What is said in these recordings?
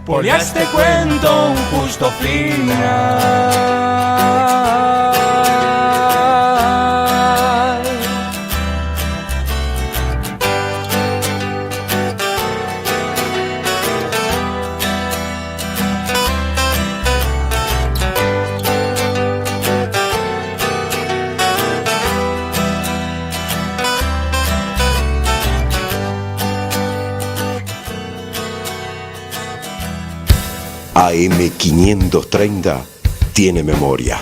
ponle a este cuento un justo final. AM530 tiene memoria.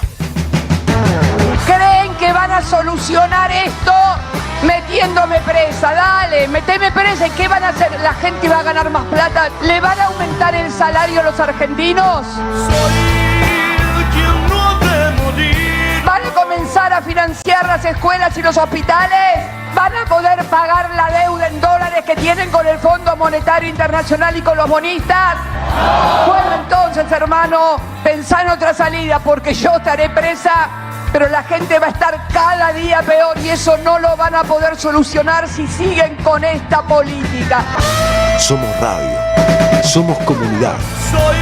¿Creen que van a solucionar esto metiéndome presa? Dale, meteme presa. ¿Y qué van a hacer? ¿La gente va a ganar más plata? ¿Le van a aumentar el salario a los argentinos? ¿Van a comenzar a financiar las escuelas y los hospitales? ¿Van a poder pagar la deuda en dólares que tienen con el Fondo Monetario Internacional y con los bonistas? Bueno, entonces, hermano, pensá en otra salida, porque yo estaré presa, pero la gente va a estar cada día peor y eso no lo van a poder solucionar si siguen con esta política. Somos radio, somos comunidad. Soy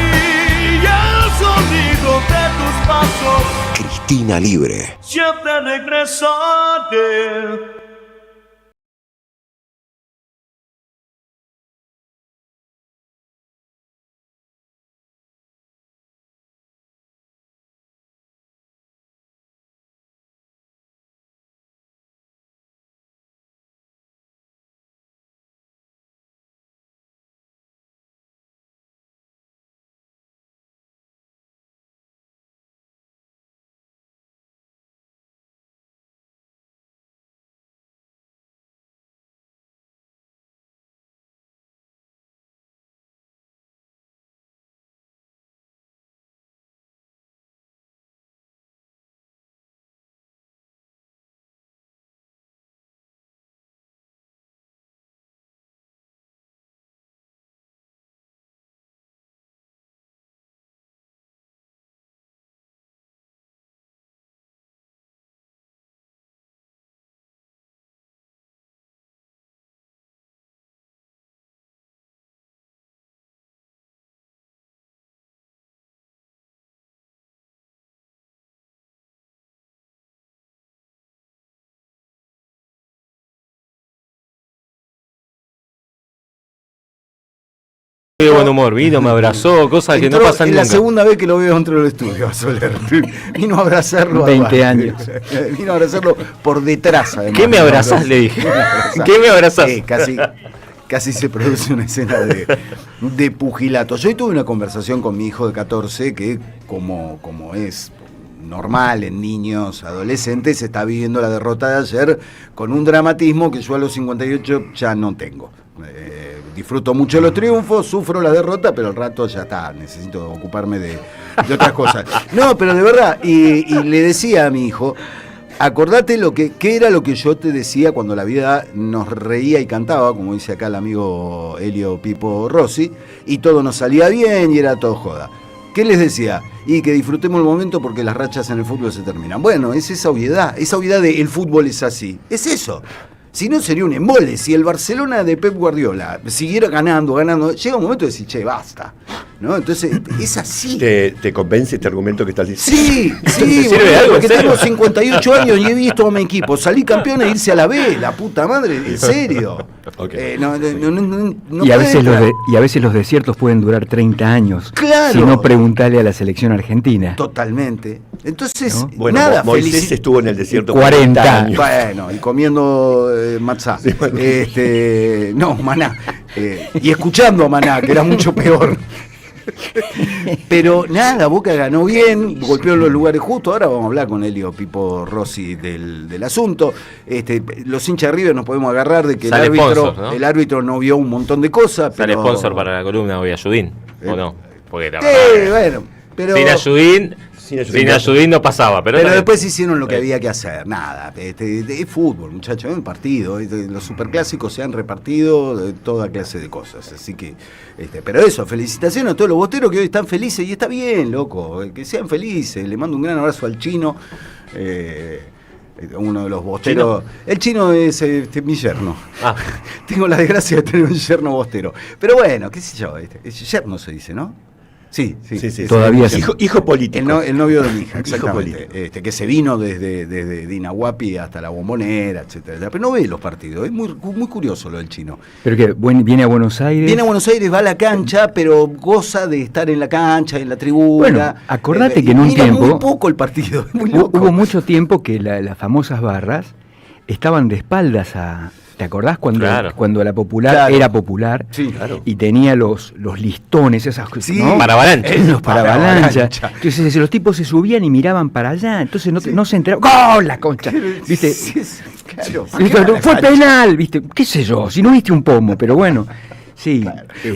el sonido de tus pasos. Cristina Libre. Siempre regresaré. De buen humor, vino, me abrazó, cosas que no pasan es nunca. la segunda vez que lo veo dentro del estudio a Soler. Vino a abrazarlo. 20 años. Vino a abrazarlo por detrás, además. ¿Qué me abrazás? Le dije. ¿Qué me abrazás? Casi se produce una escena de pugilato. Yo hoy tuve una conversación con mi hijo de 14 que, como es normal en niños, adolescentes, está viviendo la derrota de ayer con un dramatismo que yo a los 58 ya no tengo. Disfruto mucho los triunfos, sufro la derrota, pero al rato ya está, necesito ocuparme de otras cosas. No, pero de verdad, y le decía a mi hijo, acordate qué era lo que yo te decía cuando la vida nos reía y cantaba, como dice acá el amigo Elio Pipo Rossi, y todo nos salía bien y era todo joda. ¿Qué les decía? Y que disfrutemos el momento porque las rachas en el fútbol se terminan. Bueno, es esa obviedad de el fútbol es así, es eso. Si no sería un embole, si el Barcelona de Pep Guardiola siguiera ganando, llega un momento de decir, che, basta, ¿no? Entonces, es así. ¿Te convence este argumento que estás diciendo? Sí, sirve algo, porque ¿en serio? tengo 58 años y he visto a mi equipo salir campeón e irse a la B, la puta madre, en serio. Okay. No Y a puede veces los desiertos pueden durar 30 años. Claro. Si no, preguntale a la selección argentina. Totalmente. Entonces, ¿No? Bueno, nada, Moisés estuvo en el desierto 40 años. Bueno, y comiendo matzá. No, maná. Y escuchando a Maná, que era mucho peor. Pero nada, Boca ganó bien, golpeó los lugares justos. Ahora vamos a hablar con Elio Pipo Rossi del asunto. Los hinchas de River nos podemos agarrar de que Sale sponsor, ¿no? el árbitro no vio un montón de cosas. ¿Sale pero... sponsor para la columna hoy Ayudín? ¿O no? Porque la Sí, verdad, bueno, pero... Sin Ayudín no pasaba. Pero después hicieron lo que había que hacer, nada. Es fútbol, muchachos, es un partido. Los superclásicos se han repartido de toda clase de cosas. Así que, pero eso, felicitaciones a todos los bosteros que hoy están felices y está bien, loco, que sean felices. Le mando un gran abrazo al Chino. uno de los bosteros. El chino es mi yerno. Ah. Tengo la desgracia de tener un yerno bostero. Pero bueno, qué sé yo, yerno se dice, ¿no? Sí. Todavía sí. Hijo político. El novio de mi hija, exactamente. Hijo político. Que se vino desde Dinahuapi hasta La Bombonera, etcétera. Pero no ve los partidos. Es muy curioso lo del chino. Pero que viene a Buenos Aires. Viene a Buenos Aires, va a la cancha, pero goza de estar en la cancha, en la tribuna. Bueno, acordate que en un mira tiempo muy poco el partido. Es muy loco. hubo mucho tiempo que las famosas barras estaban de espaldas a... ¿Te acordás cuando la Popular era popular? Sí, claro. Y tenía los listones, esas cosas, Sí, ¿no? Paravalancha. Los paravalancha. Paravalancha. Entonces los tipos se subían y miraban para allá, entonces no se enteraban. ¡Gol, la concha! ¿Viste? Sí, claro. Fue penal, ¿viste? ¿Qué sé yo? Si no viste un pomo, pero bueno. Sí.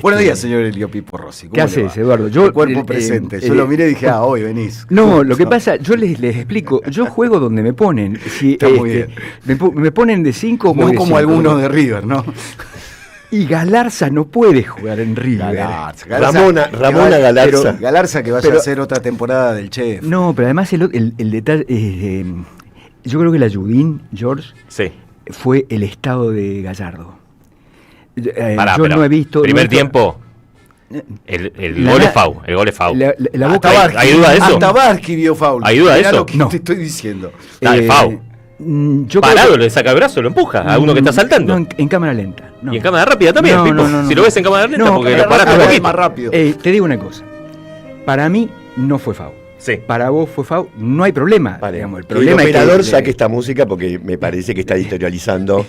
Buenos días, señor Elio Pipo Rossi. ¿Qué haces, Eduardo? Yo, el cuerpo presente. Yo lo miré y dije, hoy venís. No, lo que pasa, yo les explico, yo juego donde me ponen. Si, Está muy bien. Me ponen de 5 No como algunos de River, ¿no? Y Galarza no puede jugar en River. Ramona Galarza. Galarza que vaya a hacer otra temporada del Chef. No, pero además el detalle, yo creo que la Judín, George, Sí. fue el estado de Gallardo. Pará, yo pero no he visto... primer tiempo, el La- gol es foul. El gol es foul. La Boca... ¿Hay duda de eso? Hasta Barqui vio foul. ¿Hay duda de Mirá eso? lo que No. te estoy diciendo. Está de foul. Yo Parado, creo que- le saca el brazo, lo empuja a uno que está saltando. No, en cámara lenta. No. Y en cámara rápida también, No, Pipo. no. Si lo ves en cámara lenta, No, porque cámara lo paraste un rápida poquito. más rápido. Te digo una cosa. Para mí no fue foul. Sí. Para vos fue foul. No hay problema. Vale. Digamos, el Que problema el operador es que saque esta música porque me parece que está editorializando.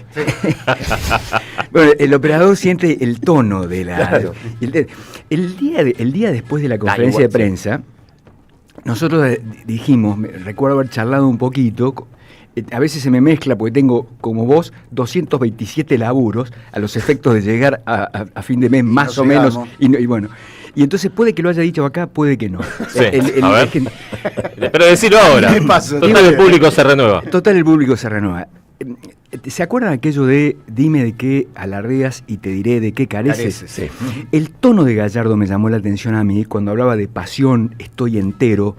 Bueno, el operador siente el tono de la... Claro. El día después de la conferencia igual, de prensa, nosotros dijimos, recuerdo haber charlado un poquito, a veces se me mezcla porque tengo, como vos, 227 laburos a los efectos de llegar a fin de mes más no o menos, llegamos. y bueno... Y entonces puede que lo haya dicho acá, puede que no. Sí, a ver. es que- Pero decilo ahora. ¿Qué pasa? Total, el público se renueva. Total, el público se renueva. ¿Se acuerdan aquello de dime de qué alardeas y te diré de qué careces? Careces, sí. El tono de Gallardo me llamó la atención a mí cuando hablaba de pasión, estoy entero,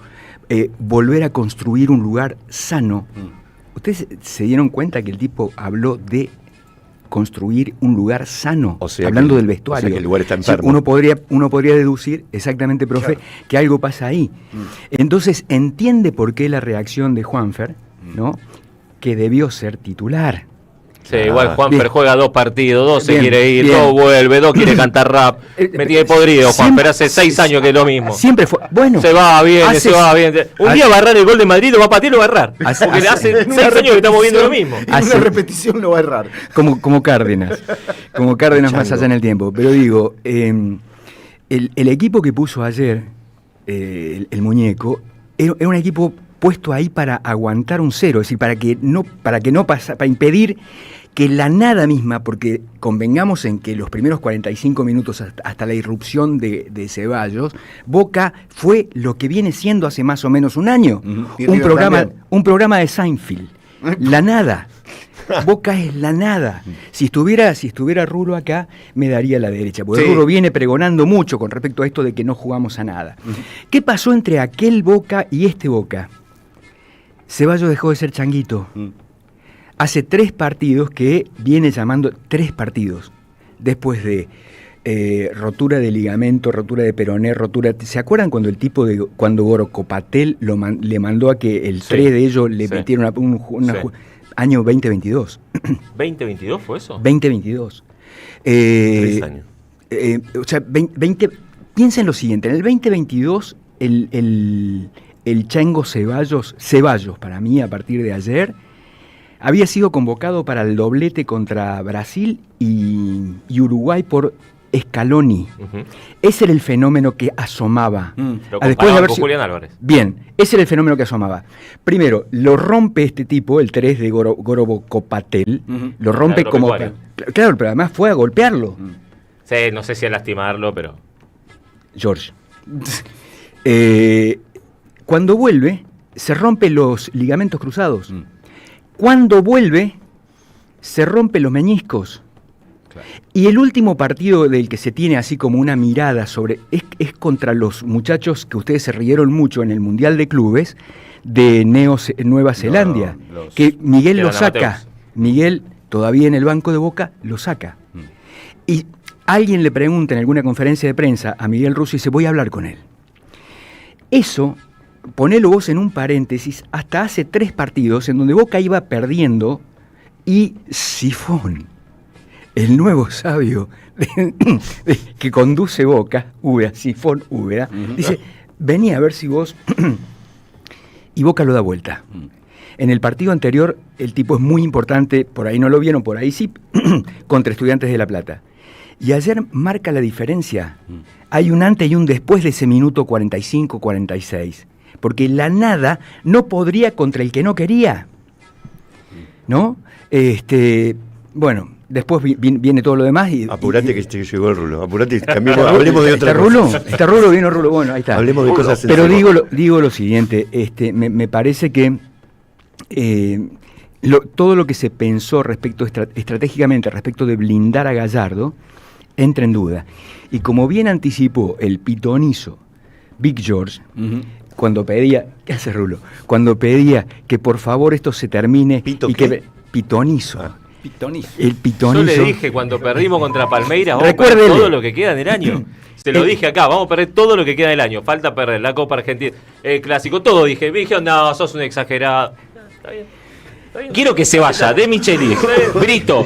volver a construir un lugar sano. ¿Ustedes se dieron cuenta que el tipo habló de construir un lugar sano, O sea hablando que- del vestuario? o sea que el lugar está O sea, enfermo. uno podría deducir, exactamente, profe, Claro. que algo pasa ahí. Entonces entiende por qué la reacción de Juanfer, ¿no? Que debió ser titular. Sí, igual Juanfer Bien. juega 2 partidos, 2 se Bien, quiere ir, bien. 2 vuelve, 2 quiere cantar rap. Me tiene podrido, Juanfer, hace 6 años que es lo mismo. Siempre fue. Bueno. Se va bien, hace- se va bien. Un día va a errar el gol de Madrid, lo va a patear y lo va a errar. Porque le hace 6 años que estamos viendo lo mismo. En Hace- una repetición lo va a errar. Como Cárdenas. Como Cárdenas más allá en el tiempo. Pero digo, el equipo que puso ayer, el muñeco, era un equipo puesto ahí para aguantar un 0, es decir, para impedir que la nada misma, porque convengamos en que los primeros 45 minutos hasta la irrupción de Ceballos, Boca fue lo que viene siendo hace más o menos un año, Y un River programa, también. un programa de Seinfeld, la nada. Boca es la nada. Si estuviera Rulo acá, me daría la derecha, porque Sí. Rulo viene pregonando mucho con respecto a esto de que no jugamos a nada. ¿Qué pasó entre aquel Boca y este Boca? Ceballos dejó de ser changuito. Hace 3 partidos que viene llamando 3 partidos. Después de rotura de ligamento, rotura de peroné, rotura... ¿Se acuerdan cuando cuando Gorocopatel le mandó a que el Sí, 3 de ellos le sí. metieron Sí. año 2022? ¿2022 fue eso? 2022. 3 años. O sea, 20, piensen lo siguiente, en el 2022 el Chango Ceballos para mí a partir de ayer, había sido convocado para el doblete contra Brasil y Uruguay por Scaloni. Ujú. Ese era el fenómeno que asomaba. Lo Después de comparaban haber con sido- Julián Álvarez. Bien, ese era el fenómeno que asomaba. Primero, lo rompe este tipo, el 3 de Gorobocopatel, lo rompe como... Agropecuario. Claro, pero además fue a golpearlo. Sí, no sé si a lastimarlo, pero... George. Cuando vuelve, se rompe los ligamentos cruzados. Cuando vuelve, se rompe los meñiscos. Y el último partido del que se tiene así como una mirada sobre es contra los muchachos que ustedes se rieron mucho en el Mundial de Clubes de Nueva Zelanda, que Miguel lo saca. Miguel, todavía en el banco de Boca, lo saca. Y alguien le pregunta en alguna conferencia de prensa a Miguel Russo y dice, voy a hablar con él. Eso, ponelo vos en un paréntesis, hasta hace 3 partidos en donde Boca iba perdiendo y Sifón, el nuevo sabio que conduce Boca, Sifón Úbeda, dice, vení a ver si vos... y Boca lo da vuelta. En el partido anterior, el tipo es muy importante, por ahí no lo vieron, por ahí sí, contra Estudiantes de La Plata. Y ayer marca la diferencia. Hay un antes y un después de ese minuto 45-46. Porque la nada no podría contra el que no quería. ¿No? Bueno, después viene todo lo demás. Apurate que llegó el Rulo. Apurate, hablemos de otra cosa. ¿Está Rulo? Vino Rulo. Bueno, ahí está. Hablemos de cosas Pero digo lo siguiente. Me parece que todo lo que se pensó estratégicamente respecto de blindar a Gallardo entra en duda. Y como bien anticipó el pitonizo Big George, cuando pedía, ¿qué hace Rulo? Cuando pedía que por favor esto se termine ¿Pito y qué? que pitonizo. Pitonizo. El pitonizo. Yo le dije cuando perdimos contra Palmeiras, vamos a Recuérdele. perder todo lo que queda en el año. Se lo dije acá, vamos a perder todo lo que queda del año. Falta perder la Copa Argentina, el Clásico, todo. Dije, me dijeron, no, sos un exagerado. Está bien. Quiero que se vaya De Michelis, Brito,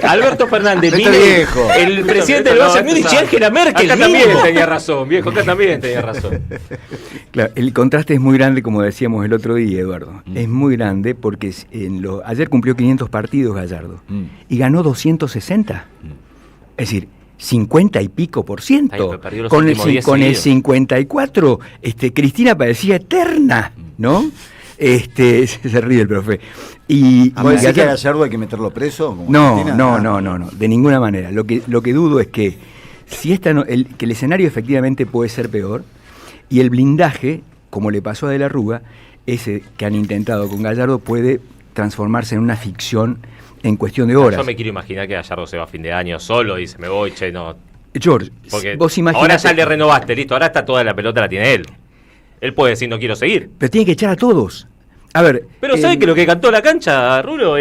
Alberto Fernández, Milei, el presidente del Bayern Múnich y Angela Merkel. Acá también tenía razón, viejo, acá también tenía razón. Claro, el contraste es muy grande, como decíamos el otro día, Eduardo. Es muy grande porque ayer cumplió 500 partidos Gallardo y ganó 260. Es decir, 50 y pico por ciento. Con el 54, Cristina parecía eterna, ¿no? Se ríe el profe. ¿Vos decís que a Gallardo hay que meterlo preso? No, de ninguna manera. Lo que dudo es que si que el escenario efectivamente puede ser peor y el blindaje, como le pasó a De la Rúa, ese que han intentado con Gallardo, puede transformarse en una ficción en cuestión de horas. Yo me quiero imaginar que Gallardo se va a fin de año solo y dice, me voy, no. George, porque vos imaginate... Ahora ya le renovaste, listo, ahora está toda la pelota, la tiene él. Él puede decir, no quiero seguir. Pero tiene que echar a todos. A ver... Pero ¿sabes que lo que cantó la cancha, Rulo?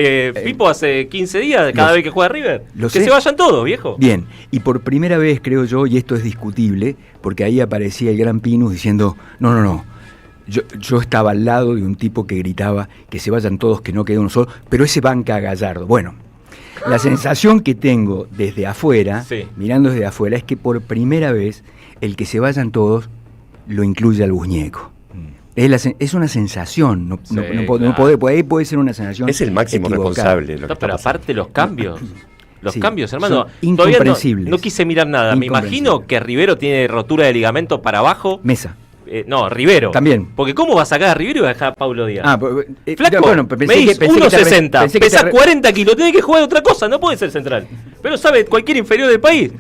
Pipo hace 15 días, cada vez que juega River? Que se vayan todos, viejo. Bien, y por primera vez, creo yo, y esto es discutible, porque ahí aparecía el gran Pinus diciendo, no. Yo estaba al lado de un tipo que gritaba que se vayan todos, que no quede uno solo, pero ese banca a Gallardo. Bueno, la sensación que tengo desde afuera, mirando desde afuera, es que por primera vez el que se vayan todos lo incluye al Buñeco. Es una sensación, no puede ser una sensación. Es el máximo equivocada. responsable. Pero aparte los cambios. Los cambios, hermano. Incomprensibles. No quise mirar nada. Me imagino que Rivero tiene rotura de ligamento para abajo. Mesa. Rivero. También. Porque ¿cómo va a sacar a Rivero y va a dejar a Paulo Díaz? Flaco, bueno, medís 1.60, pesa 40 kilos, tiene que jugar otra cosa, no puede ser central. Pero sabe, cualquier inferior del país,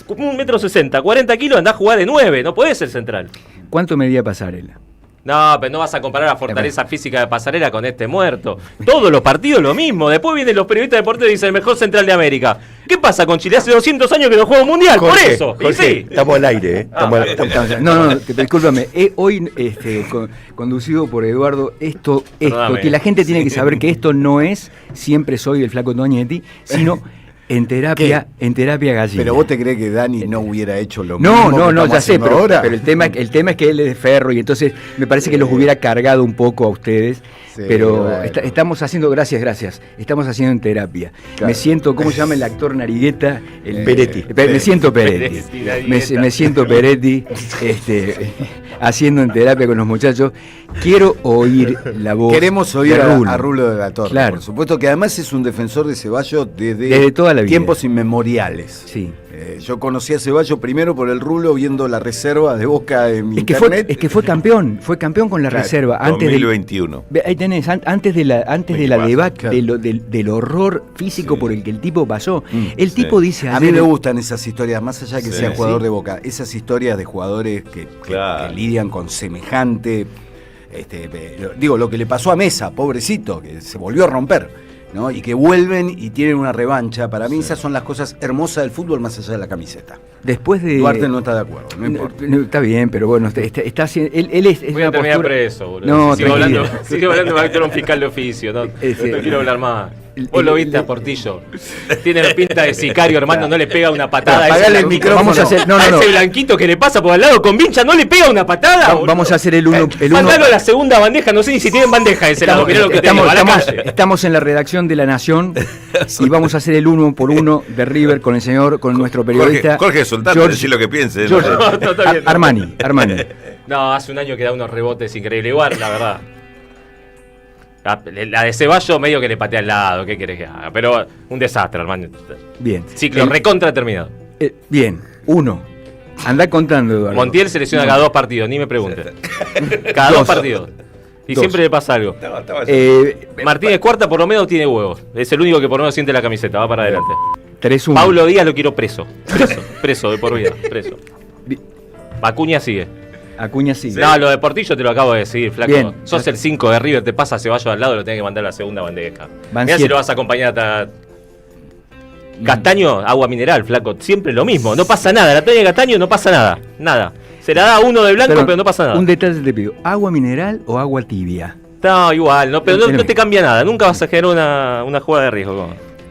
1.60 m, 40 kilos, andá a jugar de 9, no puede ser central. ¿Cuánto medía Pasarela? No, pero no vas a comparar la fortaleza física de Pasarela con este muerto. Todos los partidos lo mismo. Después vienen los periodistas deportivos y dicen el mejor central de América. ¿Qué pasa con Chile? Hace 200 años que no juega un mundial, Jorge, por eso. Jorge, sí. Estamos al aire, ¿eh? No, discúlpame. Hoy, conducido por Eduardo, esto que la gente tiene que saber que esto no es Siempre Soy el Flaco Toñetti, sino... En terapia gallina. Pero vos te crees que Dani no hubiera hecho lo mismo. No, ya sé, pero el tema es que él es de ferro y entonces me parece que los hubiera cargado un poco a ustedes. Sí, pero bueno. Estamos haciendo, gracias, estamos haciendo en terapia. Claro. Me siento, ¿cómo se llama el actor Narigueta? Peretti. Me siento Peretti. Me siento Peretti haciendo en terapia con los muchachos. Quiero oír la voz. Queremos oír a Rulo de la Torre, claro. Por supuesto, que además es un defensor de Ceballos desde toda la vida. Tiempos inmemoriales. Sí. Yo conocí a Ceballos primero por el Rulo viendo la reserva de Boca en internet. Es que fue campeón con la reserva. Antes 2021. Ahí tenés, antes de la debacle, claro. del horror físico por el que el tipo pasó. El tipo dice... A mí me gustan esas historias, más allá que sea jugador de Boca, esas historias de jugadores que lidian con semejante... lo que le pasó a Mesa, pobrecito, que se volvió a romper. ¿no? Y que vuelven y tienen una revancha. Para mí esas son las cosas hermosas del fútbol más allá de la camiseta. Después de... Duarte no está de acuerdo, no importa. Está bien, pero bueno, está haciendo... Él es Voy a una terminar postura... preso, boludo. No, sigo tranquilo. hablando de un fiscal de oficio. No quiero hablar más. Vos lo viste a Portillo. Tiene la pinta de sicario, hermano. No le pega una patada. Apagale el micrófono. Vamos a hacer... No. Ese blanquito que le pasa por al lado con Vincha, ¿no le pega una patada? Vamos a hacer el uno... Mandalo a la segunda bandeja. No sé ni si tienen bandeja de ese lado. Mirá lo que tengo, a la calle. Estamos en la redacción de La Nación y vamos a hacer el 1 por 1 de River con el señor, con nuestro periodista Jorge, soltate, decir lo que piense. George, No, está bien. Armani. No, hace un año que da unos rebotes increíbles. Igual, la verdad. La de Ceballos medio que le patea al lado. ¿Qué querés que haga? Pero un desastre, hermano. Bien. Ciclo recontra terminado. Bien. 1. Andá contando, Eduardo. Montiel se lesiona cada 2 partidos, ni me preguntes. Cada 2 partidos. Y 2. siempre le pasa algo. Martínez Cuarta por lo menos tiene huevos. Es el único que por lo menos siente la camiseta. Va para adelante. 3-1. Paulo Díaz lo quiero preso. Preso de por vida. Preso. Acuña sigue. Acuña sí. No, lo de Portillo te lo acabo de decir, flaco. Bien. Sos el 5 de River, te pasa Ceballos al lado, lo tenés que mandar a la segunda bandeja. Van Mirá si 7. lo vas a acompañar hasta... Castaño, agua mineral, flaco. Siempre lo mismo. No pasa nada. La talla de Castaño no pasa nada. Nada. Se la da uno de blanco, pero no pasa nada. Un detalle te pido. ¿Agua mineral o agua tibia? No, igual. No, pero no te cambia nada. Nunca vas a generar una jugada de riesgo.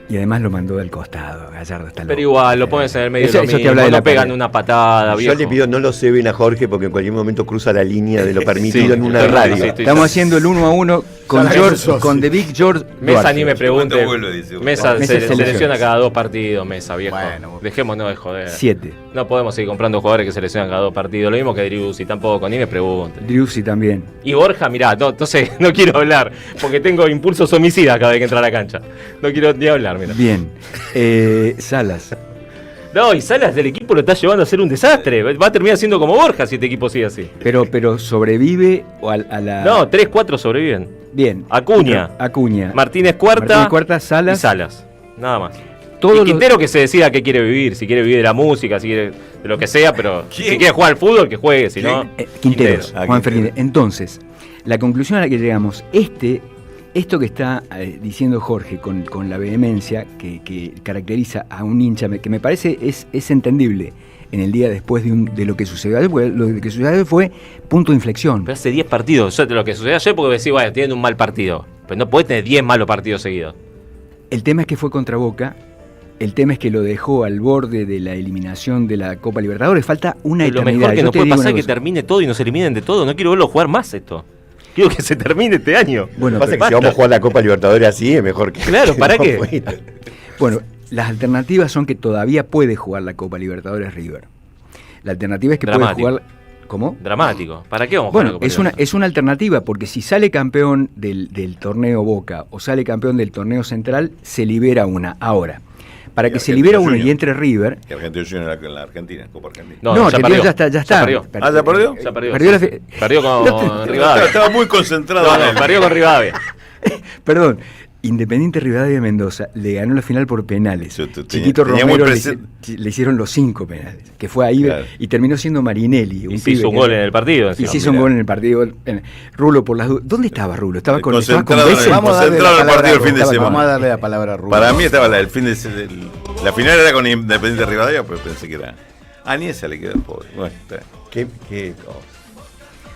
Y además lo mandó del costado. Gallardo está loco. Pero igual, lo pones en el medio Eso de lo te mismo, habla de no la pegan pared. una patada, Yo viejo. le pido no lo ceben a Jorge porque en cualquier momento cruza la línea de lo permitido Sí, en una estoy- radio. sí, Estamos haciendo el 1-1 con Sala George, Socio. con The Big George Mesa Duarte. ni me pregunte. ¿Cuánto vuelve, dice? Mesa Mesa se selecciona. lesiona cada 2 partidos, Mesa, viejo. Bueno. Dejémonos de joder. 7. No podemos seguir comprando jugadores que se lesionan cada 2 partidos. Lo mismo que Driussi, tampoco, ni me pregunten. Driussi también. Y Borja, mirá, entonces no quiero hablar, porque tengo impulsos homicidas cada vez que entra a la cancha. No quiero ni hablar, mirá. Bien. Salas. No, y Salas del equipo lo está llevando a ser un desastre. Va a terminar siendo como Borja si este equipo sigue así. Pero sobrevive a la... No, 3-4 sobreviven. Bien. Acuña. Martínez Cuarta. Salas. Y Salas. Nada más. Todos y los- Quintero que se decida qué quiere vivir, si quiere vivir de la música, si quiere de lo que sea, pero si quiere jugar al fútbol, que juegue, si no... Quinteros. Ah, Juan Quintero. Fernández. Entonces, la conclusión a la que llegamos, esto que está diciendo Jorge con la vehemencia que caracteriza a un hincha, que me parece es entendible en el día después de lo que sucedió ayer, porque lo que sucedió ayer fue punto de inflexión. Pero hace 10 partidos, yo, lo que sucedió ayer porque decís, bueno, tienen un mal partido, pero no podés tener 10 malos partidos seguidos. El tema es que fue contra Boca, el tema es que lo dejó al borde de la eliminación de la Copa Libertadores, falta una Lo eternidad. mejor que Yo nos te puede digo pasar una es que cosa. termine todo y nos eliminen de todo, no quiero verlo jugar más esto. Quiero que se termine este año. Bueno, Lo que pasa es que basta. si vamos a jugar la Copa Libertadores así es mejor que... Claro, ¿para que qué? no fuera. Bueno, las alternativas son que todavía puede jugar la Copa Libertadores River. La alternativa es que Dramático. puede jugar... ¿Cómo? Dramático. ¿Para qué vamos a jugar Bueno, la Copa es Libertadores? una alternativa, porque si sale campeón del torneo Boca o sale campeón del torneo Central, se libera una. Ahora, para Y que se Argentina libera una Junior. y entre River... Que Argentina Junior en la Argentina, Copa Argentina. No, ya Argentina perdió. ya está. perdió. Ah, ¿ya perdió? Ya perdió. Perdió la sí. fe- Perdió con Rivadavia. Estaba muy concentrado No, en no, el... perdió con Rivadavia. Perdón, Independiente Rivadavia de Mendoza le ganó la final por penales. Yo tenía- Chiquito tenía muy Romero presente. le hicieron los 5 penales, que fue ahí Claro. y terminó siendo Marinelli. Y se pibe hizo un que- gol en el partido. Y encima. se hizo un gol en el partido. Rulo, por las dudas. ¿Dónde estaba Rulo? Estaba con Concentrado en el- Bessel? Vamos a darle Concentrado la el partido palabra el fin de a Rubén. semana. Vamos a darle la palabra a Rubén. Para mí estaba el fin de la final era con Independiente Rivadavia, pero pensé que era... A ni esa le quedó el pobre. Bueno, está bien. ¿Qué cosa?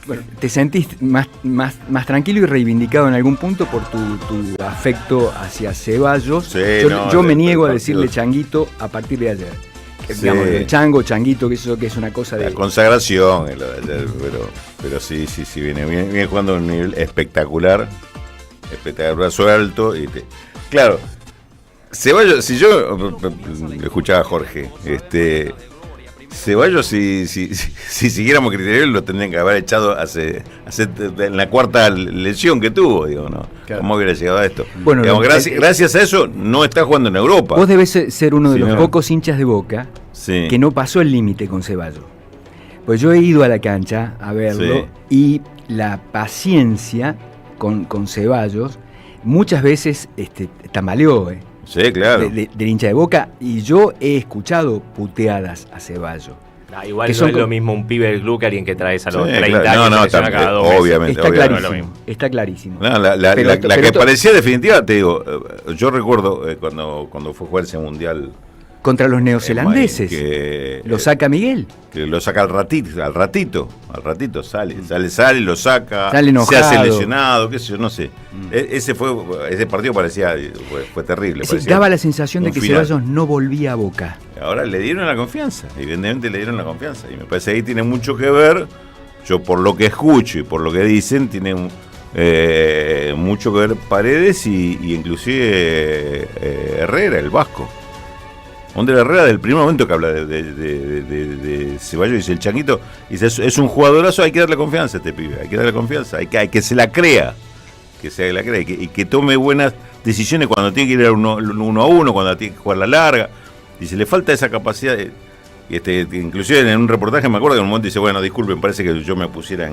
Bueno, ¿te sentís más tranquilo y reivindicado en algún punto por tu afecto hacia Ceballos? Sí, yo no, yo me del niego a partido. decirle changuito a partir de ayer. Sí. Digamos, el changuito, que eso que es una cosa de... La consagración, pero sí, viene jugando a un nivel espectacular, brazo alto. Claro, Ceballos, si yo escuchaba a Jorge, Ceballos, si siguiéramos criterios, lo tendrían que haber echado hace en la cuarta lesión que tuvo, digo, ¿no? Claro. ¿Cómo hubiera llegado a esto? Bueno, Digamos, no, gracias a eso no está jugando en Europa. Vos debes ser uno de Sí, los no. pocos hinchas de Boca Sí. que no pasó el límite con Ceballos. Pues yo he ido a la cancha a verlo y la paciencia con Ceballos muchas veces tambaleó Sí, claro. del hincha de Boca, y yo he escuchado puteadas a Ceballos. Igual que no son es lo mismo un pibe del club que alguien que traes a los Sí, 30 claro. años. No, selecciona también, cada 2 meses. obviamente. Está obviamente. No es lo clarísimo. mismo. Está clarísimo. No, la que parecía definitiva, te digo, yo recuerdo cuando fue a jugar ese mundial Contra los neozelandeses. que Lo saca Miguel. que lo saca al ratito sale, lo saca, Sale enojado. se hace lesionado, qué sé yo, no sé. Ese partido parecía, fue terrible. Sí, parecía daba la sensación de un que final. Ceballos no volvía a Boca. Ahora le dieron la confianza, evidentemente le dieron la confianza. Y me parece que ahí tiene mucho que ver, yo por lo que escucho y por lo que dicen, tiene mucho que ver Paredes y inclusive Herrera, el vasco. Onder Herrera, del primer momento que habla de Ceballos, dice el Changuito, dice, es un jugadorazo, hay que darle confianza a este pibe, hay que darle confianza, hay que se la crea, y que tome buenas decisiones cuando tiene que ir a uno a uno, cuando tiene que jugar la larga. Dice, le falta esa capacidad. Inclusive en un reportaje me acuerdo que en un momento dice, bueno, disculpen, parece que yo me pusiera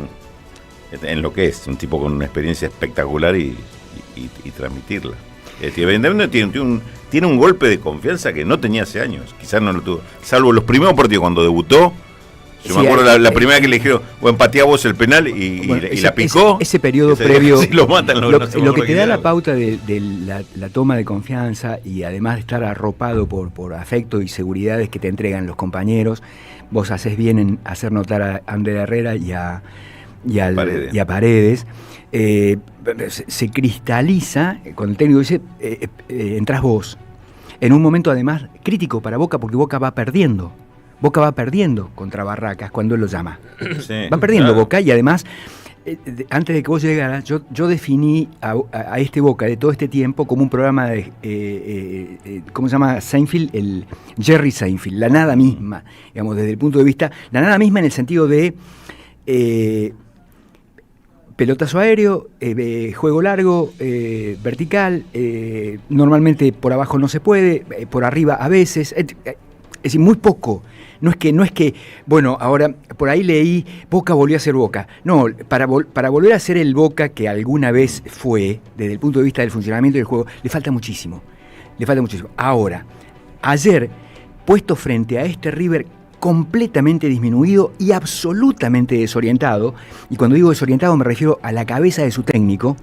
en lo que es, un tipo con una experiencia espectacular y transmitirla. Evidentemente tiene un golpe de confianza que no tenía hace años, quizás no lo tuvo, salvo los primeros partidos cuando debutó. Yo me acuerdo la primera que le dijeron, patea vos el penal y la picó. Ese periodo previo. Si lo matan, lo que te da la pauta de la toma de confianza y además de estar arropado por afecto y seguridades que te entregan los compañeros, vos haces bien en hacer notar a Ander Herrera y a Paredes. Se cristaliza cuando el técnico dice, entrás vos. En un momento además crítico para Boca porque Boca va perdiendo. Boca va perdiendo contra Barracas cuando él lo llama. Sí, va perdiendo claro. Boca y además, antes de que vos llegaras, yo definí a este Boca de todo este tiempo como un programa de, ¿cómo se llama? Seinfeld, el Jerry Seinfeld, la nada misma, digamos, desde el punto de vista, la nada misma en el sentido de pelotazo aéreo, juego largo, vertical, normalmente por abajo no se puede, por arriba a veces, es decir, muy poco. No es que, bueno, ahora por ahí leí, Boca volvió a ser Boca. No, para volver a ser el Boca que alguna vez fue, desde el punto de vista del funcionamiento del juego, le falta muchísimo. Ahora, ayer, puesto frente a este River completamente disminuido y absolutamente desorientado, y cuando digo desorientado me refiero a la cabeza de su técnico,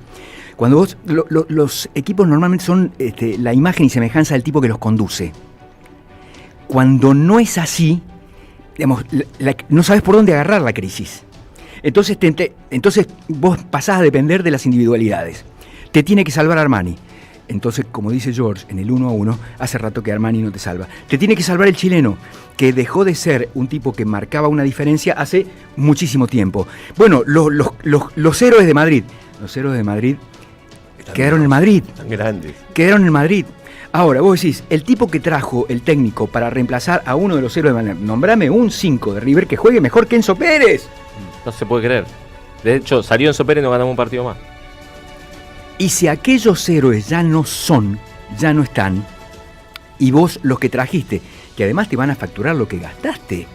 cuando vos, los equipos normalmente son la imagen y semejanza del tipo que los conduce. Cuando no es así, digamos, no sabes por dónde agarrar la crisis. Entonces vos pasás a depender de las individualidades. Te tiene que salvar Armani. Entonces, como dice George, en el 1-1, hace rato que Armani no te salva. Te tiene que salvar el chileno, que dejó de ser un tipo que marcaba una diferencia hace muchísimo tiempo. Bueno, los héroes de Madrid. Los héroes de Madrid quedaron en Madrid. Tan grandes. Quedaron en Madrid. Ahora, vos decís, el tipo que trajo el técnico para reemplazar a uno de los héroes de Madrid, nombrame un 5 de River que juegue mejor que Enzo Pérez. No se puede creer. De hecho, salió Enzo Pérez y no ganamos un partido más. Y si aquellos héroes ya no están, y vos los que trajiste, que además te van a facturar lo que gastaste,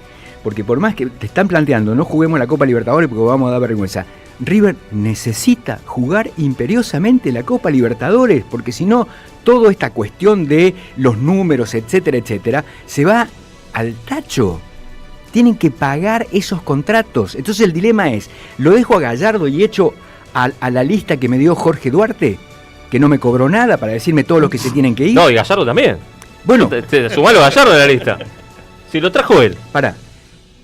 porque por más que te están planteando, no juguemos la Copa Libertadores porque vamos a dar vergüenza, River necesita jugar imperiosamente la Copa Libertadores, porque si no, toda esta cuestión de los números, etcétera, etcétera, se va al tacho. Tienen que pagar esos contratos. Entonces el dilema es, ¿lo dejo a Gallardo y echo a la lista que me dio Jorge Duarte, que no me cobró nada para decirme todos los que se tienen que ir? No, y Gallardo también. Bueno, sumalo a Gallardo de la lista. Si lo trajo él. Pará.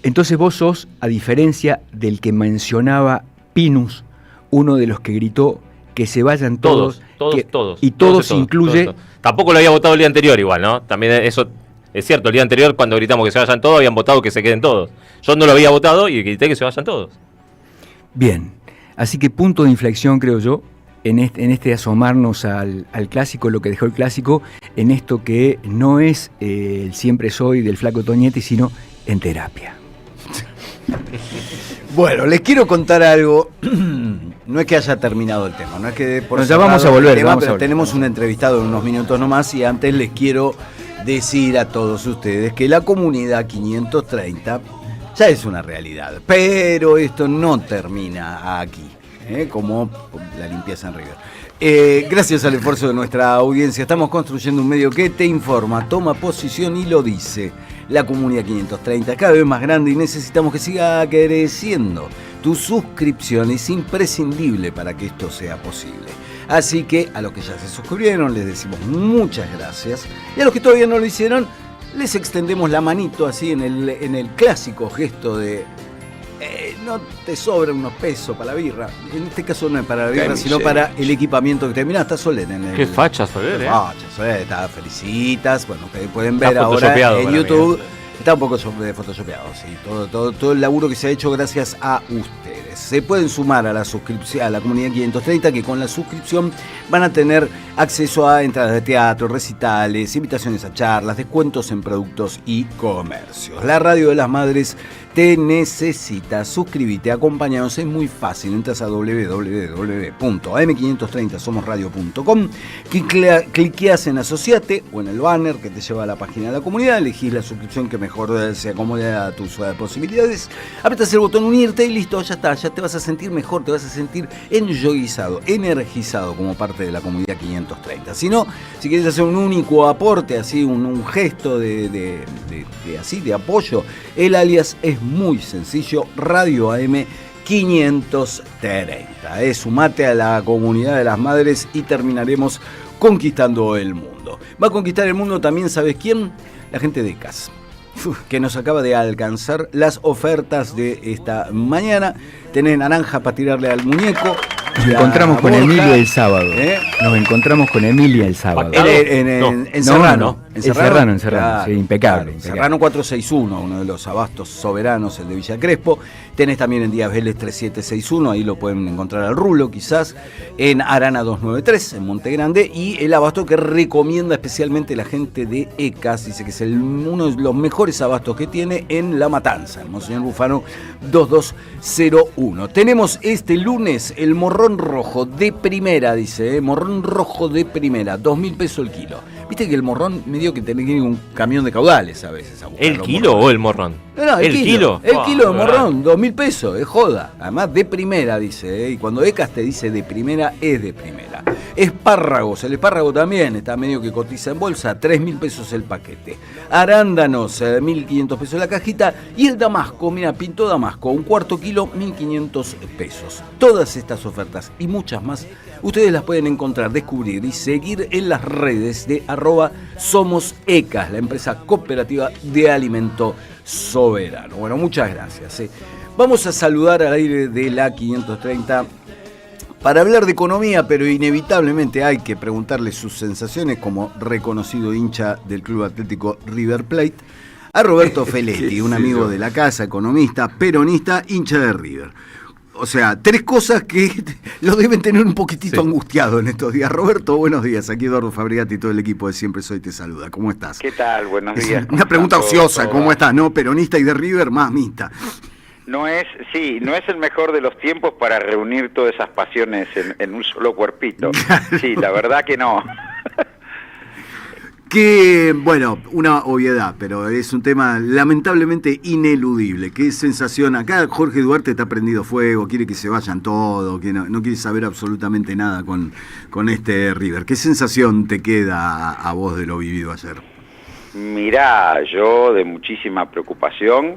Entonces vos sos, a diferencia del que mencionaba Pinus, uno de los que gritó que se vayan todos. Todos. Y todos incluye... Todos. Tampoco lo había votado el día anterior igual, ¿no? También eso es cierto. El día anterior, cuando gritamos que se vayan todos, habían votado que se queden todos. Yo no lo había votado y grité que se vayan todos. Bien. Así que punto de inflexión, creo yo, en este asomarnos al clásico, lo que dejó el clásico, en esto que no es el siempre soy del flaco Toñetti, sino en terapia. Bueno, les quiero contar algo. No es que haya terminado el tema, no es que por ya vamos a volver, pero tenemos un entrevistado en unos minutos nomás y antes les quiero decir a todos ustedes que la comunidad 530 ya es una realidad, pero esto no termina aquí, como la limpieza en River. Gracias al esfuerzo de nuestra audiencia estamos construyendo un medio que te informa, toma posición y lo dice. la comunidad 530 cada vez más grande y necesitamos que siga creciendo. Tu suscripción es imprescindible para que esto sea posible. Así que a los que ya se suscribieron les decimos muchas gracias y a los que todavía no lo hicieron les extendemos la manito así en el clásico gesto de no te sobran unos pesos para la birra. En este caso no es para la birra, sino para el equipamiento que te mirá, está Soler en el... Qué facha Soler, Soler, está felicitas, bueno, que pueden ver está ahora en YouTube. Mí. Está un poco photoshopeado, sí. Todo el laburo que se ha hecho gracias a ustedes. Se pueden sumar a la suscripción, a la comunidad 530, que con la suscripción van a tener acceso a entradas de teatro, recitales, invitaciones a charlas, descuentos en productos y comercios. La Radio de las Madres te necesita. Suscríbete, acompáñanos, es muy fácil. Entras a www.am530somosradio.com, cliqueas en asociate o en el banner que te lleva a la página de la comunidad, elegís la suscripción que mejor se acomode a tus posibilidades, apretas el botón unirte y listo, ya está, ya te vas a sentir mejor, te vas a sentir enjoyizado, energizado como parte de la comunidad 530. Si no, si quieres hacer un único aporte, así un gesto de apoyo, el alias es muy sencillo, Radio AM 530. Sumate a la comunidad de las madres y terminaremos conquistando el mundo. Va a conquistar el mundo también, ¿sabes quién? La gente de ECAS, que nos acaba de alcanzar las ofertas de esta mañana. Tenés naranja para tirarle al muñeco. Nos encontramos con Emilia el sábado. Nos encontramos con Emilia el sábado. En Serrano. En Serrano, claro, sí, impecable. Claro. Serrano 461, uno de los abastos soberanos, el de Villa Crespo. Tenés también en Díaz Vélez 3761, ahí lo pueden encontrar al rulo quizás. En Arana 293, en Monte Grande. Y el abasto que recomienda especialmente la gente de ECAS, dice que es uno de los mejores abastos que tiene en La Matanza, en Monseñor Bufano 2201. Tenemos este lunes el morrón rojo de primera, dice, morrón rojo de primera, 2.000 pesos el kilo. Viste que el morrón medio que tiene que ir un camión de caudales a veces. ¿El kilo o el morrón? No, el kilo. El kilo de morrón, 2.000 pesos, es joda. Además de primera, dice, y cuando ECAS te dice de primera, es de primera. Espárragos, el espárrago también está medio que cotiza en bolsa, 3.000 pesos el paquete. Arándanos, 1.500 pesos la cajita. Y el damasco, mira, pintó damasco, un cuarto kilo, 1.500 pesos. Todas estas ofertas y muchas más, ustedes las pueden encontrar, descubrir y seguir en las redes de @Somos ECAS, la empresa cooperativa de alimento soberano. Bueno, muchas gracias. Vamos a saludar al aire de la 530 para hablar de economía, pero inevitablemente hay que preguntarle sus sensaciones como reconocido hincha del Club Atlético River Plate, a Roberto Feletti, un amigo de la casa, economista, peronista, hincha de River. O sea, tres cosas que lo deben tener un poquitito angustiado en estos días. Roberto, buenos días. Aquí Eduardo Fabrigati y todo el equipo de Siempre Soy te saluda. ¿Cómo estás? ¿Qué tal? Buenos días. Una pregunta ociosa. ¿Cómo estás? ¿No? Peronista y de River, más mixta. No es el mejor de los tiempos para reunir todas esas pasiones en un solo cuerpito. Sí, la verdad que no. Que, bueno, una obviedad, pero es un tema lamentablemente ineludible. ¿Qué sensación? Acá Jorge Duarte está prendido fuego, quiere que se vayan todos, que no quiere saber absolutamente nada con este River. ¿Qué sensación te queda a vos de lo vivido ayer? Mirá, yo de muchísima preocupación,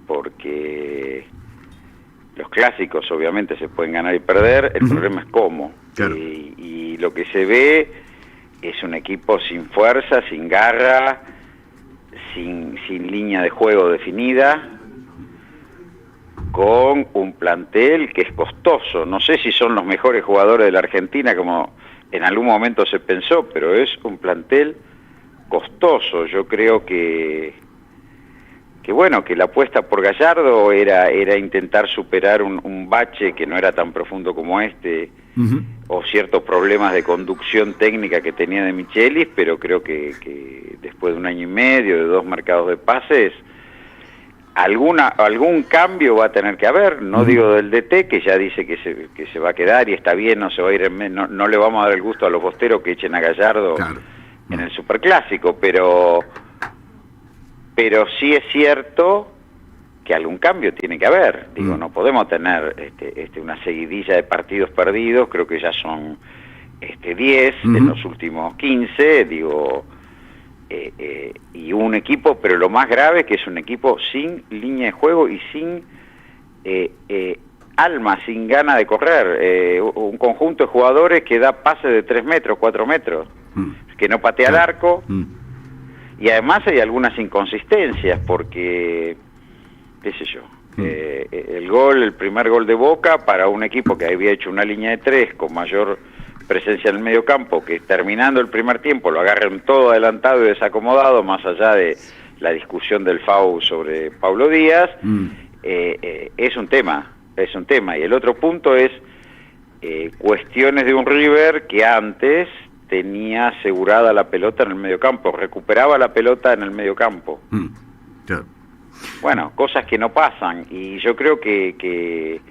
porque los clásicos obviamente se pueden ganar y perder, el problema es cómo. Claro. Y lo que se ve es un equipo sin fuerza, sin garra, sin línea de juego definida, con un plantel que es costoso. No sé si son los mejores jugadores de la Argentina, como en algún momento se pensó, pero es un plantel costoso. Yo creo que bueno, que la apuesta por Gallardo era intentar superar un bache que no era tan profundo como este, o ciertos problemas de conducción técnica que tenía de Michelis, pero creo que después de un año y medio, de 2 mercados de pases, algún cambio va a tener que haber. No digo del DT, que ya dice que se va a quedar y está bien, no se va a ir no le vamos a dar el gusto a los bosteros que echen a Gallardo en el Superclásico, pero sí es cierto que algún cambio tiene que haber. Digo, no podemos tener una seguidilla de partidos perdidos, creo que ya son 10 en los últimos 15, digo, y un equipo, pero lo más grave es que es un equipo sin línea de juego y sin alma, sin gana de correr, un conjunto de jugadores que da pases de 3 metros, 4 metros, que no patea el arco, y además hay algunas inconsistencias, porque, qué sé yo, el primer gol de Boca para un equipo que había hecho una línea de 3 con mayor presencia en el medio campo, que terminando el primer tiempo lo agarran todo adelantado y desacomodado, más allá de la discusión del FAU sobre Pablo Díaz, es un tema. Y el otro punto es cuestiones de un River que antes tenía asegurada la pelota en el medio campo, recuperaba la pelota en el medio campo. Claro. Bueno, cosas que no pasan, y yo creo que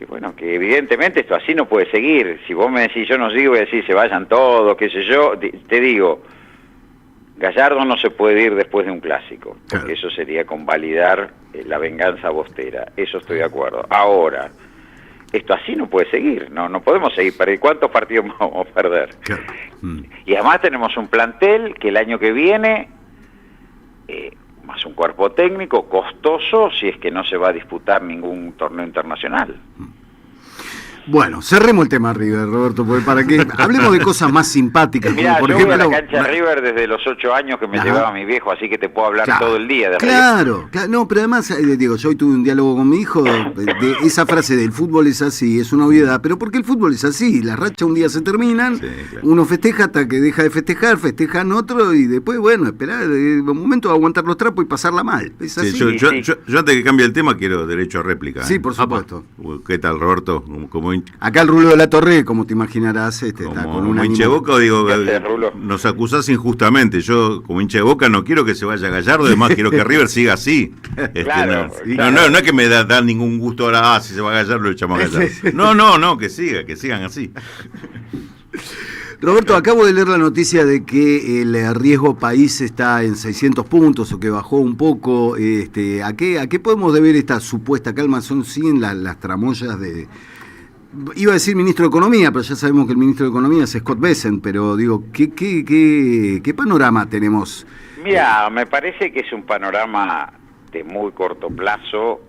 bueno, que evidentemente esto así no puede seguir. Si vos me decís, yo no sigo, voy a decir, se vayan todos, qué sé yo, te digo, Gallardo no se puede ir después de un clásico, porque Claro. eso sería convalidar la venganza bostera, eso estoy de acuerdo. Ahora, esto así no puede seguir, no podemos seguir. ¿Cuántos partidos vamos a perder? Claro. Y además tenemos un plantel que el año que viene, más un cuerpo técnico costoso, si es que no se va a disputar ningún torneo internacional. Bueno, cerremos el tema River, Roberto, porque para que hablemos de cosas más simpáticas, Mirá, como por yo ejemplo... voy a la cancha de River desde los 8 años que me Ajá. llevaba mi viejo, así que te puedo hablar Claro, todo el día de River. Claro, no, pero además, digo, yo hoy tuve un diálogo con mi hijo de esa frase del fútbol es así, es una obviedad, pero porque el fútbol es así, las rachas un día se terminan, Sí, claro. uno festeja hasta que deja de festejar, festejan otro y después, bueno, esperar un momento de aguantar los trapos y pasarla mal, es así. Sí, Sí, yo antes que cambie el tema quiero derecho a réplica. por supuesto. ¿Qué tal, Roberto? Como Acá el Rulo de la Torre, como te imaginarás, está con un hincha de ánimo... Boca, digo, ¿Qué haces, Rulo? nos acusás injustamente. Yo, como hincha de Boca, no quiero que se vaya Gallardo, además quiero que River siga así. Claro, No es que me da ningún gusto ahora, si se va a Gallardo, lo echamos a Gallardo. No, que sigan así. Roberto, acabo de leer la noticia de que el riesgo país está en 600 puntos o que bajó un poco. ¿A qué podemos deber esta supuesta calma? Son 100 las tramoyas de... Iba a decir ministro de Economía, pero ya sabemos que el ministro de Economía es Scott Bessent, pero digo, ¿qué panorama tenemos? Mira, me parece que es un panorama de muy corto plazo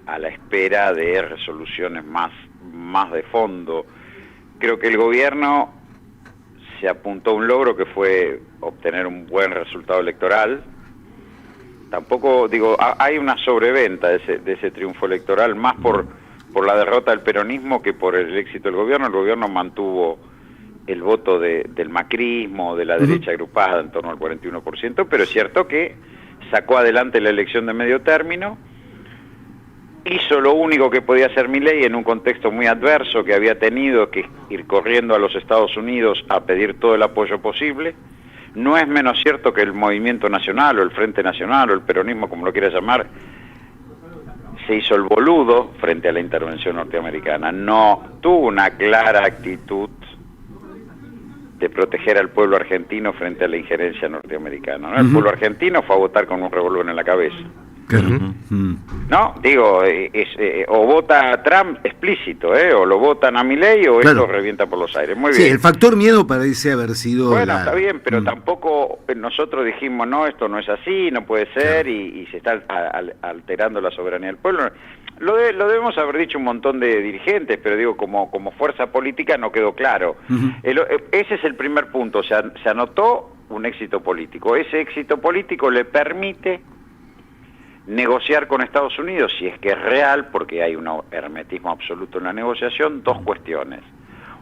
a la espera de resoluciones más de fondo. Creo que el gobierno se apuntó a un logro que fue obtener un buen resultado electoral. Tampoco, digo, hay una sobreventa de ese triunfo electoral, más por la derrota del peronismo que por el éxito del gobierno. El gobierno mantuvo el voto del macrismo, de la derecha agrupada en torno al 41%, pero es cierto que sacó adelante la elección de medio término, hizo lo único que podía hacer Milei en un contexto muy adverso que había tenido que ir corriendo a los Estados Unidos a pedir todo el apoyo posible. No es menos cierto que el Movimiento Nacional o el Frente Nacional o el peronismo, como lo quieras llamar, se hizo el boludo frente a la intervención norteamericana. No tuvo una clara actitud de proteger al pueblo argentino frente a la injerencia norteamericana, ¿no? El pueblo argentino fue a votar con un revólver en la cabeza. No, digo, o vota a Trump explícito, o lo votan a Milei o Claro. esto revienta por los aires. Muy Sí, bien. el factor miedo parece haber sido... Bueno, está bien, pero tampoco nosotros dijimos, no, esto no es así, no puede ser, y se está alterando la soberanía del pueblo. Lo debemos haber dicho un montón de dirigentes, pero digo, como fuerza política no quedó claro. Ese es el primer punto, se anotó un éxito político. Ese éxito político le permite negociar con Estados Unidos, si es que es real, porque hay un hermetismo absoluto en la negociación, dos cuestiones.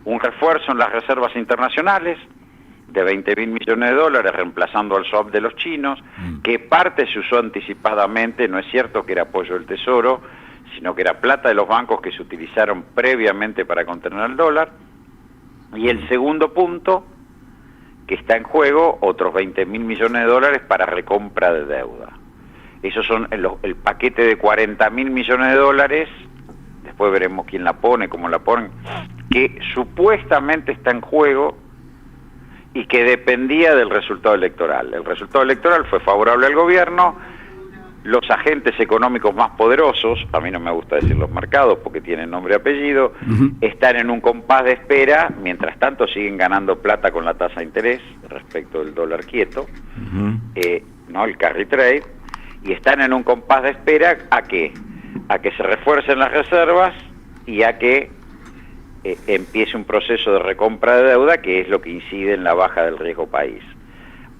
Un refuerzo en las reservas internacionales de 20.000 millones de dólares, reemplazando al swap de los chinos, que parte se usó anticipadamente, no es cierto que era apoyo del Tesoro, sino que era plata de los bancos que se utilizaron previamente para contener el dólar. Y el segundo punto, que está en juego, otros 20.000 millones de dólares para recompra de deuda. Esos son el paquete de 40.000 millones de dólares, después veremos quién la pone, cómo la ponen, que supuestamente está en juego y que dependía del resultado electoral. El resultado electoral fue favorable al gobierno, los agentes económicos más poderosos, a mí no me gusta decir los mercados porque tienen nombre y apellido, están en un compás de espera, mientras tanto siguen ganando plata con la tasa de interés respecto del dólar quieto, ¿no? El carry trade, y están en un compás de espera ¿a qué? A que se refuercen las reservas y a que empiece un proceso de recompra de deuda, que es lo que incide en la baja del riesgo país.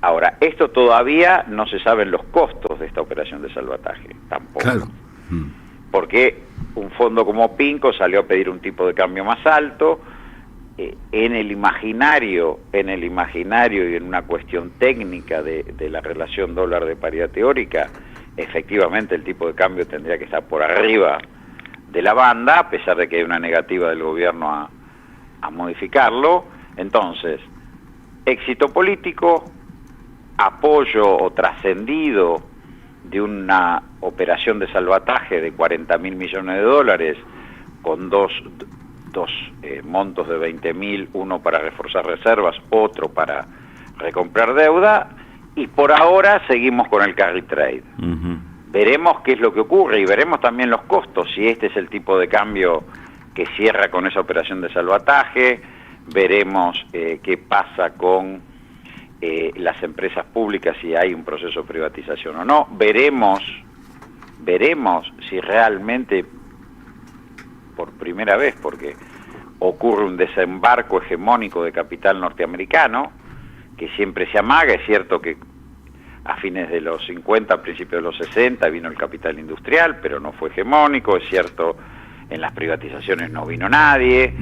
Ahora, esto todavía no se saben los costos de esta operación de salvataje, tampoco. Claro. Porque un fondo como Pinco salió a pedir un tipo de cambio más alto, en el imaginario y en una cuestión técnica de la relación dólar de paridad teórica, efectivamente el tipo de cambio tendría que estar por arriba de la banda, a pesar de que hay una negativa del gobierno a modificarlo. Entonces, éxito político, apoyo o trascendido de una operación de salvataje de 40.000 millones de dólares con dos montos de 20.000, uno para reforzar reservas, otro para recomprar deuda, y por ahora seguimos con el carry trade. Veremos qué es lo que ocurre y veremos también los costos, si este es el tipo de cambio que cierra con esa operación de salvataje, veremos qué pasa con las empresas públicas, si hay un proceso de privatización o no, veremos si realmente por primera vez, porque ocurre un desembarco hegemónico de capital norteamericano, que siempre se amaga. Es cierto que a fines de los 50, a principios de los 60 vino el capital industrial, pero no fue hegemónico. Es cierto, en las privatizaciones no vino nadie.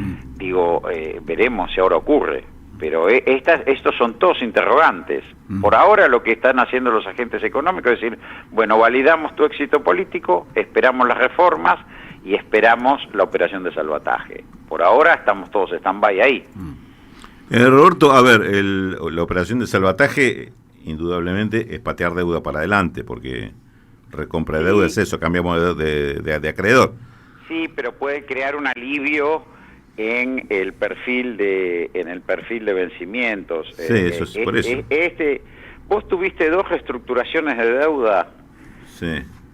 Veremos si ahora ocurre. Pero estos son todos interrogantes. Por ahora lo que están haciendo los agentes económicos es decir, bueno, validamos tu éxito político, esperamos las reformas y esperamos la operación de salvataje. Por ahora estamos todos stand-by ahí. Roberto, a ver, la operación de salvataje indudablemente es patear deuda para adelante, porque recompra de deuda es eso, cambiamos de acreedor. Sí, pero puede crear un alivio en el perfil de vencimientos. Sí, eso es por eso. Vos tuviste 2 reestructuraciones de deuda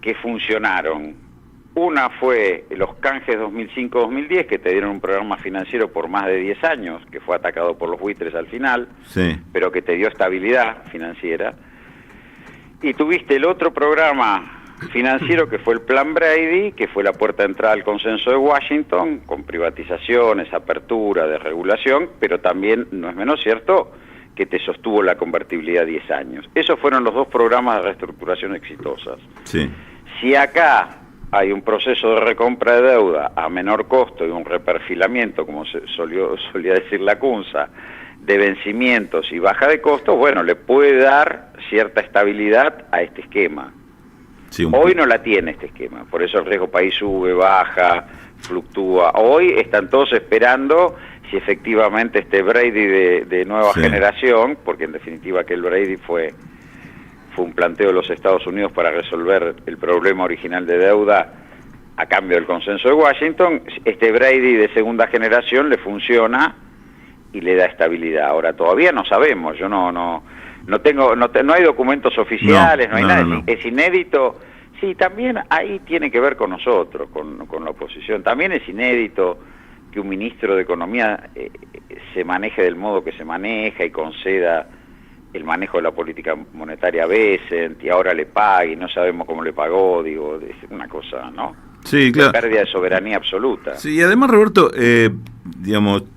que funcionaron. Una fue los canjes 2005-2010, que te dieron un programa financiero por más de 10 años, que fue atacado por los buitres al final, pero que te dio estabilidad financiera. Y tuviste el otro programa financiero que fue el Plan Brady, que fue la puerta de entrada al consenso de Washington, con privatizaciones, apertura, desregulación, pero también, no es menos cierto, que te sostuvo la convertibilidad 10 años. Esos fueron los 2 programas de reestructuración exitosas. Si acá hay un proceso de recompra de deuda a menor costo y un reperfilamiento, como solía decir la CUNSA, de vencimientos y baja de costos, bueno, le puede dar cierta estabilidad a este esquema. Hoy no la tiene este esquema, por eso el riesgo país sube, baja, fluctúa. Hoy están todos esperando si efectivamente este Brady de nueva generación, porque en definitiva que el Brady fue un planteo de los Estados Unidos para resolver el problema original de deuda a cambio del consenso de Washington, este Brady de segunda generación le funciona y le da estabilidad. Ahora todavía no sabemos, yo no hay documentos oficiales, no hay nada. Es inédito. Sí, también ahí tiene que ver con nosotros, con la oposición. También es inédito que un ministro de Economía se maneje del modo que se maneja y conceda el manejo de la política monetaria a Bessent y ahora le pague y no sabemos cómo le pagó, es una cosa, ¿no? Sí, claro. Pérdida de soberanía absoluta. Sí, y además, Roberto,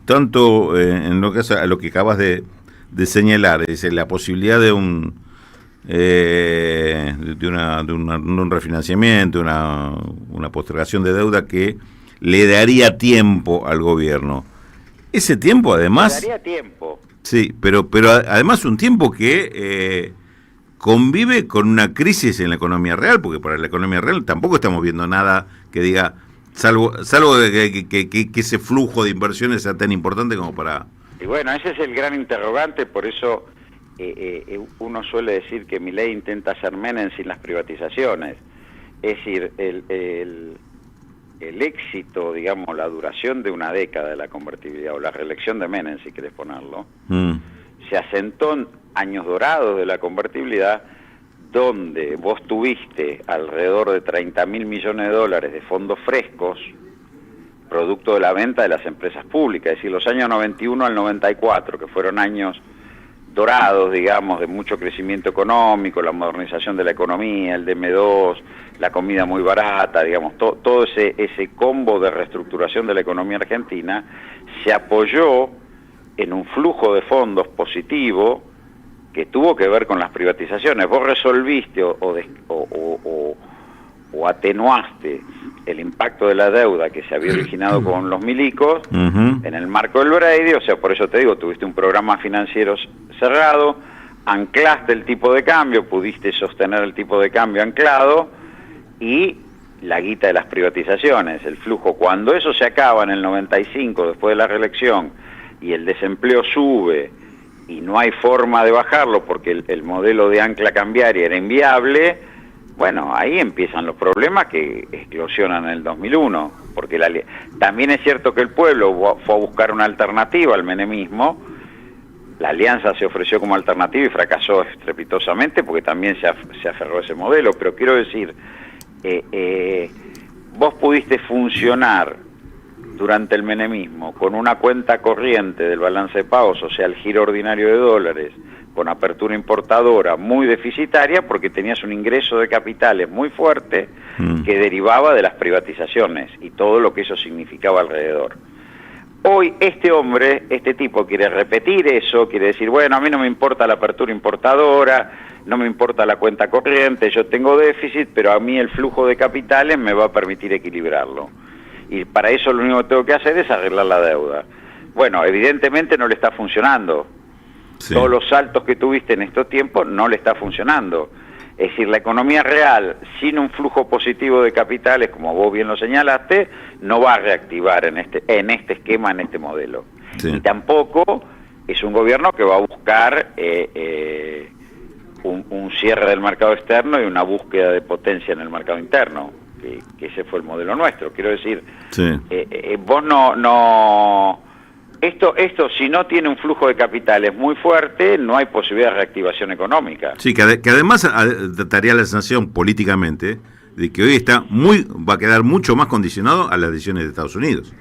tanto en lo que a lo que acabas de señalar, es decir, la posibilidad de un refinanciamiento, una postergación de deuda que le daría tiempo al gobierno. Ese tiempo, además... Le daría tiempo. Sí, pero además un tiempo que convive con una crisis en la economía real, porque para la economía real tampoco estamos viendo nada que diga, salvo que ese flujo de inversiones sea tan importante como para... Y bueno, ese es el gran interrogante, por eso uno suele decir que Milei intenta hacer Menem sin las privatizaciones. Es decir, el éxito, digamos, la duración de una década de la convertibilidad, o la reelección de Menem, si querés ponerlo, se asentó en años dorados de la convertibilidad, donde vos tuviste alrededor de 30.000 millones de dólares de fondos frescos, producto de la venta de las empresas públicas, es decir, los años 91 al 94, que fueron años dorados, digamos, de mucho crecimiento económico, la modernización de la economía, el DM2, la comida muy barata, digamos, todo ese combo de reestructuración de la economía argentina se apoyó en un flujo de fondos positivo que tuvo que ver con las privatizaciones. Vos resolviste o atenuaste el impacto de la deuda que se había originado con los milicos en el marco del Brady, o sea, por eso te digo, tuviste un programa financiero cerrado, anclaste el tipo de cambio, pudiste sostener el tipo de cambio anclado y la guita de las privatizaciones, el flujo, cuando eso se acaba en el 95 después de la reelección y el desempleo sube y no hay forma de bajarlo porque el modelo de ancla cambiaria era inviable, bueno, ahí empiezan los problemas que eclosionan en el 2001, porque también es cierto que el pueblo fue a buscar una alternativa al menemismo, la alianza se ofreció como alternativa y fracasó estrepitosamente porque también se aferró a ese modelo, pero quiero decir, vos pudiste funcionar durante el menemismo con una cuenta corriente del balance de pagos, o sea, el giro ordinario de dólares, con apertura importadora muy deficitaria porque tenías un ingreso de capitales muy fuerte que derivaba de las privatizaciones y todo lo que eso significaba alrededor. Hoy este tipo quiere repetir eso, quiere decir, bueno, a mí no me importa la apertura importadora, no me importa la cuenta corriente, yo tengo déficit, pero a mí el flujo de capitales me va a permitir equilibrarlo. Y para eso lo único que tengo que hacer es arreglar la deuda. Bueno, evidentemente no le está funcionando. Sí. Todos los saltos que tuviste en estos tiempos no le está funcionando. Es decir, la economía real, sin un flujo positivo de capitales, como vos bien lo señalaste, no va a reactivar en este esquema, en este modelo. Sí. Y tampoco es un gobierno que va a buscar un cierre del mercado externo y una búsqueda de potencia en el mercado interno, que ese fue el modelo nuestro. Quiero decir, sí. Vos no... Esto si no tiene un flujo de capitales muy fuerte, no hay posibilidad de reactivación económica. Sí, que además daría la sensación políticamente de que hoy va a quedar mucho más condicionado a las decisiones de Estados Unidos.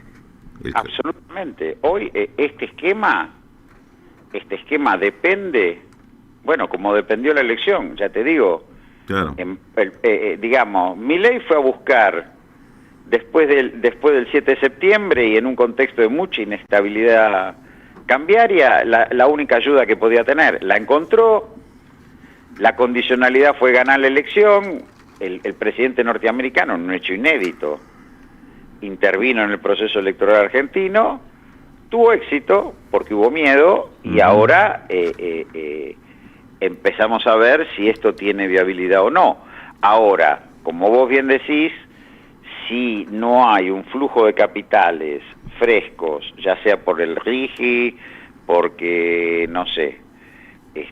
Absolutamente. Hoy este esquema depende, bueno, como dependió la elección, ya te digo. Claro. Digamos, Milei fue a buscar después del 7 de septiembre y en un contexto de mucha inestabilidad cambiaria, la única ayuda que podía tener. La encontró, la condicionalidad fue ganar la elección, el presidente norteamericano, en un hecho inédito, intervino en el proceso electoral argentino, tuvo éxito porque hubo miedo y ahora empezamos a ver si esto tiene viabilidad o no. Ahora, como vos bien decís, si no hay un flujo de capitales frescos, ya sea por el RIGI, porque, no sé,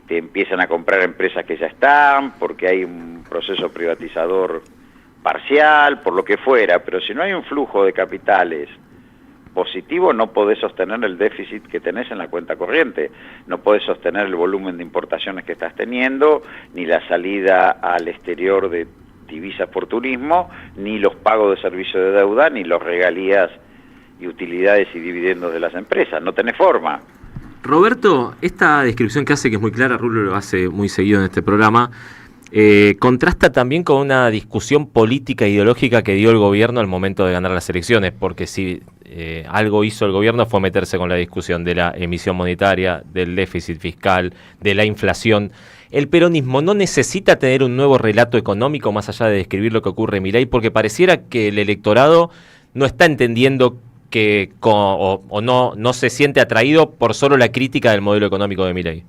empiezan a comprar empresas que ya están, porque hay un proceso privatizador parcial, por lo que fuera, pero si no hay un flujo de capitales positivo, no podés sostener el déficit que tenés en la cuenta corriente, no podés sostener el volumen de importaciones que estás teniendo, ni la salida al exterior de divisas por turismo, ni los pagos de servicio de deuda, ni los regalías y utilidades y dividendos de las empresas. No tenés forma. Roberto, esta descripción que hace, que es muy clara, Rulo lo hace muy seguido en este programa, contrasta también con una discusión política e ideológica que dio el gobierno al momento de ganar las elecciones, porque si algo hizo el gobierno fue meterse con la discusión de la emisión monetaria, del déficit fiscal, de la inflación. El peronismo no necesita tener un nuevo relato económico más allá de describir lo que ocurre en Milei, porque pareciera que el electorado no está entendiendo que no se siente atraído por solo la crítica del modelo económico de Milei.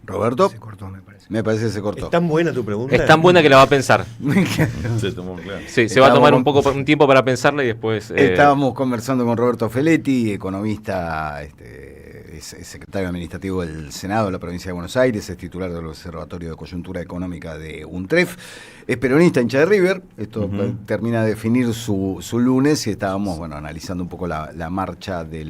¿Roberto? Se cortó, me parece. Me parece que se cortó. Es tan buena tu pregunta. Es tan buena que la va a pensar. Se tomó, claro. Sí, se va a tomar un tiempo para pensarla y después... Estábamos conversando con Roberto Feletti, economista, es secretario administrativo del Senado de la provincia de Buenos Aires, es titular del Observatorio de Coyuntura Económica de UNTREF, es peronista, hincha de River, esto termina de definir su lunes y estábamos analizando un poco la marcha de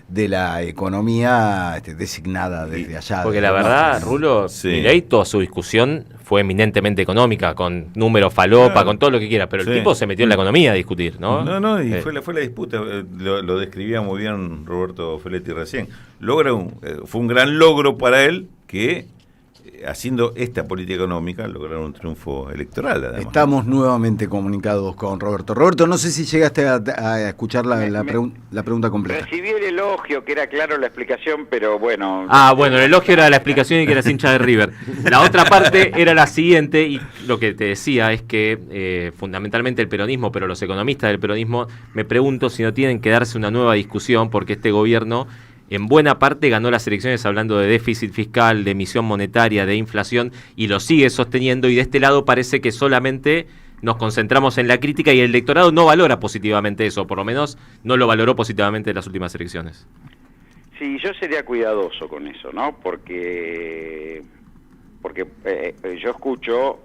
de la economía designada desde allá. Porque desde la el verdad, norte, ¿no? Rulo, Sí. Milei, toda su discusión fue eminentemente económica, con números falopa, Claro. con todo lo que quiera, pero el Sí. tipo se metió en la economía a discutir, ¿no? No, y Eh, fue la disputa, lo describía muy bien Roberto Feletti recién. Fue un gran logro para él que, haciendo esta política económica, lograron un triunfo electoral, además. Estamos nuevamente comunicados con Roberto. Roberto, no sé si llegaste a escuchar la pregunta completa. Recibí el elogio, que era claro la explicación, pero bueno. Bueno, el elogio era la explicación y que eras hincha de River. La otra parte era la siguiente, y lo que te decía es que fundamentalmente el peronismo, pero los economistas del peronismo, me pregunto si no tienen que darse una nueva discusión, porque este gobierno en buena parte ganó las elecciones hablando de déficit fiscal, de emisión monetaria, de inflación, y lo sigue sosteniendo, y de este lado parece que solamente nos concentramos en la crítica y el electorado no valora positivamente eso, por lo menos no lo valoró positivamente en las últimas elecciones. Sí, yo sería cuidadoso con eso, ¿no? Porque yo escucho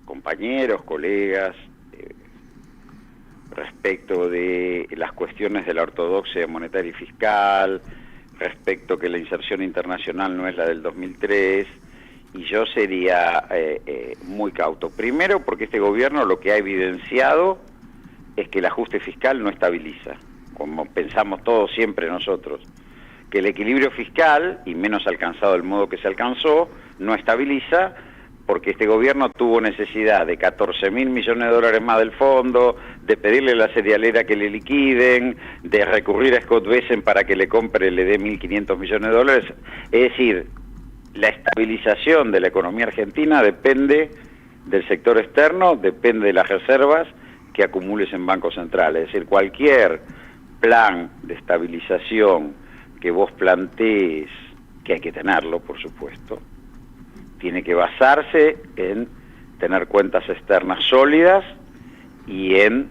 compañeros, colegas, respecto de las cuestiones de la ortodoxia monetaria y fiscal, respecto que la inserción internacional no es la del 2003, y yo sería muy cauto. Primero, porque este gobierno lo que ha evidenciado es que el ajuste fiscal no estabiliza, como pensamos todos siempre nosotros, que el equilibrio fiscal, y menos alcanzado del modo que se alcanzó, no estabiliza, porque este gobierno tuvo necesidad de 14.000 millones de dólares más del fondo, de pedirle a la cerealera que le liquiden, de recurrir a Scott Bessent para que le compre, le dé 1.500 millones de dólares. Es decir, la estabilización de la economía argentina depende del sector externo, depende de las reservas que acumules en Banco Central. Es decir, cualquier plan de estabilización que vos plantees, que hay que tenerlo, por supuesto, tiene que basarse en tener cuentas externas sólidas y en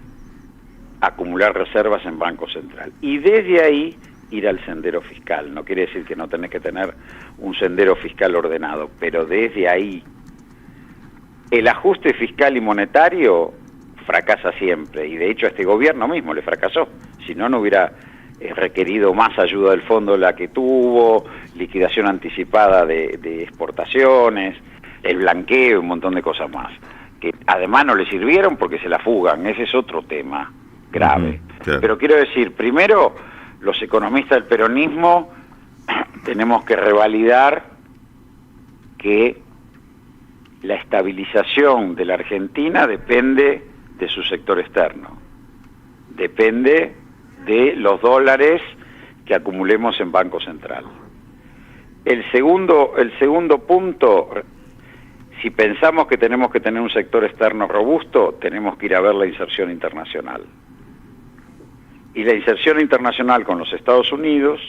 acumular reservas en Banco Central. Y desde ahí ir al sendero fiscal. No quiere decir que no tenés que tener un sendero fiscal ordenado, pero desde ahí el ajuste fiscal y monetario fracasa siempre, y de hecho a este gobierno mismo le fracasó. Si no, no hubiera requerido más ayuda del fondo de la que tuvo, liquidación anticipada de exportaciones, el blanqueo, un montón de cosas más, que además no le sirvieron porque se la fugan. Ese es otro tema grave. Claro. Pero quiero decir, primero, los economistas del peronismo tenemos que revalidar que la estabilización de la Argentina depende de su sector externo, depende de los dólares que acumulemos en Banco Central. El segundo punto, si pensamos que tenemos que tener un sector externo robusto, tenemos que ir a ver la inserción internacional. Y la inserción internacional con los Estados Unidos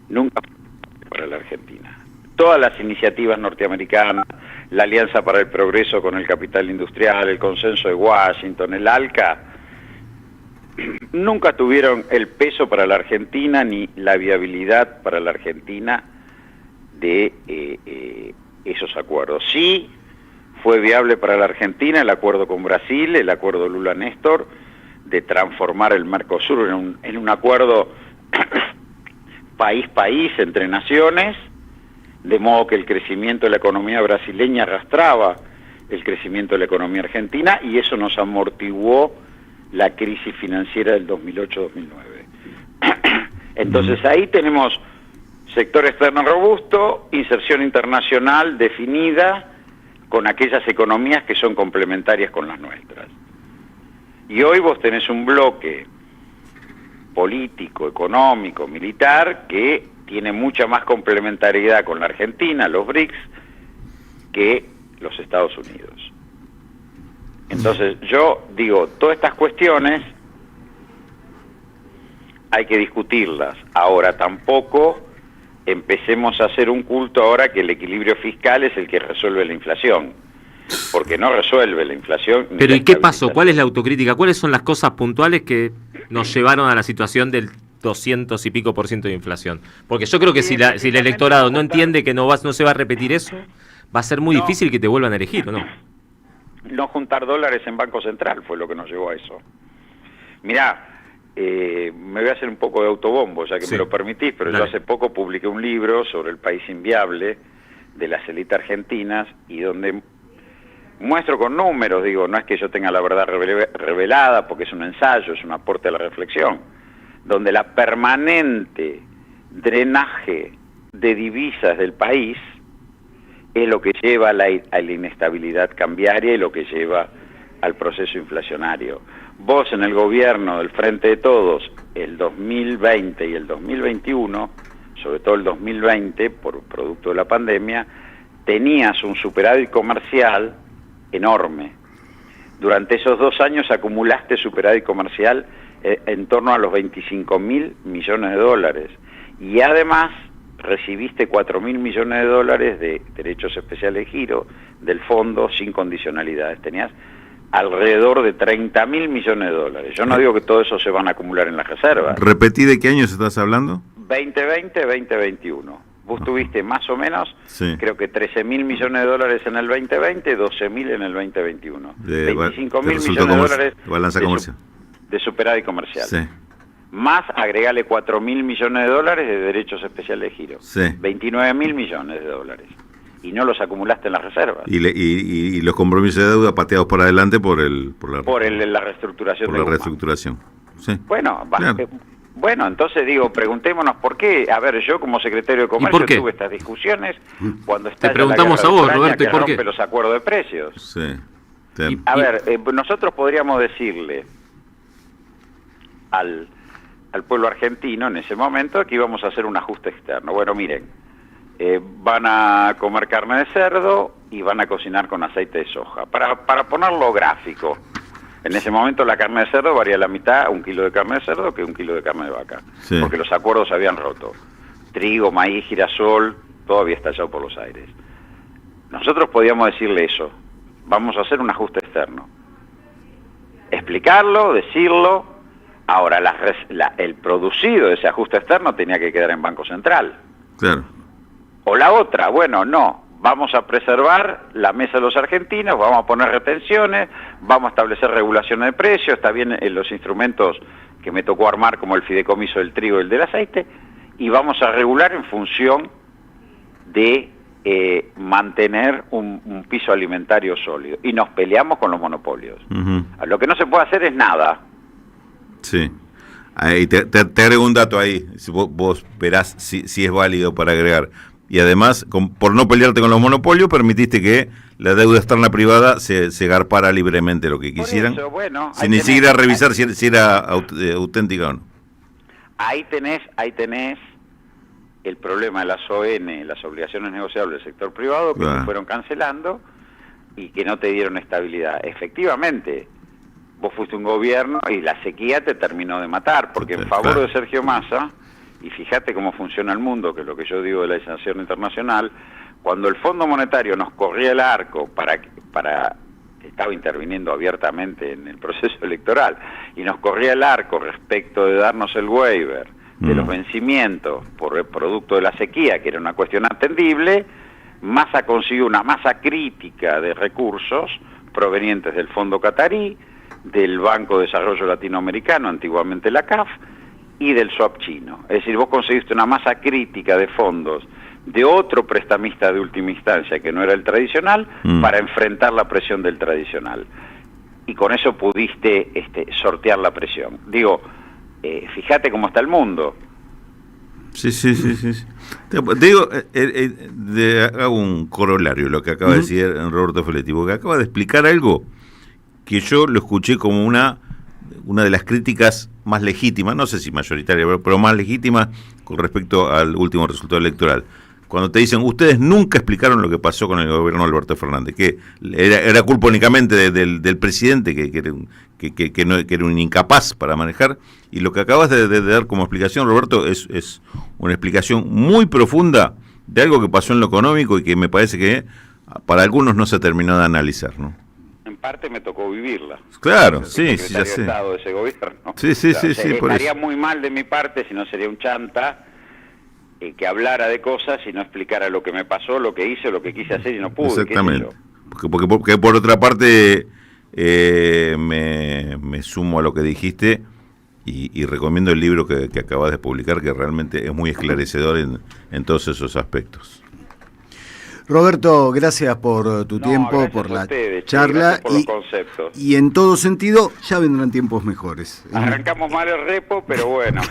nunca fue para la Argentina. Todas las iniciativas norteamericanas, la Alianza para el Progreso con el Capital Industrial, el Consenso de Washington, el ALCA, nunca tuvieron el peso para la Argentina ni la viabilidad para la Argentina de esos acuerdos. Sí fue viable para la Argentina el acuerdo con Brasil, el acuerdo Lula-Néstor, de transformar el Mercosur en un acuerdo país-país entre naciones, de modo que el crecimiento de la economía brasileña arrastraba el crecimiento de la economía argentina, y eso nos amortiguó la crisis financiera del 2008-2009. Entonces ahí tenemos sector externo robusto, inserción internacional definida con aquellas economías que son complementarias con las nuestras. Y hoy vos tenés un bloque político, económico, militar, que tiene mucha más complementariedad con la Argentina, los BRICS, que los Estados Unidos. Entonces yo digo, todas estas cuestiones hay que discutirlas. Ahora tampoco empecemos a hacer un culto ahora que el equilibrio fiscal es el que resuelve la inflación, porque no resuelve la inflación. Pero ¿y qué pasó? ¿Cuál es la autocrítica? ¿Cuáles son las cosas puntuales que nos llevaron a la situación del 200 y pico % de inflación? Porque yo creo que si el electorado no entiende que no se va a repetir eso, va a ser muy difícil que te vuelvan a elegir, ¿o no? No juntar dólares en Banco Central fue lo que nos llevó a eso. Mirá, me voy a hacer un poco de autobombo, ya que me lo permitís, pero Dale. yo hace poco publiqué un libro sobre el país inviable de las élites argentinas y donde muestro con números, digo, no es que yo tenga la verdad revelada, porque es un ensayo, es un aporte a la reflexión, donde la permanente drenaje de divisas del país es lo que lleva a la inestabilidad cambiaria y lo que lleva al proceso inflacionario. Vos en el gobierno del Frente de Todos, el 2020 y el 2021, sobre todo el 2020, por producto de la pandemia, tenías un superávit comercial enorme. Durante esos 2 años acumulaste superávit comercial en torno a los 25.000 millones de dólares. Y además recibiste 4.000 millones de dólares de derechos especiales de giro del fondo sin condicionalidades. Tenías alrededor de 30.000 millones de dólares. Yo no digo que todo eso se van a acumular en las reservas. Repetí de qué años estás hablando. 2020, 2021. Vos tuviste más o menos, creo que 13.000 millones de dólares en el 2020, 12.000 en el 2021. 25.000 millones de dólares balanza comercial. De superávit comercial. Sí. Más agregale 4.000 millones de dólares de derechos especiales de giro. Sí. 29.000 millones de dólares. Y no los acumulaste en las reservas. Y los compromisos de deuda pateados para adelante por la reestructuración. Por la reestructuración. Sí. Bueno, claro. Bueno, entonces digo, preguntémonos por qué. A ver, yo como secretario de Comercio tuve estas discusiones cuando está. Te preguntamos a vos, Roberto, ¿y por qué? Los acuerdos de precios. Sí. A ver, nosotros podríamos decirle al pueblo argentino en ese momento que íbamos a hacer un ajuste externo. Bueno, miren, van a comer carne de cerdo y van a cocinar con aceite de soja. Para ponerlo gráfico, en ese momento la carne de cerdo varía la mitad, 1 kilo de carne de cerdo, que 1 kilo de carne de vaca. Sí. Porque los acuerdos se habían roto. Trigo, maíz, girasol, todo había estallado por los aires. Nosotros podíamos decirle eso. Vamos a hacer un ajuste externo. Explicarlo, decirlo. Ahora, el producido de ese ajuste externo tenía que quedar en Banco Central. Claro. O la otra, bueno, no, vamos a preservar la mesa de los argentinos, vamos a poner retenciones, vamos a establecer regulaciones de precios, está bien en los instrumentos que me tocó armar como el fideicomiso del trigo y el del aceite, y vamos a regular en función de mantener un piso alimentario sólido. Y nos peleamos con los monopolios. Lo que no se puede hacer es nada. Sí. Ahí te agrego un dato ahí, si vos verás si es válido para agregar. Y además, por no pelearte con los monopolios, permitiste que la deuda externa privada se garpara libremente lo que quisieran, eso, bueno, sin ni siquiera revisar si era auténtica o no. Ahí tenés el problema de las ON, las obligaciones negociables del sector privado, que se fueron cancelando y que no te dieron estabilidad. Efectivamente, vos fuiste un gobierno y la sequía te terminó de matar, porque en favor de Sergio Massa, y fíjate cómo funciona el mundo, que es lo que yo digo de la legislación internacional, cuando el Fondo Monetario nos corría el arco estaba interviniendo abiertamente en el proceso electoral, y nos corría el arco respecto de darnos el waiver de los vencimientos por el producto de la sequía, que era una cuestión atendible, Massa consiguió una masa crítica de recursos provenientes del Fondo Catarí, del Banco de Desarrollo Latinoamericano, antiguamente la CAF, y del swap chino. Es decir, vos conseguiste una masa crítica de fondos de otro prestamista de última instancia, que no era el tradicional, para enfrentar la presión del tradicional. Y con eso pudiste sortear la presión. Digo, fíjate cómo está el mundo. Sí. Te digo, hago un corolario, lo que acaba de decir Roberto Feletti, porque acaba de explicar algo que yo lo escuché como una de las críticas más legítimas, no sé si mayoritaria, pero más legítimas con respecto al último resultado electoral. Cuando te dicen, ustedes nunca explicaron lo que pasó con el gobierno de Alberto Fernández, que era culpa únicamente del presidente, que era un incapaz para manejar, y lo que acabas de dar como explicación, Roberto, es una explicación muy profunda de algo que pasó en lo económico y que me parece que para algunos no se terminó de analizar, ¿no? En parte me tocó vivirla. Claro, sí, ya sé. Estado de ese gobierno. Sí, por estaría eso. muy mal de mi parte, si no sería un chanta que hablara de cosas y no explicara lo que me pasó, lo que hice, lo que quise hacer y no pude. Exactamente. Porque por otra parte me sumo a lo que dijiste y recomiendo el libro que acabas de publicar, que realmente es muy esclarecedor en todos esos aspectos. Roberto, gracias por tu tiempo, gracias por la ustedes, charla gracias por los conceptos. y en todo sentido ya vendrán tiempos mejores. Arrancamos mal el repo, pero bueno.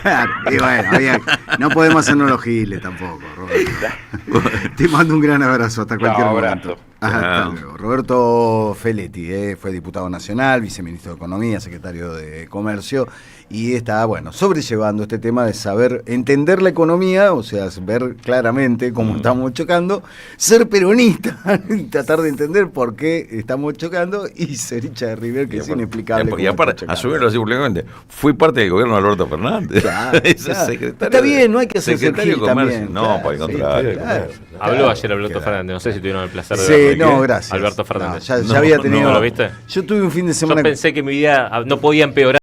Y bueno, bien, no podemos hacernos los giles tampoco, Roberto. Te mando un gran abrazo, hasta cualquier momento. Hasta luego. Roberto Feletti, fue diputado nacional, viceministro de Economía, secretario de Comercio, y está, bueno, sobrellevando este tema de saber entender la economía, o sea, ver claramente cómo estamos chocando, ser peronista y tratar de entender por qué estamos chocando, y ser hincha de River, que es inexplicable. Y aparte, asumirlo así públicamente, fui parte del gobierno de Alberto Fernández. Claro, está bien, no hay que hacer secretario de Comercio. también. No, Claro, por el contrario. claro. Habló ayer Alberto Fernández, no sé si tuvieron el placer de Sí, verlo. no, gracias. Alberto Fernández. No, ya había tenido. ¿No lo viste? Yo tuve un fin de Yo semana. pensé que mi vida no podía empeorar.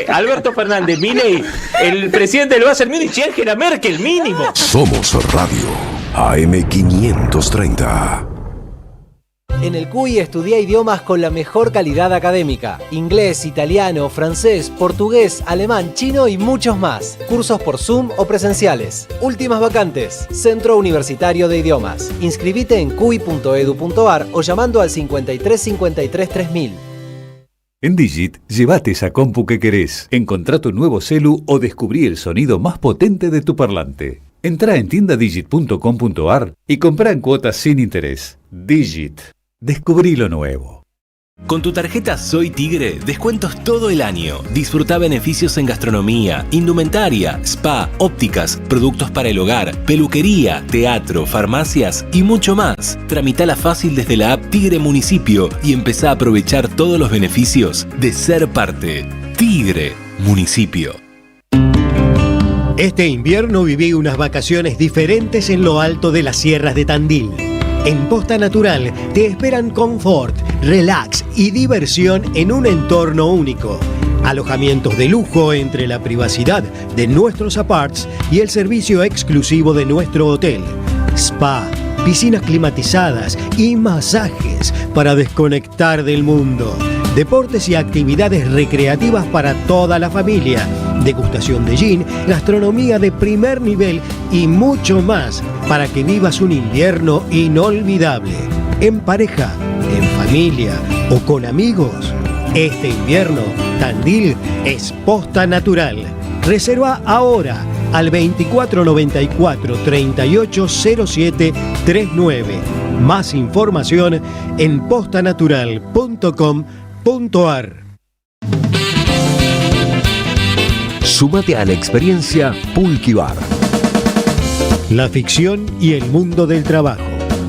Alberto Fernández, Milei, el presidente del Bayern Múnich y Angela Merkel, mínimo. Somos Radio AM530. En el CUI estudia idiomas con la mejor calidad académica. Inglés, italiano, francés, portugués, alemán, chino y muchos más. Cursos por Zoom o presenciales. Últimas vacantes. Centro Universitario de Idiomas. Inscribite en cui.edu.ar o llamando al 53 53 3000. En Digit, llévate esa compu que querés, encontrá tu nuevo celu o descubrí el sonido más potente de tu parlante. Entrá en tiendadigit.com.ar y comprá en cuotas sin interés. Digit. Descubrí lo nuevo. Con tu tarjeta Soy Tigre, descuentos todo el año. Disfruta beneficios en gastronomía, indumentaria, spa, ópticas, productos para el hogar, peluquería, teatro, farmacias y mucho más. Tramitala fácil desde la app Tigre Municipio y empezá a aprovechar todos los beneficios de ser parte. Tigre Municipio. Este invierno viví unas vacaciones diferentes en lo alto de las sierras de Tandil. En Posta Natural te esperan confort, relax y diversión en un entorno único. Alojamientos de lujo entre la privacidad de nuestros aparts y el servicio exclusivo de nuestro hotel. Spa, piscinas climatizadas y masajes para desconectar del mundo. Deportes y actividades recreativas para toda la familia. Degustación de gin, gastronomía de primer nivel y mucho más para que vivas un invierno inolvidable. En pareja, en familia o con amigos. Este invierno, Tandil es Posta Natural. Reserva ahora al 2494 3807 39. Más información en postanatural.com.ar. Súmate a la experiencia Pulqui Bar. La ficción y el mundo del trabajo.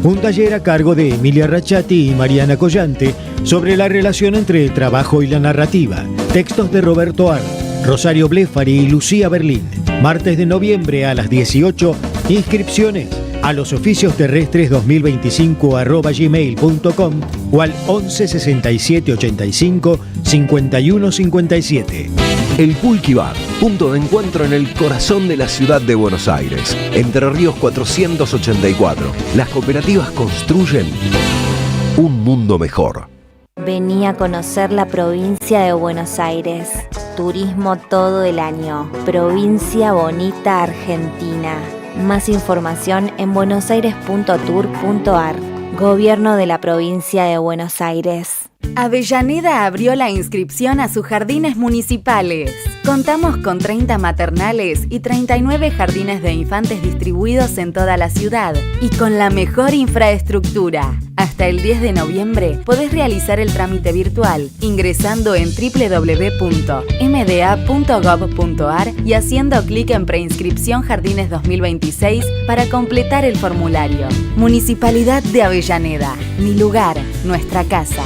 Un taller a cargo de Emilia Rachati y Mariana Collante sobre la relación entre el trabajo y la narrativa. Textos de Roberto Ar, Rosario Blefari y Lucía Berlín. Martes de noviembre a las 18. Inscripciones a losoficiosterrestres2025@gmail.com o al 11 67 85 51 57. El Pulqui Bar, punto de encuentro en el corazón de la ciudad de Buenos Aires. Entre Ríos 484. Las cooperativas construyen un mundo mejor. Vení a conocer la provincia de Buenos Aires. Turismo todo el año. Provincia bonita Argentina. Más información en buenosaires.tour.ar. Gobierno de la provincia de Buenos Aires. Avellaneda abrió la inscripción a sus jardines municipales. Contamos con 30 maternales y 39 jardines de infantes distribuidos en toda la ciudad y con la mejor infraestructura. Hasta el 10 de noviembre podés realizar el trámite virtual ingresando en www.mda.gov.ar y haciendo clic en Preinscripción Jardines 2026 para completar el formulario. Municipalidad de Avellaneda. Mi lugar, nuestra casa.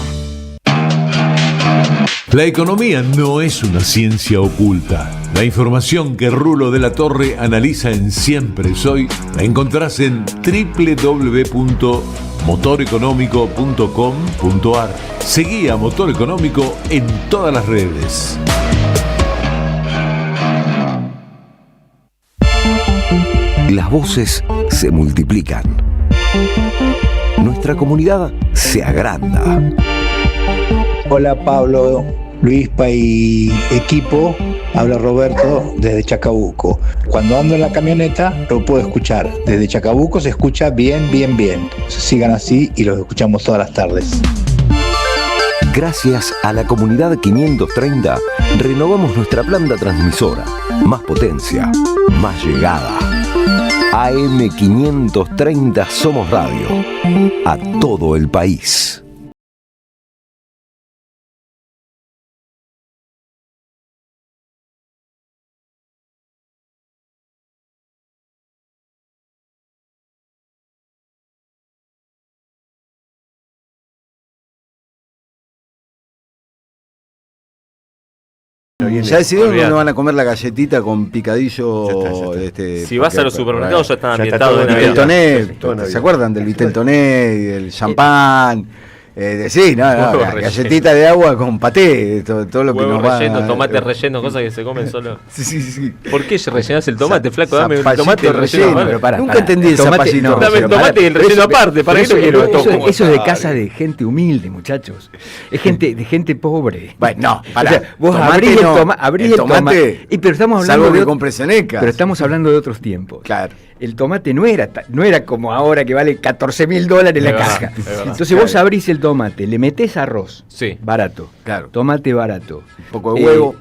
La economía no es una ciencia oculta. La información que Rulo de la Torre analiza en Siempre Soy la encontrás en www.motoreconómico.com.ar. Seguí a Motor Económico en todas las redes. Las voces se multiplican. Nuestra comunidad se agranda. Hola Pablo, Luispa y equipo, habla Roberto desde Chacabuco. Cuando ando en la camioneta lo puedo escuchar. Desde Chacabuco se escucha bien. Sigan así y los escuchamos todas las tardes. Gracias a la comunidad 530, renovamos nuestra planta transmisora. Más potencia, más llegada. AM 530 Somos Radio. A todo el país. ¿Ya decidieron dónde van a comer la galletita con picadillo? Si vas a los supermercados ya están ambientados de Navidad. Toné, ¿se acuerdan del Vitel Toné, del champán? Sí, galletita de agua con paté, todo lo que nos va... rellenos, tomates rellenos, cosas que se comen solo. Sí. ¿Por qué rellenás el tomate, flaco? Dame un tomate relleno. Nunca entendí el zapallito. Dame el tomate y el relleno aparte. ¿Para qué lo quiero? Eso es de casa de gente humilde, muchachos. Es de gente pobre. Bueno, o sea, vos abrís el tomate. Pero estamos hablando salvo que compres Seneca. Pero estamos hablando de otros tiempos. Claro. El tomate no era como ahora que vale $14.000 la caja. Entonces vos abrís el tomate, le metés arroz, barato, tomate barato, un poco de huevo.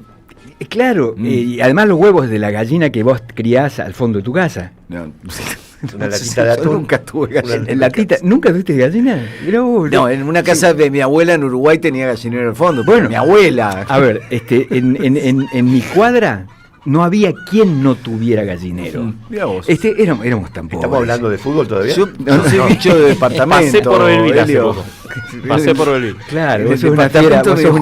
Claro, y además los huevos de la gallina que vos criás al fondo de tu casa. Una latita de atún. Nunca tuve gallina. ¿Nunca tuviste gallina? No, en una casa de mi abuela en Uruguay tenía gallinero al fondo. Bueno, mi abuela. A ver, en mi cuadra no había quien no tuviera gallinero. Mirá vos. Éramos tan pobres. ¿Estamos hablando de fútbol todavía? Yo no soy bicho de departamento. Pasé por Belville. Pasé por Belville. Claro, eso es una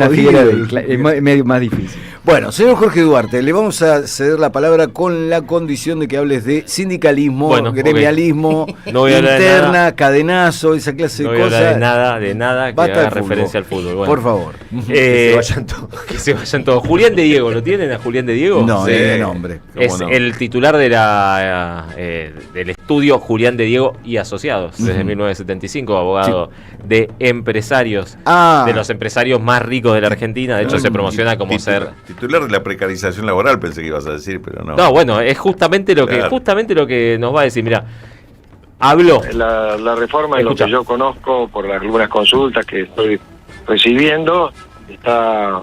fiera es medio más difícil. Bueno, señor Jorge Duarte, le vamos a ceder la palabra con la condición de que hables de sindicalismo, gremialismo, interna, cadenazo, esa clase de cosas. No voy a hablar de nada que haga referencia al fútbol. Bueno. Por favor. Que se vayan todos. Julián de Diego, ¿lo tienen a Julián de Diego? No, de nombre. Es el titular de del estudio Julián de Diego y Asociados, desde 1975, abogado de empresarios, de los empresarios más ricos de la Argentina. De hecho, se promociona como titular de la precarización laboral, pensé que ibas a decir, pero no. No, bueno, es justamente lo que nos va a decir. Mira, habló. La reforma, de lo que yo conozco por algunas consultas que estoy recibiendo, está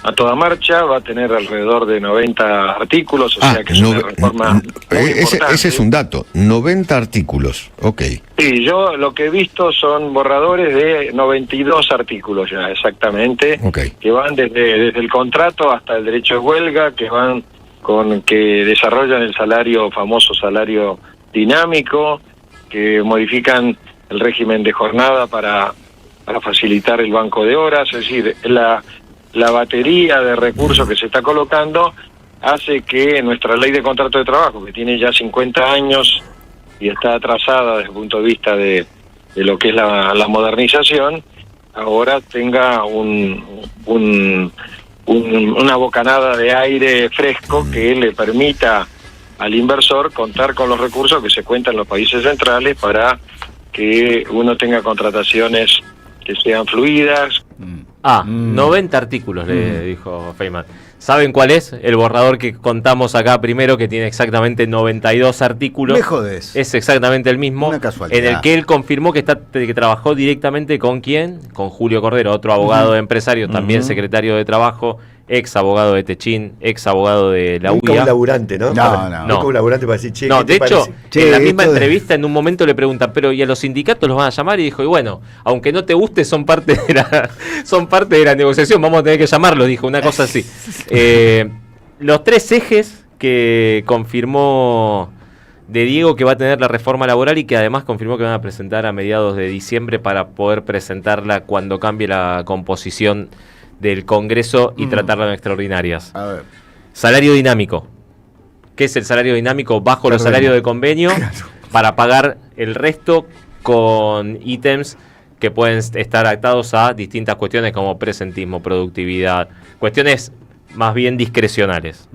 a toda marcha, va a tener alrededor de 90 artículos, o sea que es una reforma ese es un dato, 90 artículos, ok. Sí, yo lo que he visto son borradores de 92 artículos ya, exactamente, que van desde el contrato hasta el derecho de huelga, que desarrollan el famoso salario dinámico, que modifican el régimen de jornada para facilitar el banco de horas, es decir, la batería de recursos que se está colocando hace que nuestra ley de contrato de trabajo, que tiene ya 50 años y está atrasada desde el punto de vista de lo que es la modernización, ahora tenga una bocanada de aire fresco que le permita al inversor contar con los recursos que se cuentan en los países centrales para que uno tenga contrataciones que sean fluidas. 90 artículos, le dijo Feynman. ¿Saben cuál es? El borrador que contamos acá primero, que tiene exactamente 92 artículos. Me jodés. Es exactamente el mismo. Una casualidad. En el que él confirmó que trabajó directamente con ¿quién? Con Julio Cordero, otro abogado de empresarios, también secretario de Trabajo, ex abogado de Techín, ex abogado de la Nunca UIA. un laborante, ¿no? No. Nunca un laborante para decir, che, No, ¿qué te de hecho, parece? en la misma entrevista en un momento le preguntan, pero ¿y a los sindicatos los van a llamar? Y dijo, y bueno, aunque no te guste, son parte de la negociación, vamos a tener que llamarlos, dijo, una cosa así. Los 3 ejes que confirmó de Diego que va a tener la reforma laboral y que además confirmó que van a presentar a mediados de diciembre para poder presentarla cuando cambie la composición del Congreso y tratarla en extraordinarias. A ver. Salario dinámico. ¿Qué es el salario dinámico? Bajo los salarios de convenio para pagar el resto con ítems que pueden estar atados a distintas cuestiones como presentismo, productividad, cuestiones más bien discrecionales.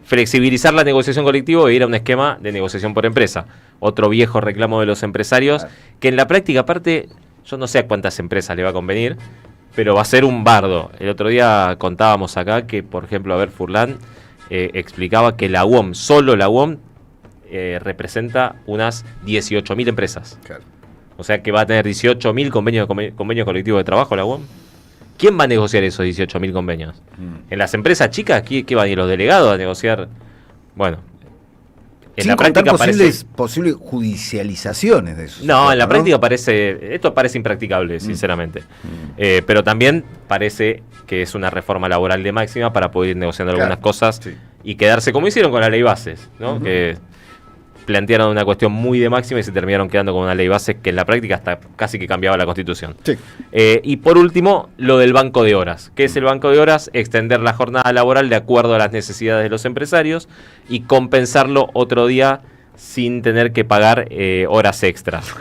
Flexibilizar la negociación colectiva e ir a un esquema de negociación por empresa. Otro viejo reclamo de los empresarios, que en la práctica, aparte, yo no sé a cuántas empresas le va a convenir, pero va a ser un bardo. El otro día contábamos acá que, por ejemplo, Furlan explicaba que la UOM, solo la UOM, representa unas 18.000 empresas. Claro. O sea que va a tener 18.000 convenios colectivos de trabajo la UOM. ¿Quién va a negociar esos 18.000 convenios? ¿En las empresas chicas? ¿Qué van a ir los delegados a negociar? Bueno, en Sin la práctica posibles judicializaciones de eso. No, en la práctica esto parece impracticable, sinceramente. Pero también parece que es una reforma laboral de máxima para poder ir negociando algunas cosas y quedarse como hicieron con la ley bases, ¿no? Que plantearon una cuestión muy de máxima y se terminaron quedando con una ley base que en la práctica hasta casi que cambiaba la Constitución. Sí. Y por último, lo del banco de horas. ¿Qué es el banco de horas? Extender la jornada laboral de acuerdo a las necesidades de los empresarios y compensarlo otro día sin tener que pagar horas extras.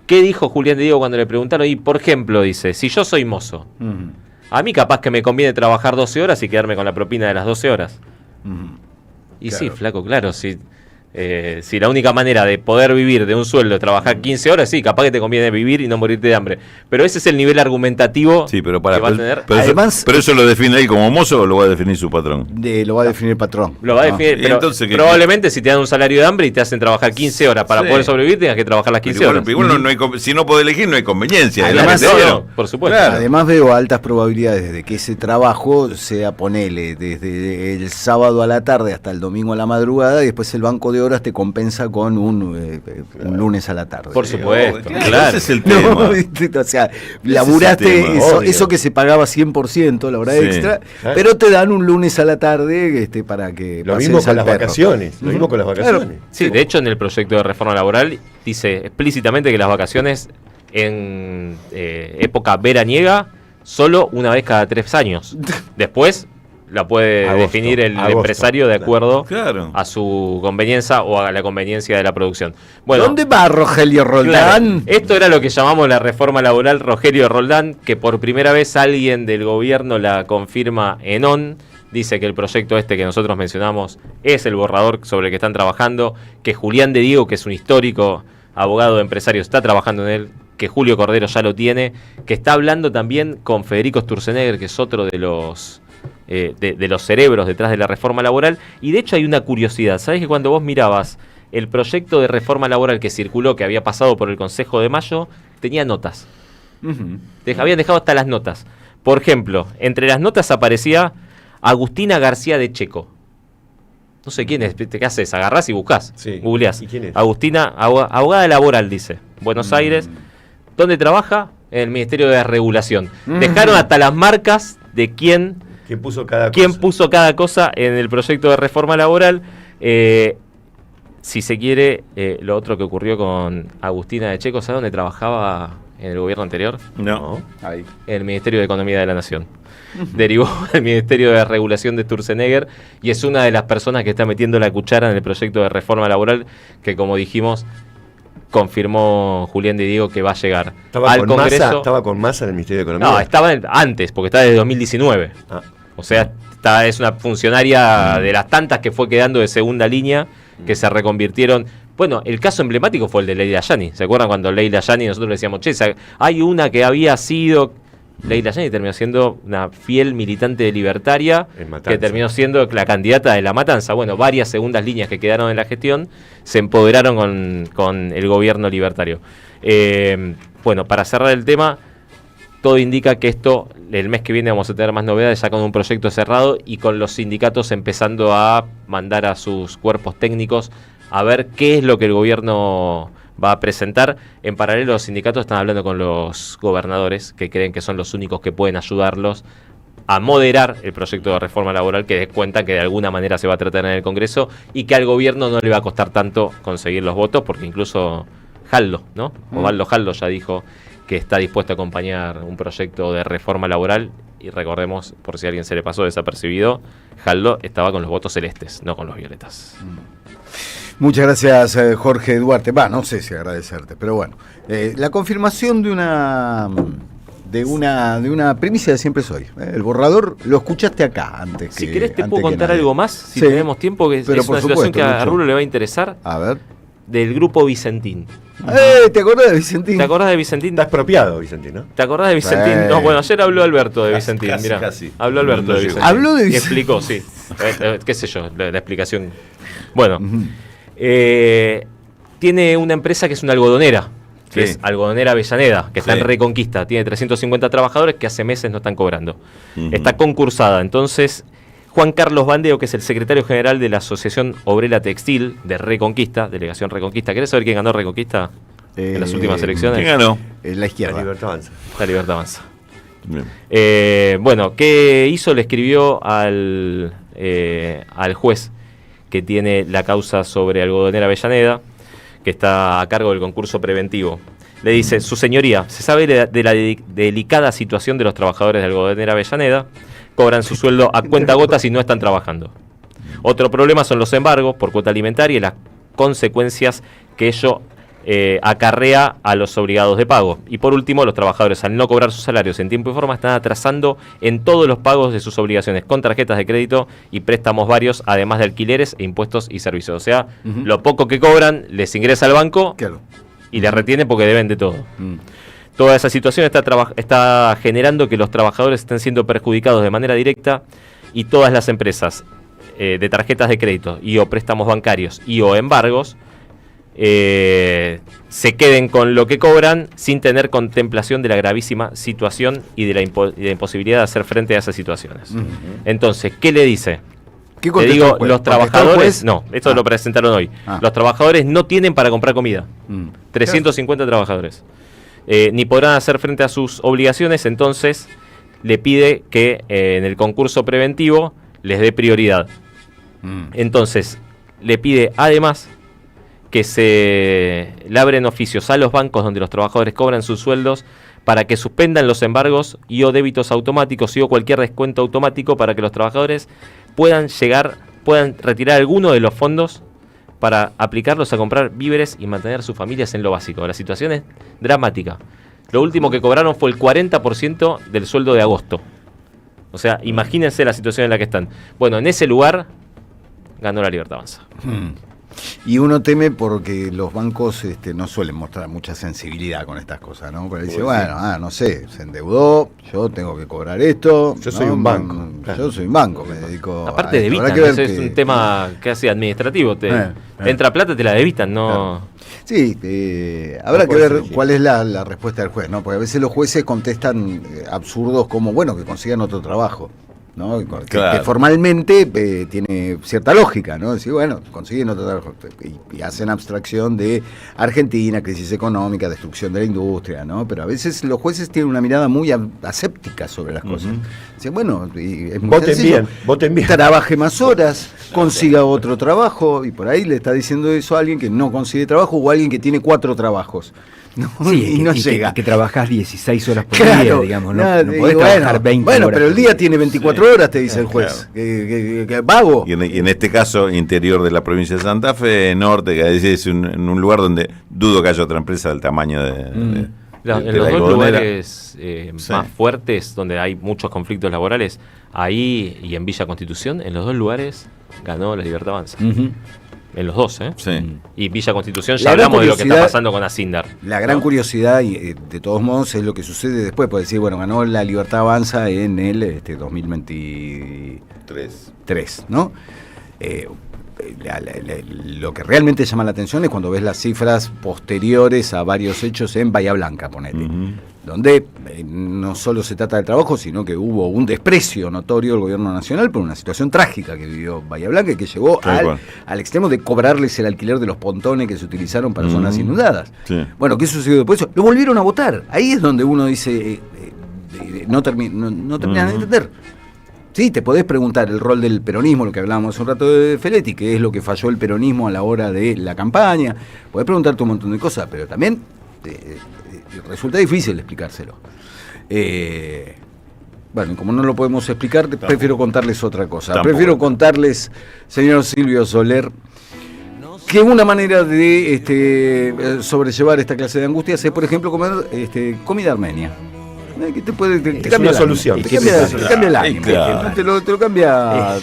¿Qué dijo Julián de Diego cuando le preguntaron? Y por ejemplo, dice, si yo soy mozo, a mí capaz que me conviene trabajar 12 horas y quedarme con la propina de las 12 horas. Y claro. Sí, flaco, claro, si la única manera de poder vivir de un sueldo es trabajar 15 horas, sí, capaz que te conviene vivir y no morirte de hambre. Pero ese es el nivel argumentativo que va a tener. Pero, además, ¿pero eso lo define él como mozo o lo va a definir su patrón? Lo va a definir el patrón. Lo va a definir, pero entonces, probablemente si te dan un salario de hambre y te hacen trabajar 15 horas para poder sobrevivir, tengas que trabajar las 15 horas. Igual no hay, si no podés elegir, no hay conveniencia. Además, por supuesto. Claro. Además veo altas probabilidades de que ese trabajo sea, ponele, desde el sábado a la tarde hasta el domingo a la madrugada y después el banco de horas te compensa con un lunes a la tarde. Por supuesto, claro. Ese es el tema. No, o sea, laburaste eso que se pagaba 100%, la hora extra, pero te dan un lunes a la tarde para que lo mismo con las vacaciones. Lo mismo con las vacaciones. Claro. Sí, de hecho en el proyecto de reforma laboral dice explícitamente que las vacaciones en época veraniega solo una vez cada 3 años. Después la puede definir el empresario de acuerdo a su conveniencia o a la conveniencia de la producción. Bueno, ¿dónde va Rogelio Roldán? Claro, esto era lo que llamamos la reforma laboral Rogelio Roldán, que por primera vez alguien del gobierno la confirma en ON. Dice que el proyecto que nosotros mencionamos es el borrador sobre el que están trabajando, que Julián de Diego, que es un histórico abogado de empresarios, está trabajando en él, que Julio Cordero ya lo tiene, que está hablando también con Federico Sturzenegger, que es otro de los de los cerebros detrás de la reforma laboral. Y de hecho hay una curiosidad, ¿sabés que cuando vos mirabas el proyecto de reforma laboral que circuló, que había pasado por el Consejo de Mayo, tenía notas? Habían dejado hasta las notas. Por ejemplo, entre las notas aparecía Agustina García de Checo. No sé quién es, ¿qué haces? Agarrás y buscás, googleás. ¿Y quién es? Agustina, abogada laboral, dice, Buenos Aires. ¿Dónde trabaja? En el Ministerio de Regulación. Dejaron hasta las marcas de quién puso cada cosa en el proyecto de reforma laboral. Si se quiere, lo otro que ocurrió con Agustina de Checo, ¿sabe dónde trabajaba en el gobierno anterior? No. Ahí. En el Ministerio de Economía de la Nación. Derivó del Ministerio de Regulación de Sturzenegger y es una de las personas que está metiendo la cuchara en el proyecto de reforma laboral que, como dijimos, confirmó Julián de Diego que va a llegar al Congreso. ¿Estaba con Massa en el Ministerio de Economía? No, estaba antes, porque está desde 2019. O sea, es una funcionaria de las tantas que fue quedando de segunda línea, que se reconvirtieron. Bueno, el caso emblemático fue el de Leila Yani. ¿Se acuerdan cuando Leila Yani nosotros le decíamos, che, hay una que había sido... Leila Yanni terminó siendo una fiel militante de Libertaria, que terminó siendo la candidata de La Matanza. Bueno, varias segundas líneas que quedaron en la gestión se empoderaron con el gobierno libertario. Bueno, para cerrar el tema, todo indica que el mes que viene vamos a tener más novedades, ya con un proyecto cerrado y con los sindicatos empezando a mandar a sus cuerpos técnicos a ver qué es lo que el gobierno va a presentar. En paralelo, los sindicatos están hablando con los gobernadores, que creen que son los únicos que pueden ayudarlos a moderar el proyecto de reforma laboral, que descuentan que de alguna manera se va a tratar en el Congreso y que al gobierno no le va a costar tanto conseguir los votos, porque incluso Jaldo, ¿no? Osvaldo Jaldo ya dijo que está dispuesto a acompañar un proyecto de reforma laboral, y recordemos, por si a alguien se le pasó desapercibido, Jaldo estaba con los votos celestes, no con los violetas. Muchas gracias, Jorge Duarte. No sé si agradecerte, pero bueno. La confirmación de una primicia de Siempre Soy. El borrador lo escuchaste acá antes. Si querés te puedo contar algo más, si tenemos tiempo, que pero es una situación que a Rulo le va a interesar. A ver. Del grupo Vicentín. ¿Te acordás de Vicentín? ¿Te acordás de Vicentín? Está expropiado Vicentín, ¿no? ¿Te acordás de Vicentín? No, bueno, ayer habló Alberto de Vicentín. Mirá, habló Alberto de Vicentín. ¿Habló de Vicentín? Y explicó, sí. Qué sé yo, la explicación. Bueno, tiene una empresa que es una algodonera, que es Algodonera Avellaneda, que está en Reconquista. Tiene 350 trabajadores que hace meses no están cobrando. Está concursada. Entonces, Juan Carlos Bandeo, que es el secretario general de la Asociación Obrera Textil de Reconquista, Delegación Reconquista. ¿Querés saber quién ganó Reconquista en las últimas elecciones? ¿Quién ganó? La izquierda. La Libertad Avanza. La Libertad Avanza. Bueno, ¿qué hizo? Le escribió al juez que tiene la causa sobre Algodonera Avellaneda, que está a cargo del concurso preventivo. Le dice: su señoría, se sabe de la delicada situación de los trabajadores de Algodonera Avellaneda, cobran su sueldo a cuentagotas y no están trabajando. Otro problema son los embargos por cuota alimentaria y las consecuencias que ello acarrea a los obligados de pago. Y por último, los trabajadores, al no cobrar sus salarios en tiempo y forma, están atrasando en todos los pagos de sus obligaciones con tarjetas de crédito y préstamos varios, además de alquileres e impuestos y servicios. O sea, lo poco que cobran les ingresa al banco y les retiene porque deben de todo. Toda esa situación está generando que los trabajadores estén siendo perjudicados de manera directa, y todas las empresas de tarjetas de crédito y o préstamos bancarios y o embargos se queden con lo que cobran sin tener contemplación de la gravísima situación y de la imposibilidad de hacer frente a esas situaciones. Entonces, ¿qué le dice? ¿Qué te digo, los trabajadores... No, esto lo presentaron hoy. Los trabajadores no tienen para comprar comida. 350 trabajadores. Ni podrán hacer frente a sus obligaciones, entonces le pide que en el concurso preventivo les dé prioridad. Entonces le pide además que se labren oficios a los bancos donde los trabajadores cobran sus sueldos para que suspendan los embargos y o débitos automáticos y o cualquier descuento automático, para que los trabajadores puedan retirar alguno de los fondos para aplicarlos a comprar víveres y mantener a sus familias en lo básico. La situación es dramática. Lo último que cobraron fue el 40% del sueldo de agosto. O sea, imagínense la situación en la que están. Bueno, en ese lugar ganó la Libertad Avanza. Y uno teme porque los bancos no suelen mostrar mucha sensibilidad con estas cosas, ¿no? Porque dice, bueno, no sé, se endeudó, yo tengo que cobrar esto. Yo soy un banco. Yo soy un banco, me dedico aparte a debitan, eso es un tema casi administrativo. Entra plata, te la debitan, ¿no? Sí, habrá que ver cuál es la respuesta del juez, ¿no? Porque a veces los jueces contestan absurdos como, bueno, que consigan otro trabajo, ¿no? Que formalmente tiene cierta lógica, ¿no? Decir, bueno, consiguen otro trabajo y hacen abstracción de Argentina, crisis económica, destrucción de la industria, ¿no? Pero a veces los jueces tienen una mirada muy aséptica sobre las cosas. Dicen, bueno, y es muy sencillo, voten bien. Trabaje más horas, consiga otro trabajo, y por ahí le está diciendo eso a alguien que no consigue trabajo o a alguien que tiene 4 trabajos. No, sí, y no llega. Que trabajás 16 horas por día, digamos. No podés trabajar 20 horas. Pero el día tiene 24 horas, te dice el juez. Que vago. Y en este caso, interior de la provincia de Santa Fe, norte, que es en un lugar donde dudo que haya otra empresa del tamaño de en los dos lugares más fuertes, donde hay muchos conflictos laborales, ahí y en Villa Constitución, en los dos lugares ganó la Libertad Avanza. En los dos, ¿eh? Sí. Y Villa Constitución ya La gran hablamos de lo que está curiosidad- pasando con Asindar. La gran curiosidad, y de todos modos, es lo que sucede después. Puede decir, bueno, ganó la Libertad Avanza en el 2023, ¿no? Lo que realmente llama la atención es cuando ves las cifras posteriores a varios hechos en Bahía Blanca, ponete, donde no solo se trata del trabajo, sino que hubo un desprecio notorio del gobierno nacional por una situación trágica que vivió Bahía Blanca y que llegó al extremo de cobrarles el alquiler de los pontones que se utilizaron para zonas inundadas. Sí. Bueno, ¿qué sucedió después? Lo volvieron a votar. Ahí es donde uno dice, no terminan de entender. Sí, te podés preguntar el rol del peronismo, lo que hablábamos hace un rato de Feletti, que es lo que falló el peronismo a la hora de la campaña. Podés preguntarte un montón de cosas, pero también resulta difícil explicárselo. Bueno, y como no lo podemos explicar, prefiero contarles otra cosa. Tampoco. Prefiero contarles, señor Silvio Soler, que una manera de sobrellevar esta clase de angustias es, por ejemplo, comer comida armenia. Que te puede, te Es cambia una el solución. ánimo, te cambia el ánimo. Claro. Te lo cambia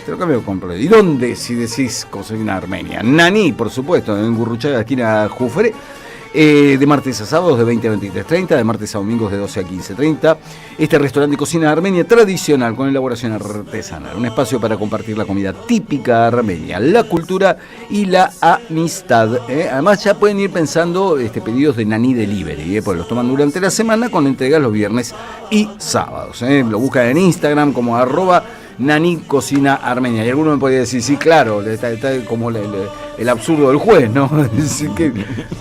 completo. ¿Y dónde, si decís cocina armenia? Naní, por supuesto, en Gurruchaga, esquina Jufre. De martes a sábados de 20 a 23:30, de martes a domingos de 12 a 15:30. Este restaurante de cocina armenia tradicional con elaboración artesanal. Un espacio para compartir la comida típica armenia, la cultura y la amistad. Además ya pueden ir pensando pedidos de Naní Delivery, porque los toman durante la semana con entregas los viernes y sábados. Lo buscan en Instagram como @Naní Cocina Armenia. Y alguno me podría decir, sí, claro, está como el absurdo del juez, ¿no? Decir que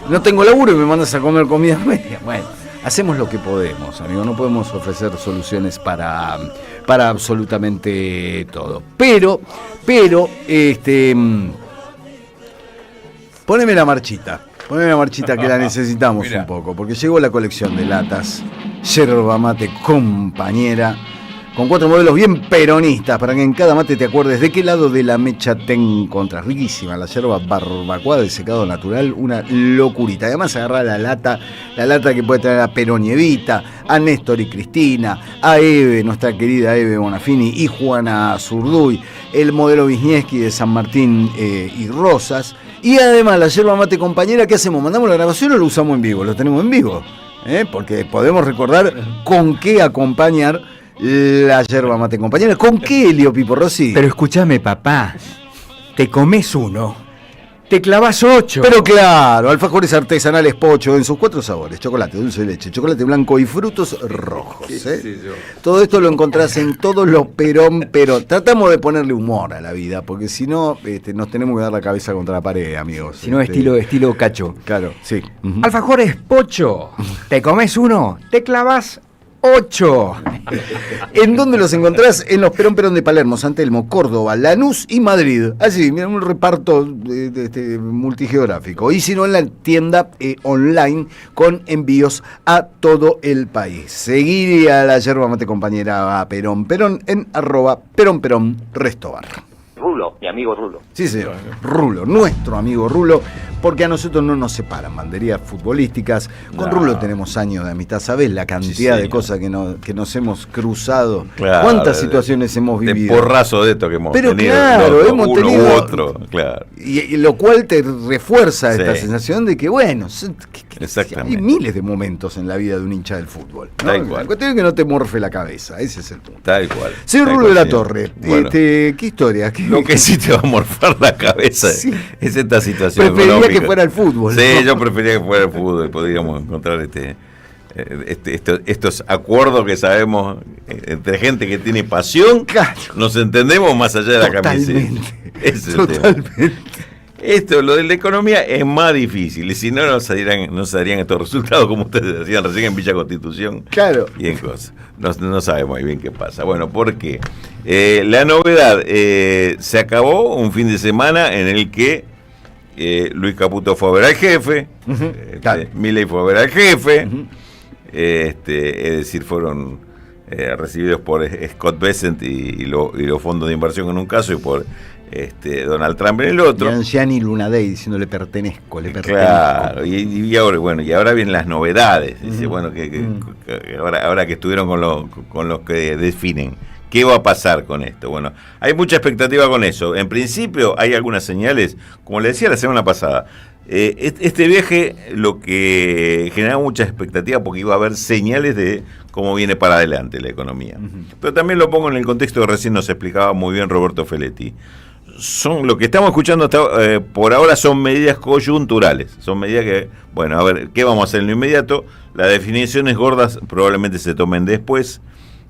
no tengo laburo y me mandas a comer comida armenia. Bueno, hacemos lo que podemos, amigo. No podemos ofrecer soluciones para absolutamente todo. Pero, poneme la marchita. Poneme la marchita que la necesitamos un poco, porque llegó la colección de latas Yerba Mate Compañera, con 4 modelos bien peronistas, para que en cada mate te acuerdes de qué lado de la mecha te encontrás. Riquísima la yerba barbacoa de secado natural, una locurita. Además agarra la lata que puede traer a Perón y Evita, a Néstor y Cristina, a Eve, nuestra querida Eve Bonafini y Juana Zurduy, el modelo Wisniewski de San Martín y Rosas. Y además la yerba mate compañera, ¿qué hacemos? ¿Mandamos la grabación o lo usamos en vivo? Lo tenemos en vivo, porque podemos recordar con qué acompañar la yerba mate compañera. ¿Con qué, Elio Pipo Rossi? Pero escúchame, papá, te comes uno, te clavas 8. Pero claro, alfajores artesanales Pocho en sus 4 sabores: chocolate, dulce de leche, chocolate blanco y frutos rojos. Todo esto lo encontrás en todos los Perón. Tratamos de ponerle humor a la vida, porque si no, nos tenemos que dar la cabeza contra la pared, amigos. Si no, estilo cacho. Claro, sí. Alfajores Pocho, te comes uno, te clavas 8. ¿En dónde los encontrás? En los Perón de Palermo, San Telmo, Córdoba, Lanús y Madrid. Así, mira, un reparto multigeográfico. Y si no, en la tienda online con envíos a todo el país. Seguir a la yerba mate compañera a Perón en @Perón Restobar. Rulo, mi amigo Rulo. Sí, señor. Rulo, nuestro amigo Rulo, porque a nosotros no nos separan banderías futbolísticas. Con Rulo tenemos años de amistad. ¿Sabés la cantidad de cosas que nos hemos cruzado? Claro, ¿Cuántas situaciones hemos vivido? De porrazo de esto que hemos Pero tenido. claro, hemos uno tenido. u otro, claro. Y lo cual te refuerza esta Sí. sensación de que, bueno, hay Exactamente. miles de momentos en la vida de un hincha del fútbol, ¿no? Tal cual. La cuestión es que no te morfe la cabeza, ese es el punto. Tal cual. Señor Tal Rulo de cual, la sí. Torre, Bueno. ¿qué historia? Lo que sí te va a morfar la cabeza es esta situación Preferiría económica. que fuera el fútbol. Sí, ¿no? yo preferiría que fuera el fútbol. Podríamos encontrar estos acuerdos que sabemos entre gente que tiene pasión. Claro. Nos entendemos más allá de la camiseta. Ese es el tema. Esto, lo de la economía, es más difícil. Y si no, no se darían estos resultados como ustedes decían recién en Villa Constitución. Claro. Y en cosas. No sabemos muy bien qué pasa. Bueno, ¿por qué? La novedad, se acabó un fin de semana en el que Luis Caputo fue a ver al jefe, Milei fue a ver al jefe, es decir, fueron recibidos por Scott Bessent y los fondos de inversión en un caso y por Donald Trump en el otro. Y Anciani Lunadei diciendo le pertenezco. Claro, y ahora vienen las novedades. Dice, bueno, que ahora que estuvieron con los que definen ¿Qué va a pasar con esto? Bueno, hay mucha expectativa con eso. En principio hay algunas señales, como le decía la semana pasada, este viaje lo que generaba mucha expectativa porque iba a haber señales de cómo viene para adelante la economía. Pero también lo pongo en el contexto que recién nos explicaba muy bien Roberto Feletti. Lo que estamos escuchando por ahora son medidas coyunturales, son medidas que, bueno, a ver, ¿qué vamos a hacer en lo inmediato? Las definiciones gordas probablemente se tomen después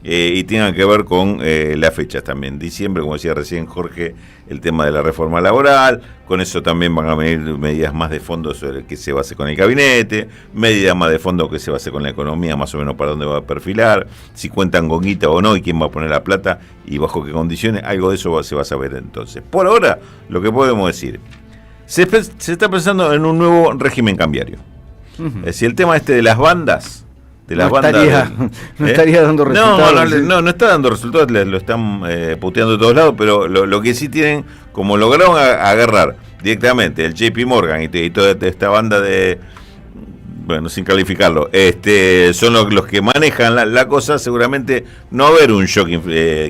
y tengan que ver con las fechas también. Diciembre, como decía recién Jorge, el tema de la reforma laboral, con eso también van a venir medidas más de fondo sobre que se base con el gabinete, medidas más de fondo que se base con la economía, más o menos para dónde va a perfilar, si cuentan con guita o no y quién va a poner la plata y bajo qué condiciones, algo de eso se va a saber entonces. Por ahora, lo que podemos decir, se está pensando en un nuevo régimen cambiario. Es decir, el tema de las bandas, no estaría dando resultados. No está dando resultados, lo están puteando de todos lados, pero lo que sí tienen, como lograron agarrar directamente el JP Morgan y toda esta banda de, bueno, sin calificarlo, son los que manejan la cosa, seguramente no va a haber un shock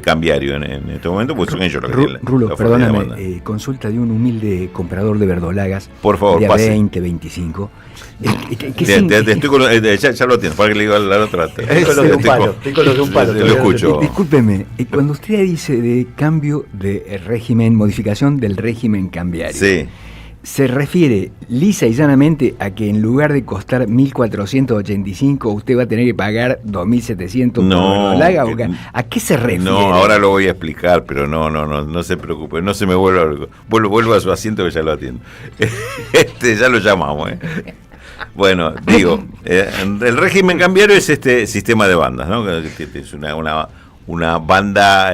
cambiario en este momento, porque son ellos los que tienen Rulo, la perdóname, consulta de un humilde comprador de verdolagas. Por favor, de pase. 20, 25. Estoy con ya lo entiendo, para que le digo a la otra. Estoy con los de un palo. Lo escucho. Discúlpeme, cuando usted dice de cambio de régimen, modificación del régimen cambiario, sí, ¿se refiere lisa y llanamente a que en lugar de costar 1.485 usted va a tener que pagar 2.700 por verdolaga? ¿A qué se refiere? No, ahora lo voy a explicar, pero no se preocupe, no se me vuelva a su asiento que ya lo atiendo. Ya lo llamamos, Bueno, digo, el régimen cambiario es este sistema de bandas, ¿no? Que es una banda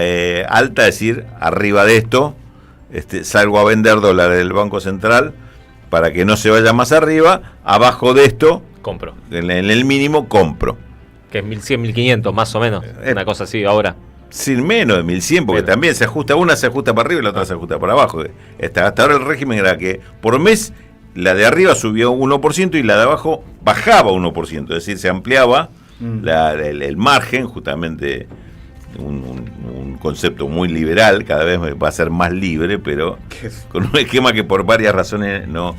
alta, es decir, arriba de esto, salgo a vender dólares del Banco Central para que no se vaya más arriba, abajo de esto, compro. En el mínimo, compro. Que es 1.100, 1.500, más o menos, una cosa así ahora. Sin menos de 1.100, porque también se ajusta, una se ajusta para arriba y la otra se ajusta para abajo. Hasta ahora el régimen era que por mes la de arriba subió 1% y la de abajo bajaba 1%, es decir, se ampliaba el margen, justamente un concepto muy liberal, cada vez va a ser más libre, pero con un esquema que por varias razones no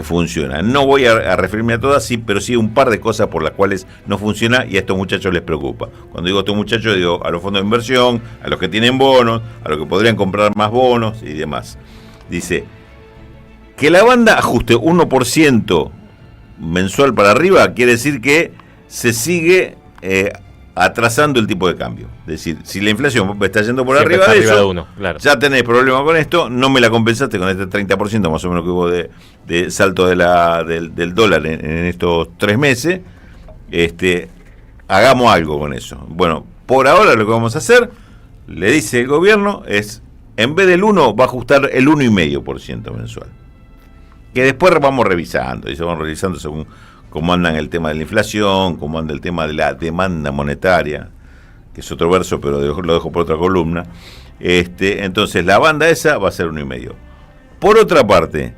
funciona. No voy a referirme a todas, sí, pero sí un par de cosas por las cuales no funciona y a estos muchachos les preocupa. Cuando digo a estos muchachos, digo a los fondos de inversión, a los que tienen bonos, a los que podrían comprar más bonos y demás. Dice que la banda ajuste 1% mensual para arriba, quiere decir que se sigue atrasando el tipo de cambio. Es decir, si la inflación está yendo por arriba de eso, claro, ya tenés problema con esto, no me la compensaste con este 30% más o menos que hubo de salto del dólar en estos 3 meses, hagamos algo con eso. Bueno, por ahora lo que vamos a hacer, le dice el gobierno, es, en vez del 1, va a ajustar el 1,5% mensual. Que después vamos revisando, y se van revisando según cómo andan el tema de la inflación, cómo anda el tema de la demanda monetaria, que es otro verso, pero lo dejo por otra columna. Entonces, la banda esa va a ser 1,5. Por otra parte,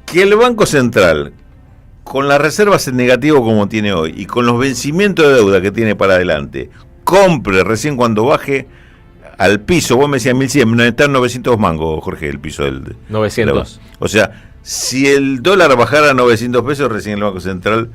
que el Banco Central, con las reservas en negativo como tiene hoy, y con los vencimientos de deuda que tiene para adelante, compre recién cuando baje al piso. Vos me decías 1.100, está en 900 mangos, Jorge, el piso del 900. O sea, si el dólar bajara a 900 pesos, recién el Banco Central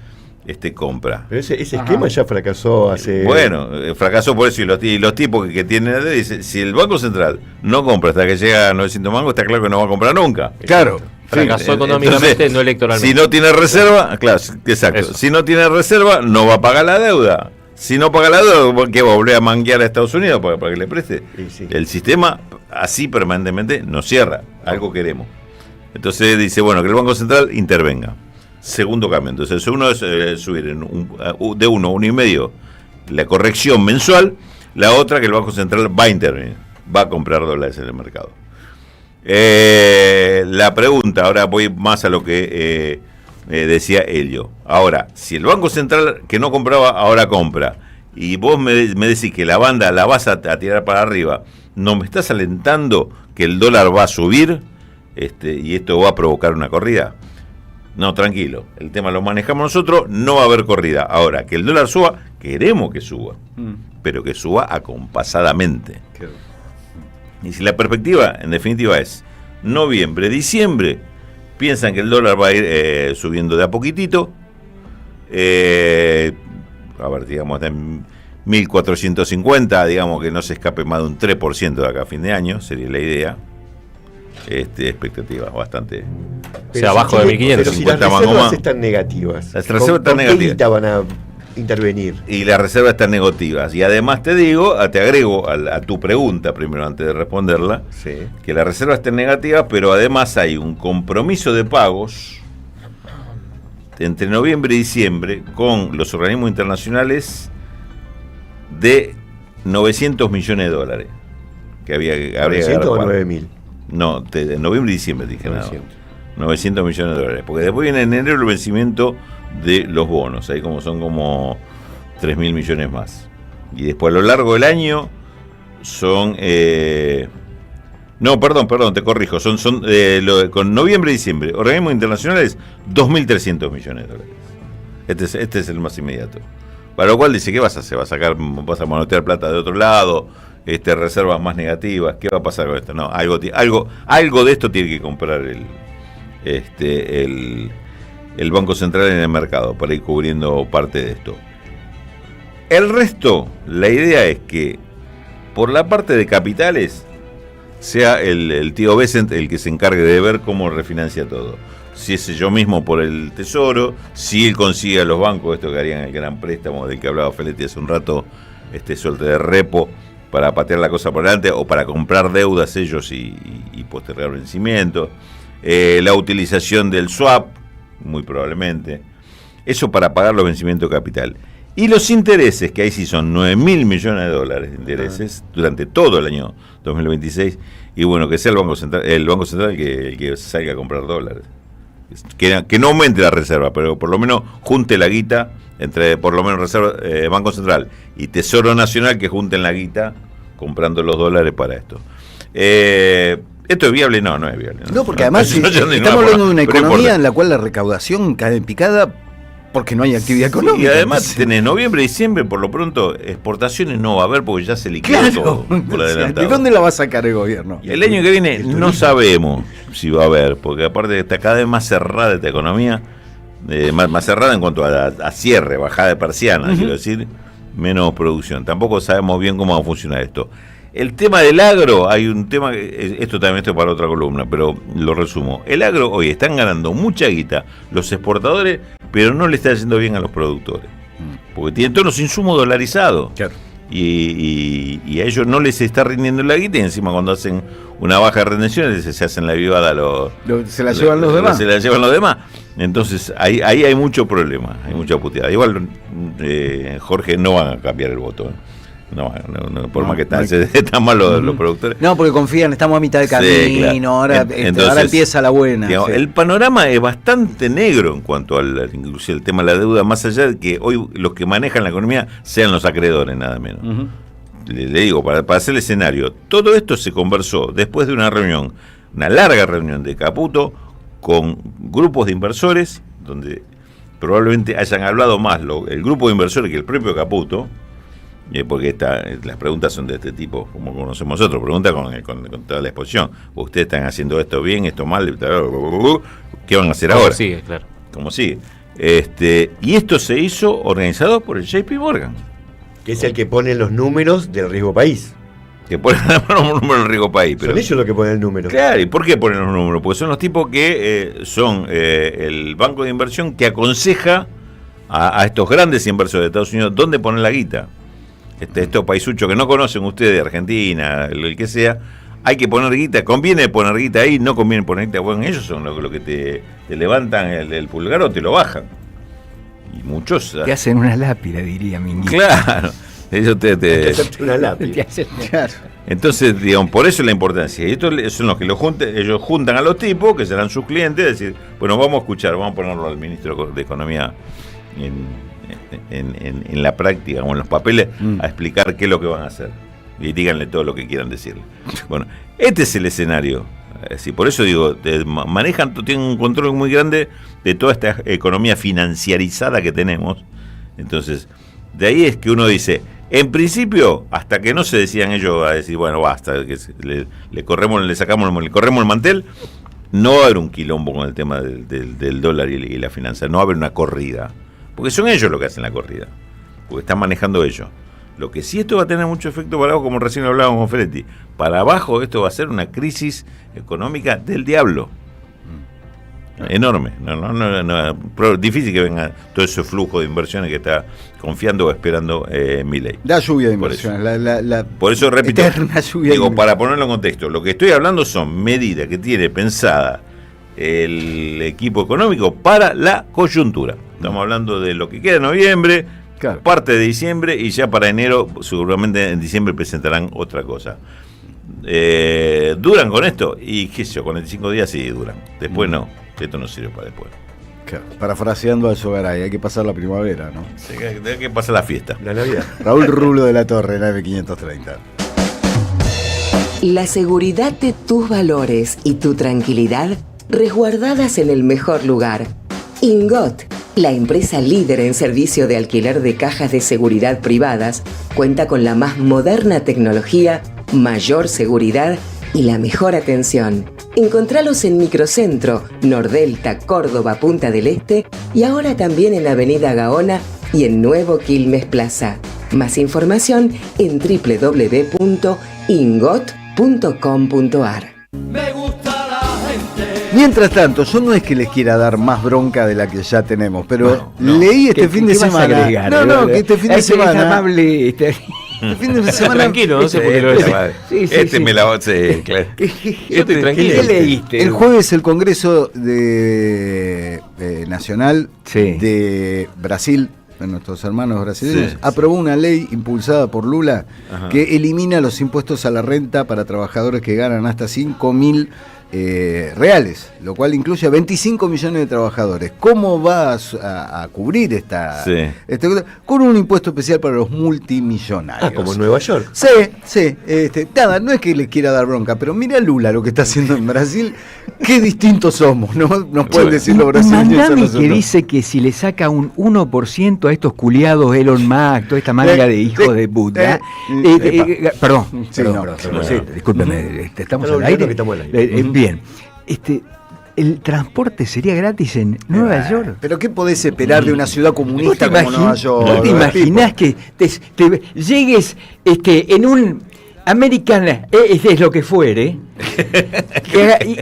compra. Pero ese esquema ya fracasó hace... Bueno, fracasó por eso, y los tipos que tienen, dicen, si el Banco Central no compra hasta que llega a 900 mangos, está claro que no va a comprar nunca. Claro. Fracasó económicamente, entonces, no electoralmente. Si no tiene reserva, claro, exacto. Eso. Si no tiene reserva, no va a pagar la deuda. Si no paga la deuda, ¿qué va a volver a manguear a Estados Unidos para que le preste? Sí. El sistema así permanentemente no cierra. Algo queremos. Entonces dice, bueno, que el Banco Central intervenga. Segundo cambio. Entonces, uno es subir de 1 a 1,5 la corrección mensual. La otra, que el Banco Central va a intervenir. Va a comprar dólares en el mercado. La pregunta, ahora voy más a lo que decía Helio. Ahora, si el Banco Central que no compraba, ahora compra, y vos me decís que la banda la vas a tirar para arriba, ¿no me estás alentando que el dólar va a subir y esto va a provocar una corrida? No, tranquilo, el tema lo manejamos nosotros, no va a haber corrida. Ahora, que el dólar suba, queremos que suba, pero que suba acompasadamente. Y si la perspectiva, en definitiva, es noviembre, diciembre, piensan que el dólar va a ir subiendo de a poquitito, a ver, digamos, de 1.450, digamos que no se escape más de un 3% de acá a fin de año, sería la idea. Expectativas bastante... O sea, abajo de 1.500. Pero si las reservas están negativas. Las reservas están negativas. ¿Qué van a intervenir? Y las reservas están negativas. Y además te agrego a tu pregunta primero, antes de responderla, que las reservas están negativas, pero además hay un compromiso de pagos entre noviembre y diciembre con los organismos internacionales de 900 millones de dólares. Que habría que 900 o 9.000. No, de noviembre y diciembre dije 900 millones de dólares. Porque después viene en enero el vencimiento de los bonos. Ahí son como 3.000 millones más. Y después a lo largo del año son... no, perdón, te corrijo. Son con noviembre y diciembre, organismos internacionales, 2.300 millones de dólares. Este es el más inmediato. Para lo cual dice, ¿qué vas a hacer? ¿Vas a manotear plata de otro lado? Reservas más negativas, ¿qué va a pasar con esto? No, algo de esto tiene que comprar el Banco Central en el mercado para ir cubriendo parte de esto. El resto, la idea es que por la parte de capitales sea el tío Besant el que se encargue de ver cómo refinancia todo. Si es yo mismo por el Tesoro, si él consigue a los bancos esto que harían el gran préstamo del que hablaba Feletti hace un rato, suerte de repo, para patear la cosa por delante o para comprar deudas ellos y postergar vencimientos, la utilización del swap, muy probablemente, eso para pagar los vencimientos de capital. Y los intereses, que ahí sí son 9.000 millones de dólares de intereses durante todo el año 2026, y bueno, que sea el Banco Central el que salga a comprar dólares. Que no aumente la reserva, pero por lo menos junte la guita entre por lo menos reserva, Banco Central y Tesoro Nacional, que junten la guita comprando los dólares para esto. ¿Esto es viable? No es viable. No, porque además estamos hablando de una economía en la cual la recaudación cae en picada porque no hay actividad económica. Y además tenés noviembre y diciembre, por lo pronto, exportaciones no va a haber porque ya se liquidó todo por adelantado. ¿De dónde la va a sacar el gobierno? Y el año que viene no sabemos si va a haber, porque aparte está cada vez más cerrada esta economía, más cerrada en cuanto a cierre, bajada de persiana, quiero decir, menos producción. Tampoco sabemos bien cómo va a funcionar esto. El tema del agro, hay un tema, esto es para otra columna, pero lo resumo. El agro hoy están ganando mucha guita los exportadores, pero no le está yendo bien a los productores. Porque tienen todos los insumos dolarizados. Claro. Y a ellos no les está rindiendo la guita, y encima cuando hacen una baja de retenciones se hacen la vivada se la llevan los demás. Se la llevan los demás. Entonces ahí hay mucho problema, hay mucha puteada. Igual Jorge no van a cambiar el voto. No, por más que están mal los productores. No, porque confían, estamos a mitad de camino, claro. ahora empieza la buena. Digamos, el panorama es bastante negro en cuanto al inclusive el tema de la deuda, más allá de que hoy los que manejan la economía sean los acreedores, nada menos. Le digo, para hacer el escenario, todo esto se conversó después de una larga reunión de Caputo con grupos de inversores, donde probablemente hayan hablado más el grupo de inversores que el propio Caputo. Porque las preguntas son de este tipo, como conocemos nosotros, preguntas con toda la exposición. Ustedes están haciendo esto bien, esto mal, ¿qué van a hacer ahora? Sigue, claro. ¿Cómo sigue? Y esto se hizo organizado por el JP Morgan. Que es el que pone los números del riesgo país. Que ponen los números del riesgo país. Pero son ellos los que ponen el número. Claro, ¿y por qué ponen los números? Porque son los tipos que son el banco de inversión que aconseja a estos grandes inversores de Estados Unidos dónde poner la guita. Estos paisuchos que no conocen ustedes de Argentina, el que sea, hay que poner guita, conviene poner guita ahí, no conviene poner guita, bueno, ellos son los que te levantan el pulgar o te lo bajan. Y muchos... Te hacen una lápida, diría Minguito. Claro, ellos te hacen una lápida. Claro. Entonces, digamos, por eso la importancia. Y estos son los que ellos juntan a los tipos, que serán sus clientes, decir, bueno, vamos a escuchar, vamos a ponerlo al ministro de Economía en la práctica o en los papeles a explicar qué es lo que van a hacer y díganle todo lo que quieran decirle. Bueno, este es el escenario. Por eso digo, tienen un control muy grande de toda esta economía financiarizada que tenemos. Entonces, De ahí es que uno dice, en principio, hasta que no se decían ellos a decir, bueno, basta, que le corremos el mantel, no va a haber un quilombo con el tema del dólar y la finanza, no va a haber una corrida, porque son ellos los que hacen la corrida, porque están manejando ellos. Lo que sí esto va a tener mucho efecto para abajo, como recién hablábamos con Feletti, para abajo esto va a ser una crisis económica del diablo. Enorme, no, difícil que venga todo ese flujo de inversiones que está confiando o esperando Milei. Da lluvia de inversiones. Por eso repito, lluvia digo, para ponerlo en contexto, lo que estoy hablando son medidas que tiene pensada el equipo económico para la coyuntura. Estamos hablando de lo que queda en noviembre, claro, parte de diciembre, y ya para enero, seguramente en diciembre presentarán otra cosa. ¿Duran con esto? Y qué sé yo, 45 días sí duran, después no. Esto no sirve para después. Claro, parafraseando a Sogaray, hay que pasar la primavera, ¿no? Sí, hay que pasar la fiesta. La Navidad. Raúl Rulo de la Torre, en AM530. La seguridad de tus valores y tu tranquilidad resguardadas en el mejor lugar. Ingot, la empresa líder en servicio de alquiler de cajas de seguridad privadas, cuenta con la más moderna tecnología, mayor seguridad y la mejor atención. Encontralos en Microcentro, Nordelta, Córdoba, Punta del Este y ahora también en Avenida Gaona y en Nuevo Quilmes Plaza. Más información en www.ingot.com.ar. Mientras tanto, yo no es que les quiera dar más bronca de la que ya tenemos, pero leí este fin de semana. Que este fin de semana. Amable, este fin de semana. Tranquilo, no sé por qué lo dice. Me la va a hacer, claro. Yo estoy tranquilo. ¿Qué leíste? El jueves el Congreso Nacional de Brasil, de nuestros hermanos brasileños, aprobó una ley impulsada por Lula que elimina los impuestos a la renta para trabajadores que ganan hasta 5.000 reales, lo cual incluye a 25 millones de trabajadores. ¿Cómo va a cubrir esta con un impuesto especial para los multimillonarios? Como en Nueva York. Sí. Nada, no es que les quiera dar bronca, pero mira Lula lo que está haciendo en Brasil. Qué distintos somos, ¿no? Nos pueden decir los brasileños. Mandame que dice que si le saca un 1% a estos culiados Elon Musk, toda esta manga de hijos de puta. Perdón, discúlpeme, estamos al aire. Bien, el transporte sería gratis en Nueva York. ¿Pero qué podés esperar de una ciudad comunista como Nueva York? ¿No te imaginás que te llegues en un American, es lo que fuere,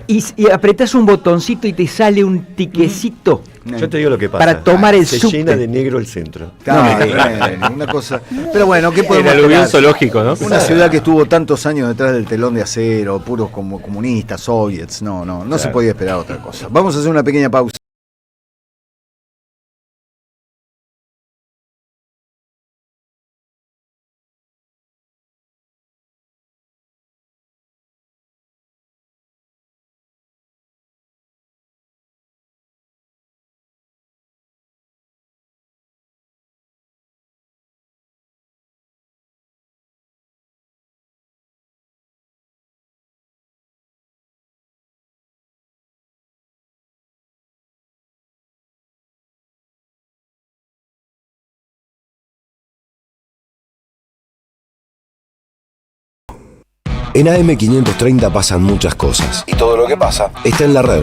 y apretás un botoncito y te sale un tiquecito? Yo te digo lo que pasa. Para tomar el se subte. llena de negro el centro. Una cosa. Pero bueno, ¿qué podemos el aluvión zoológico, ¿no? Una ciudad que estuvo tantos años detrás del telón de acero, puros como comunistas, soviets. No se podía esperar otra cosa. Vamos a hacer una pequeña pausa. En AM530 pasan muchas cosas y todo lo que pasa está en la red.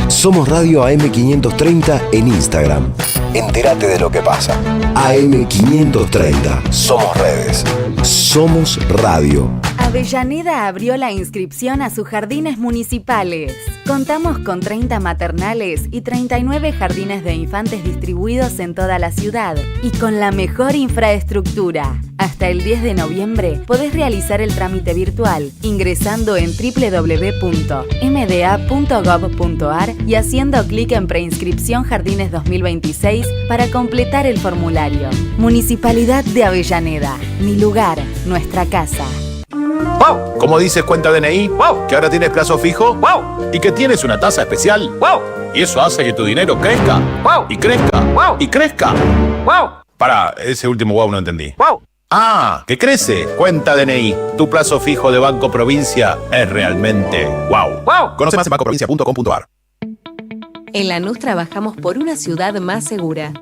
Somos Radio AM530 en Instagram. Entérate de lo que pasa. AM530. Somos redes. Somos radio. Avellaneda abrió la inscripción a sus jardines municipales. Contamos con 30 maternales y 39 jardines de infantes distribuidos en toda la ciudad y con la mejor infraestructura. Hasta el 10 de noviembre podés realizar el trámite virtual ingresando en www.mda.gov.ar y haciendo clic en Preinscripción Jardines 2026 para completar el formulario. Municipalidad de Avellaneda. Mi lugar, nuestra casa. ¡Wow! Como dices cuenta DNI, ¡wow! Que ahora tienes plazo fijo, ¡wow! Y que tienes una tasa especial, ¡wow! Y eso hace que tu dinero crezca, ¡wow! Y crezca, ¡wow! Y crezca, ¡wow! Pará, ese último wow no entendí. ¡Wow! Ah, que crece. Cuenta DNI. Tu plazo fijo de Banco Provincia es realmente wow. ¡Wow! Conoce más en bancoprovincia.com.ar. En Lanús trabajamos por una ciudad más segura.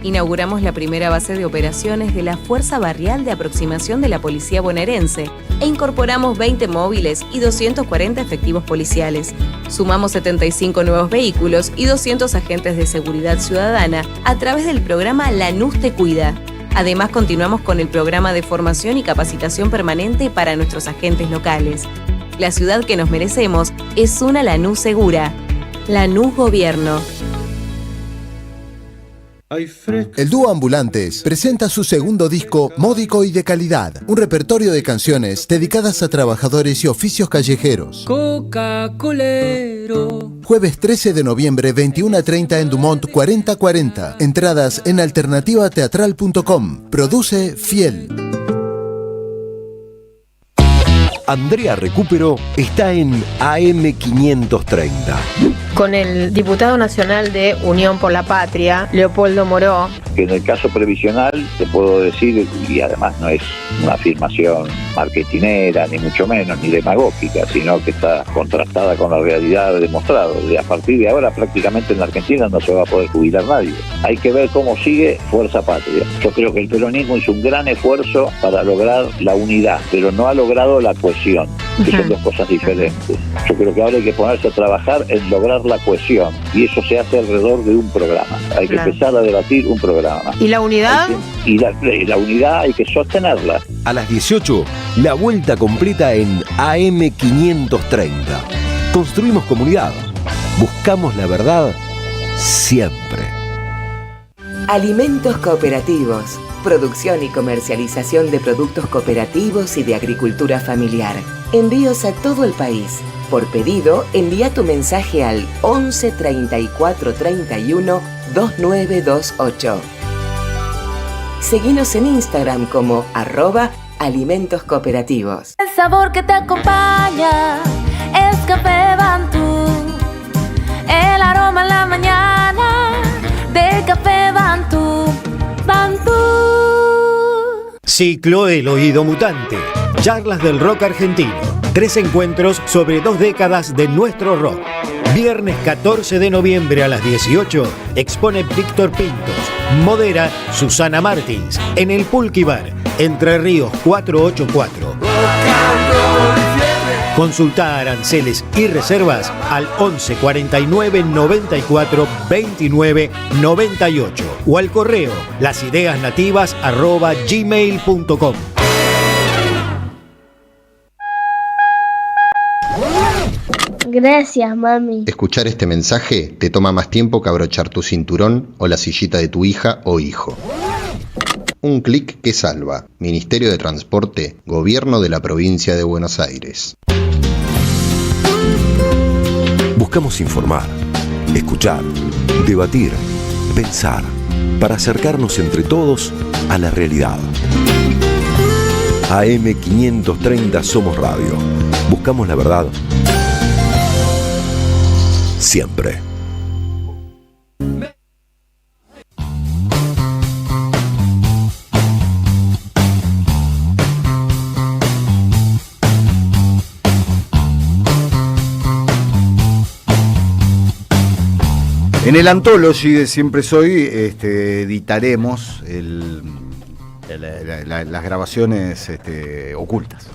Inauguramos la primera base de operaciones de la Fuerza Barrial de Aproximación de la Policía Bonaerense e incorporamos 20 móviles y 240 efectivos policiales. Sumamos 75 nuevos vehículos y 200 agentes de seguridad ciudadana a través del programa Lanús Te Cuida. Además, continuamos con el programa de formación y capacitación permanente para nuestros agentes locales. La ciudad que nos merecemos es una Lanús segura. Lanús Gobierno. El dúo Ambulantes presenta su segundo disco Módico y de calidad, un repertorio de canciones dedicadas a trabajadores y oficios callejeros. Coca-Colero. Jueves 13 de noviembre, 21:30 en Dumont 4040. Entradas en alternativateatral.com. Produce Fiel. Andrea Recupero está en AM530. Con el diputado nacional de Unión por la Patria, Leopoldo Moró. Que en el caso previsional te puedo decir, y además no es una afirmación marketinera, ni mucho menos, ni demagógica, sino que está contrastada con la realidad demostrada. A partir de ahora prácticamente en la Argentina no se va a poder jubilar nadie. Hay que ver cómo sigue Fuerza Patria. Yo creo que el peronismo hizo un gran esfuerzo para lograr la unidad, pero no ha logrado la cohesión, que son dos cosas diferentes. Yo creo que ahora hay que ponerse a trabajar en lograr la cohesión, y eso se hace alrededor de un programa. Hay que empezar a debatir un programa. ¿Y la unidad? Y la unidad hay que sostenerla. A las 18, la vuelta completa en AM530. Construimos comunidad. Buscamos la verdad siempre. Alimentos cooperativos. Producción y comercialización de productos cooperativos y de agricultura familiar. Envíos a todo el país. Por pedido, envía tu mensaje al 11 34 31 2928. Seguinos en Instagram como @alimentoscooperativos. El sabor que te acompaña es Café Bantú. El aroma en la mañana de Café Bantú. Bantú. Ciclo El Oído Mutante. Charlas del rock argentino. 3 encuentros sobre 2 décadas de nuestro rock. Viernes 14 de noviembre a las 18 expone Víctor Pintos. Modera Susana Martins en el Pulqui Bar, Entre Ríos 484. Consulta aranceles y reservas al 11 49 94 29 98 o al correo lasideasnativas@gmail.com. Gracias, mami. Escuchar este mensaje te toma más tiempo que abrochar tu cinturón o la sillita de tu hija o hijo. Un clic que salva. Ministerio de Transporte, Gobierno de la Provincia de Buenos Aires. Buscamos informar, escuchar, debatir, pensar, para acercarnos entre todos a la realidad. AM530 Somos Radio. Buscamos la verdad siempre. En el Anthology de Siempre Soy editaremos las grabaciones ocultas.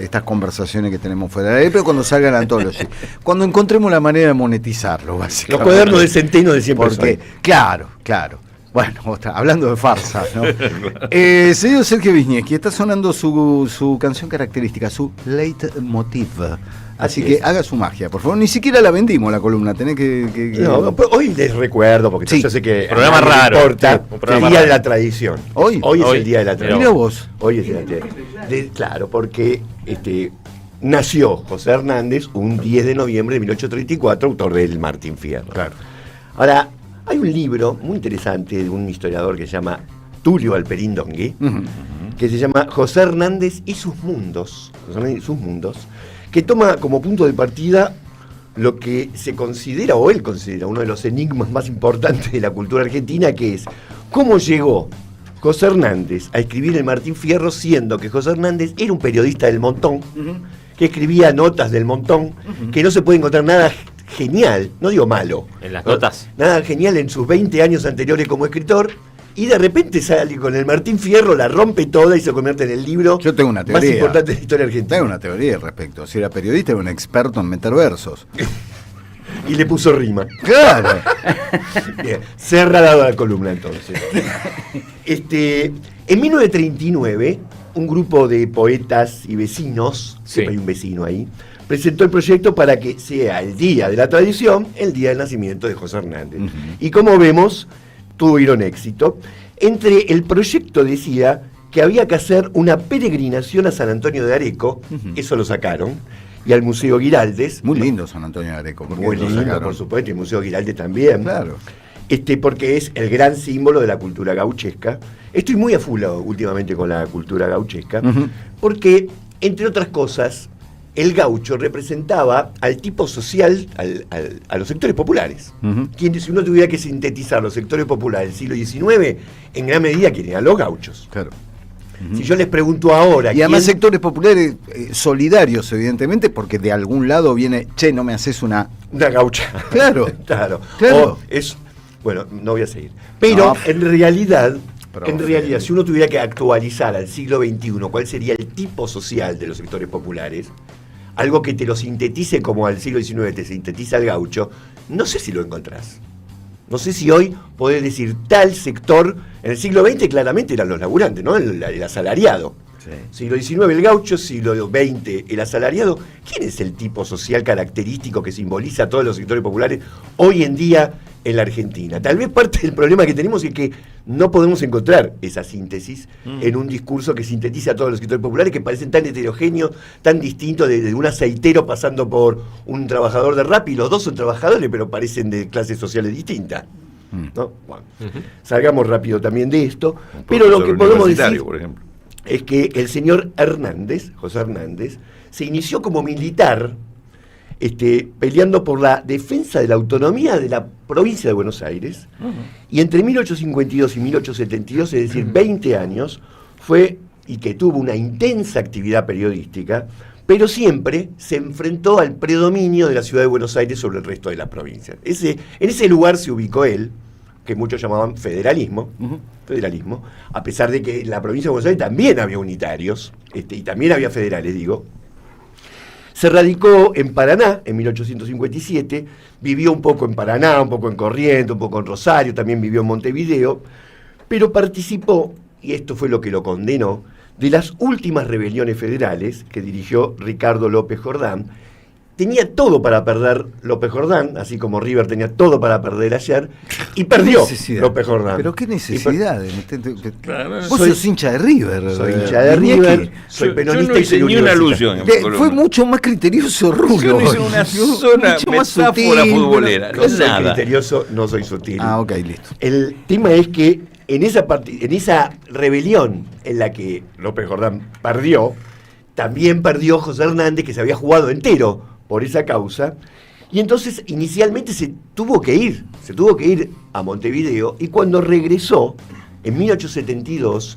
Estas conversaciones que tenemos fuera de ahí, pero cuando salga el Anthology, cuando encontremos la manera de monetizarlo, básicamente. Los cuadernos de Centeno de Siempre Porque, Soy. Claro. Bueno, hablando de farsa, ¿no? Señor Sergio Wisniewski, está sonando su canción característica, su leitmotiv. Así que haga su magia, por favor. Ni siquiera la vendimos la columna, tenés que... No, hoy les recuerdo, porque yo sé que programa raro. Importa, un programa el día raro. de la tradición. Hoy es el día de la tradición. Mira vos. Hoy es el día claro, porque nació José Hernández un 10 de noviembre de 1834, autor del Martín Fierro. Claro. Ahora, hay un libro muy interesante de un historiador que se llama Tulio Alperín Dongué, que se llama José Hernández y sus mundos, que toma como punto de partida lo que se considera, o él considera, uno de los enigmas más importantes de la cultura argentina, que es cómo llegó José Hernández a escribir el Martín Fierro, siendo que José Hernández era un periodista del Montón, que escribía notas del Montón, que no se puede encontrar nada genial, no digo malo. En las notas. Nada genial en sus 20 años anteriores como escritor. Y de repente sale con el Martín Fierro, la rompe toda y se convierte en el libro Yo tengo una teoría. más importante de la historia argentina. Tengo una teoría al respecto. Si era periodista, era un experto en meter versos. Y le puso rima. Claro. Bien, cerrada la columna entonces. En 1939, un grupo de poetas y vecinos, siempre hay un vecino ahí, presentó el proyecto para que sea el día de la tradición, el día del nacimiento de José Hernández. Y como vemos, tuvieron éxito. Entre el proyecto decía que había que hacer una peregrinación a San Antonio de Areco, eso lo sacaron, y al Museo Giraldes. Muy lindo San Antonio de Areco. Muy lindo, por supuesto, y el Museo Giraldes también. Claro. Porque es el gran símbolo de la cultura gauchesca. Estoy muy a full últimamente con la cultura gauchesca, porque, entre otras cosas, el gaucho representaba al tipo social, a los sectores populares. Quienes, si uno tuviera que sintetizar los sectores populares del siglo XIX, en gran medida quieren a los gauchos. Claro. Si yo les pregunto ahora... Y además sectores populares solidarios, evidentemente, porque de algún lado viene, che, no me haces una gaucha. Claro. Claro. Claro. Bueno, no voy a seguir. Pero en realidad, si uno tuviera que actualizar al siglo XXI, ¿cuál sería el tipo social de los sectores populares? Algo que te lo sintetice como al siglo XIX te sintetiza el gaucho, no sé si lo encontrás. No sé si hoy podés decir tal sector. En el siglo XX claramente eran los laburantes, ¿no? El asalariado. Siglo XIX el gaucho, siglo XX el asalariado. ¿Quién es el tipo social característico que simboliza a todos los sectores populares hoy en día en la Argentina? Tal vez parte del problema que tenemos es que no podemos encontrar esa síntesis en un discurso que sintetiza a todos los sectores populares, que parecen tan heterogéneos, tan distintos, desde un aceitero pasando por un trabajador de Rappi. Los dos son trabajadores, pero parecen de clases sociales distintas. ¿No? Bueno, salgamos rápido también de esto. Pero lo que podemos decir, por ejemplo, es que el señor Hernández, José Hernández, se inició como militar, peleando por la defensa de la autonomía de la provincia de Buenos Aires, y entre 1852 y 1872, es decir, 20 años, fue, y que tuvo una intensa actividad periodística, pero siempre se enfrentó al predominio de la ciudad de Buenos Aires sobre el resto de las provincias. En ese lugar se ubicó él, que muchos llamaban federalismo, a pesar de que en la provincia de Buenos Aires también había unitarios, y también había federales, digo. Se radicó en Paraná en 1857, vivió un poco en Paraná, un poco en Corrientes, un poco en Rosario, también vivió en Montevideo, pero participó, y esto fue lo que lo condenó, de las últimas rebeliones federales que dirigió Ricardo López Jordán. Tenía todo para perder López Jordán, así como River tenía todo para perder ayer, y perdió López Jordán. Pero qué necesidad. Vos Soy sos hincha de River. Soy hincha de River, soy peronista y soy una alusión. Fue mucho más criterioso Rulo. Yo no hice una sola metáfora futbolera. No soy criterioso, no soy sutil. Ah, ok, listo. El tema es que en esa rebelión en la que López Jordán perdió, también perdió José Hernández, que se había jugado entero por esa causa, y entonces inicialmente se tuvo que ir a Montevideo, y cuando regresó, en 1872,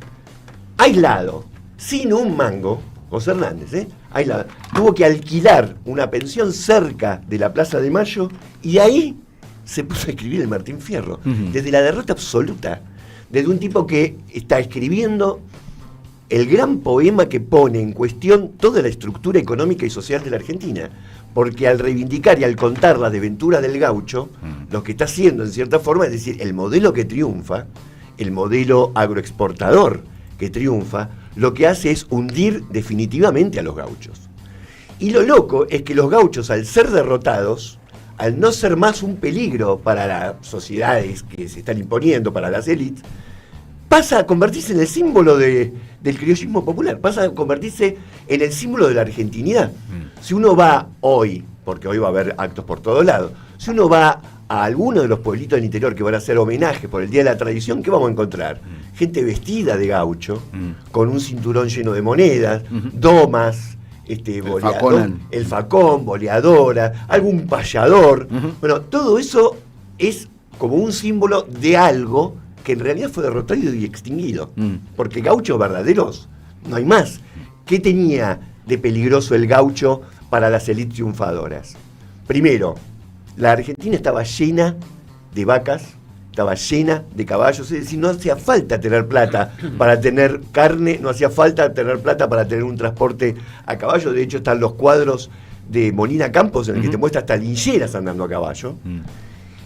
aislado, sin un mango, José Hernández, aislado, tuvo que alquilar una pensión cerca de la Plaza de Mayo, y ahí se puso a escribir el Martín Fierro, desde la derrota absoluta, desde un tipo que está escribiendo el gran poema que pone en cuestión toda la estructura económica y social de la Argentina, porque al reivindicar y al contar la desventura del gaucho, lo que está haciendo en cierta forma es decir, el modelo que triunfa, el modelo agroexportador que triunfa, lo que hace es hundir definitivamente a los gauchos. Y lo loco es que los gauchos, al ser derrotados, al no ser más un peligro para las sociedades que se están imponiendo, para las élites, pasa a convertirse en el símbolo del criollismo popular, pasa a convertirse en el símbolo de la argentinidad. Si uno va hoy, porque hoy va a haber actos por todos lados, si uno va a alguno de los pueblitos del interior que van a hacer homenaje por el Día de la Tradición, ¿qué vamos a encontrar? Gente vestida de gaucho, con un cinturón lleno de monedas, domas, el facón, boleadora, algún payador. Bueno, todo eso es como un símbolo de algo que en realidad fue derrotado y extinguido. Porque gauchos verdaderos no hay más. ¿Qué tenía de peligroso el gaucho para las élites triunfadoras? Primero, La Argentina estaba llena de vacas, estaba llena de caballos, es decir, no hacía falta tener plata para tener carne, no hacía falta tener plata para tener un transporte a caballo. De hecho, están los cuadros de Molina Campos en el que te muestra hasta lincheras andando a caballo.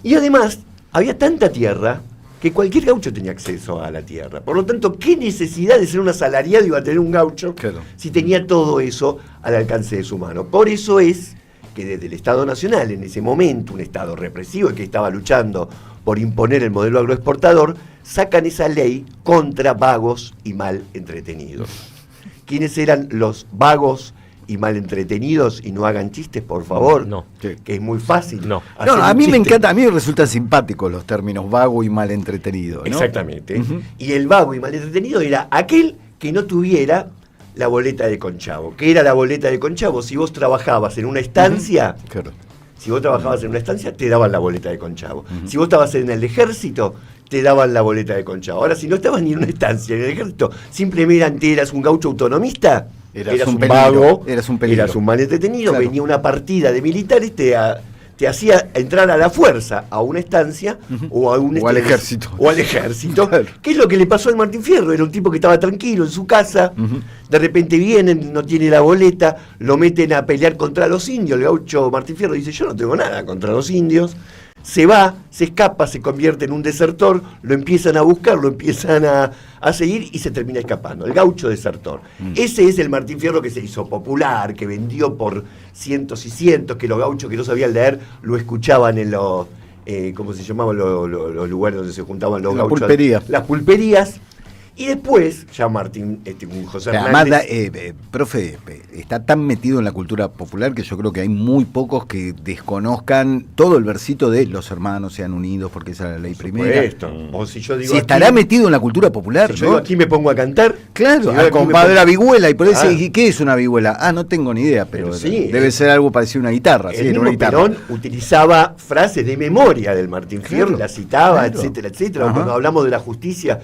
Y además, había tanta tierra que cualquier gaucho tenía acceso a la tierra. Por lo tanto, ¿qué necesidad de ser un asalariado iba a tener un gaucho si tenía todo eso al alcance de su mano? Por eso es que desde el Estado Nacional, en ese momento, un Estado represivo que estaba luchando por imponer el modelo agroexportador, sacan esa ley contra vagos y mal entretenidos. ¿Quiénes eran los vagos y mal entretenidos? Y no hagan chistes, por favor, que es muy fácil. No, a mí me encanta, a mí me resultan simpáticos los términos vago y mal entretenido, ¿no? Exactamente. Y el vago y mal entretenido era aquel que no tuviera la boleta de Conchavo. ¿Qué era la boleta de Conchavo? Si vos trabajabas en una estancia, si vos trabajabas en una estancia, te daban la boleta de Conchavo. Si vos estabas en el ejército, te daban la boleta de Conchavo. Ahora, si no estabas ni en una estancia, en el ejército, simplemente eras un gaucho autonomista, eras un vago, eras un mal entretenido, venía una partida de militares, te hacía entrar a la fuerza a una estancia o al ejército. O al ejército. ¿Qué es lo que le pasó al Martín Fierro? Era un tipo que estaba tranquilo en su casa, de repente vienen, no tiene la boleta, lo meten a pelear contra los indios. El gaucho Martín Fierro dice, yo no tengo nada contra los indios. Se va, se escapa, se convierte en un desertor, lo empiezan a buscar, lo empiezan a seguir y se termina escapando. El gaucho desertor. Ese es el Martín Fierro que se hizo popular, que vendió por cientos y cientos, que los gauchos que no sabían leer lo escuchaban en los, ¿cómo se llamaban los lugares donde se juntaban los gauchos? Las pulperías. Y después, ya Martín, José Hernández... profe, está tan metido en la cultura popular que yo creo que hay muy pocos que desconozcan todo el versito de los hermanos sean unidos porque esa es la ley primera. O si yo digo si estará metido en la cultura popular, si yo digo aquí me pongo a cantar... Claro, al compadre la vihuela, y por eso, ¿qué es una vihuela? No tengo ni idea, pero sí, debe ser algo parecido a una guitarra. El mismo Perón utilizaba frases de memoria del Martín Fierro, la citaba, etcétera, etcétera. Cuando hablamos de la justicia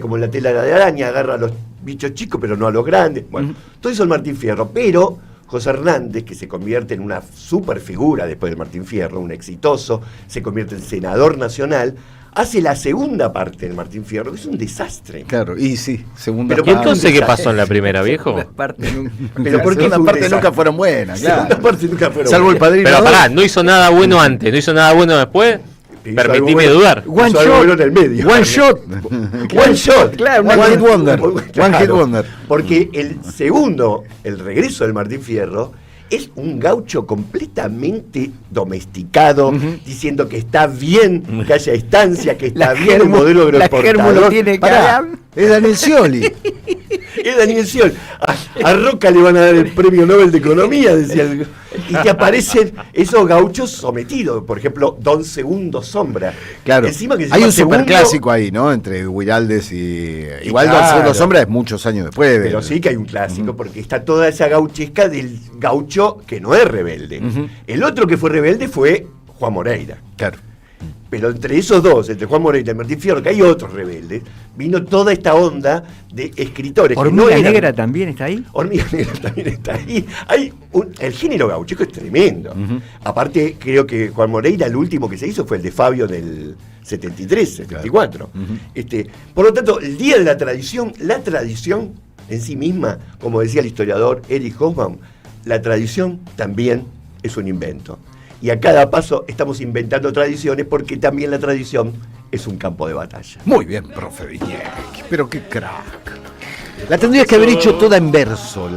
como la tela de araña, agarra a los bichos chicos, pero no a los grandes. Bueno, todo eso el Martín Fierro. Pero José Hernández, que se convierte en una super figura después del Martín Fierro, un exitoso, se convierte en senador nacional, hace la segunda parte del Martín Fierro, que es un desastre. Claro, y sí, segunda parte. ¿Y entonces qué pasó en la primera, viejo? Pero porque las partes nunca fueron buenas, claro. Salvo el padrino. Pero pará, no hizo nada bueno antes, no hizo nada bueno después. Permitime dudar. One shot en el medio. One shot. Claro, one hit wonder. One hit wonder. Porque el regreso del Martín Fierro es un gaucho completamente domesticado, diciendo que está bien que haya estancia, que está bien el modelo agroexportador. Es Daniel Scioli. Es Daniel Scioli. A Roca le van a dar el premio Nobel de Economía, decía el... Y te aparecen esos gauchos sometidos. Por ejemplo, Don Segundo Sombra. Claro. Encima que hay un superclásico ahí, ¿no? Entre Huiraldes y... Igual Don Segundo Sombra es muchos años después. Pero sí que hay un clásico, porque está toda esa gauchesca del gaucho que no es rebelde. El otro que fue rebelde fue Juan Moreira. Claro. Pero entre esos dos, entre Juan Moreira y Martín Fierro, que hay otros rebeldes, vino toda esta onda de escritores. ¿Hormiga Negra también está ahí? Hormiga Negra también está ahí. El género gauchesco es tremendo. Aparte, creo que Juan Moreira, el último que se hizo fue el de Fabio del 73, 74. Por lo tanto, el Día de la Tradición en sí misma, como decía el historiador Erich Hobsbawm, la tradición también es un invento. Y a cada paso estamos inventando tradiciones porque también la tradición es un campo de batalla. Muy bien, profe Viñek, pero qué crack. La tendrías que haber hecho toda en verso.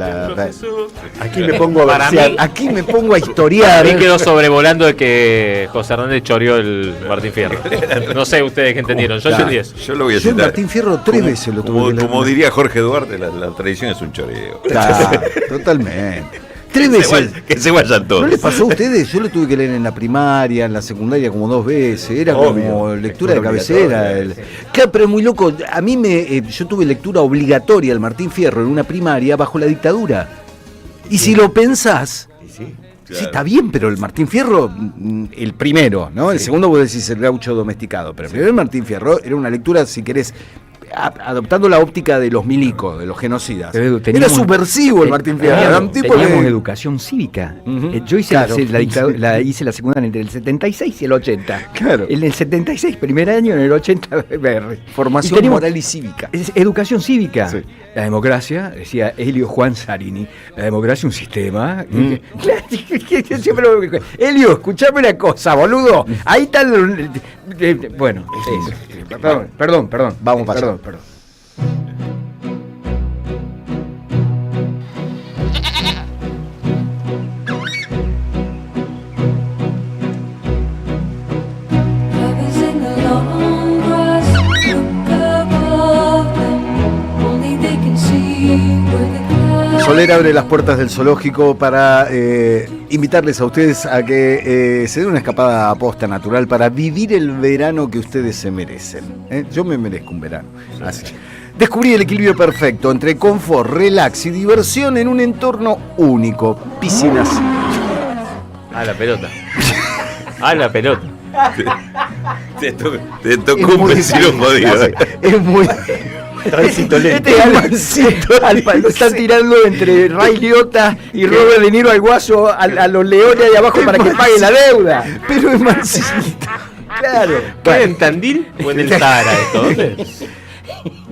Aquí me pongo a versear. Aquí me pongo a historiar. A mí quedó sobrevolando de que José Hernández choreó el Martín Fierro. No sé ustedes qué entendieron, yo entendí eso. Yo lo voy a citar. Yo Martín Fierro 3 veces lo tuve. Como diría Jorge Duarte, la tradición es un choreo. Claro, totalmente. 3 veces. Que se vayan todos. ¿No les pasó a ustedes? Yo lo tuve que leer en la primaria, en la secundaria como 2 veces. Era como lectura de cabecera. Claro, pero es muy loco. A mí yo tuve lectura obligatoria del Martín Fierro en una primaria bajo la dictadura. Y si lo pensás, sí, está bien, pero el Martín Fierro, el primero, ¿no? El segundo vos decís el gaucho domesticado, pero el primero el Martín Fierro era una lectura, si querés, adoptando la óptica de los milicos, de los genocidas. Pero Era subversivo el Martín Fierro. Era un tipo teníamos que... educación cívica. Yo hice, Claro. hice la secundaria entre el 76 y el 80. Claro. En el 76, primer año, en el 80, Formación y teníamos moral y cívica. Educación cívica. Sí. La democracia, decía Elio Juan Zarini, la democracia es un sistema. Siempre lo digo, Elio, escuchame una cosa, boludo. Ahí está bueno, perdón. Vamos para allá. Perdón. Soler abre las puertas del zoológico para invitarles a ustedes a que se den una escapada a Posta Natural para vivir el verano que ustedes se merecen. Yo me merezco un verano. Así. Descubrí el equilibrio perfecto entre confort, relax y diversión en un entorno único. Piscinas. A la pelota. A la pelota. Te tocó un vecino jodido. Es muy... Tránsito lento. Están tirando entre Ray Liotta y Robert De Niro al guaso a los leones ahí abajo para que pague la deuda. Pero es mansito. Claro. ¿Está en Tandil o en el Sahara esto? ¿Dónde?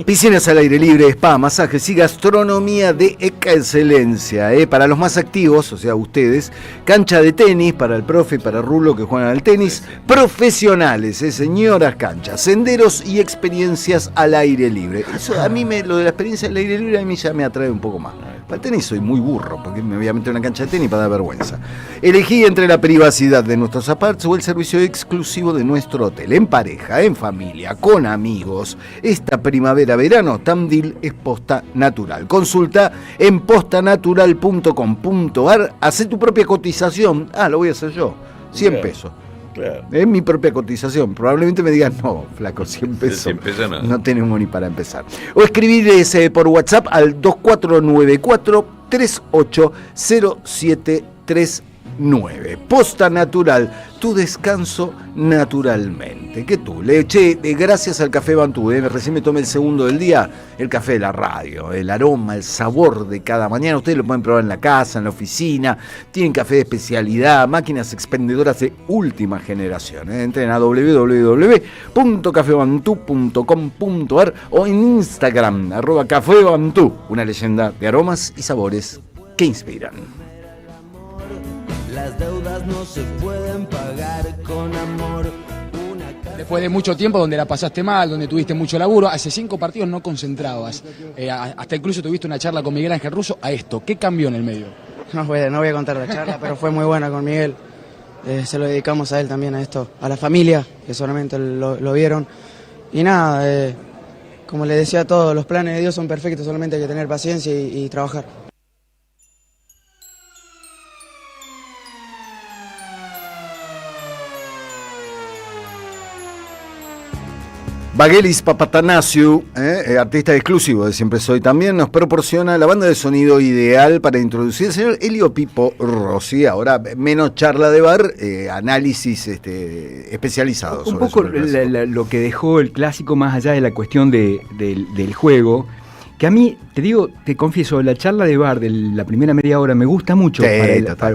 Piscinas al aire libre, spa, masajes y gastronomía de excelencia. Para los más activos, o sea, ustedes, cancha de tenis para el profe y para Rulo que juegan al tenis, profesionales, señoras canchas, senderos y experiencias al aire libre. Eso a mí, lo de la experiencia al aire libre, a mí ya me atrae un poco más. Para el tenis soy muy burro, porque me voy a meter en una cancha de tenis para dar vergüenza. Elegí entre la privacidad de nuestros aparts o el servicio exclusivo de nuestro hotel. En pareja, en familia, con amigos. Esta primavera-verano, Tandil es Posta Natural. Consulta en postanatural.com.ar. Hacé tu propia cotización. Lo voy a hacer yo. 100 pesos. Claro. Es mi propia cotización. Probablemente me digan, no, flaco, 100 pesos. 100 pesos no tenemos ni para empezar. O escribirles por WhatsApp al 2494-380739. Posta Natural, tu descanso naturalmente. ¿Qué tú? Gracias al Café Bantú, recién me tomé el segundo del día, el café de la radio, el aroma, el sabor de cada mañana. Ustedes lo pueden probar en la casa, en la oficina. Tienen café de especialidad, máquinas expendedoras de última generación. Entren a www.cafebantú.com.ar o en Instagram, @cafebantú, una leyenda de aromas y sabores que inspiran. Las deudas no se pueden pagar con amor. Después de mucho tiempo donde la pasaste mal, donde tuviste mucho laburo, hace 5 partidos no concentrabas. Hasta incluso tuviste una charla con Miguel Ángel Russo a esto. ¿Qué cambió en el medio? No voy a contar la charla, pero fue muy buena con Miguel. Se lo dedicamos a él también, a esto, a la familia, que solamente lo vieron. Y nada, como le decía a todos, los planes de Dios son perfectos, solamente hay que tener paciencia y trabajar. Vagelis Papatanasiu, artista exclusivo de Siempre Soy también, nos proporciona la banda de sonido ideal para introducir al señor Elio Pipo Rossi. Ahora menos charla de bar, análisis especializados. Un poco lo que dejó el clásico, más allá de la cuestión del juego, que a mí, te confieso, la charla de bar de la primera media hora me gusta mucho,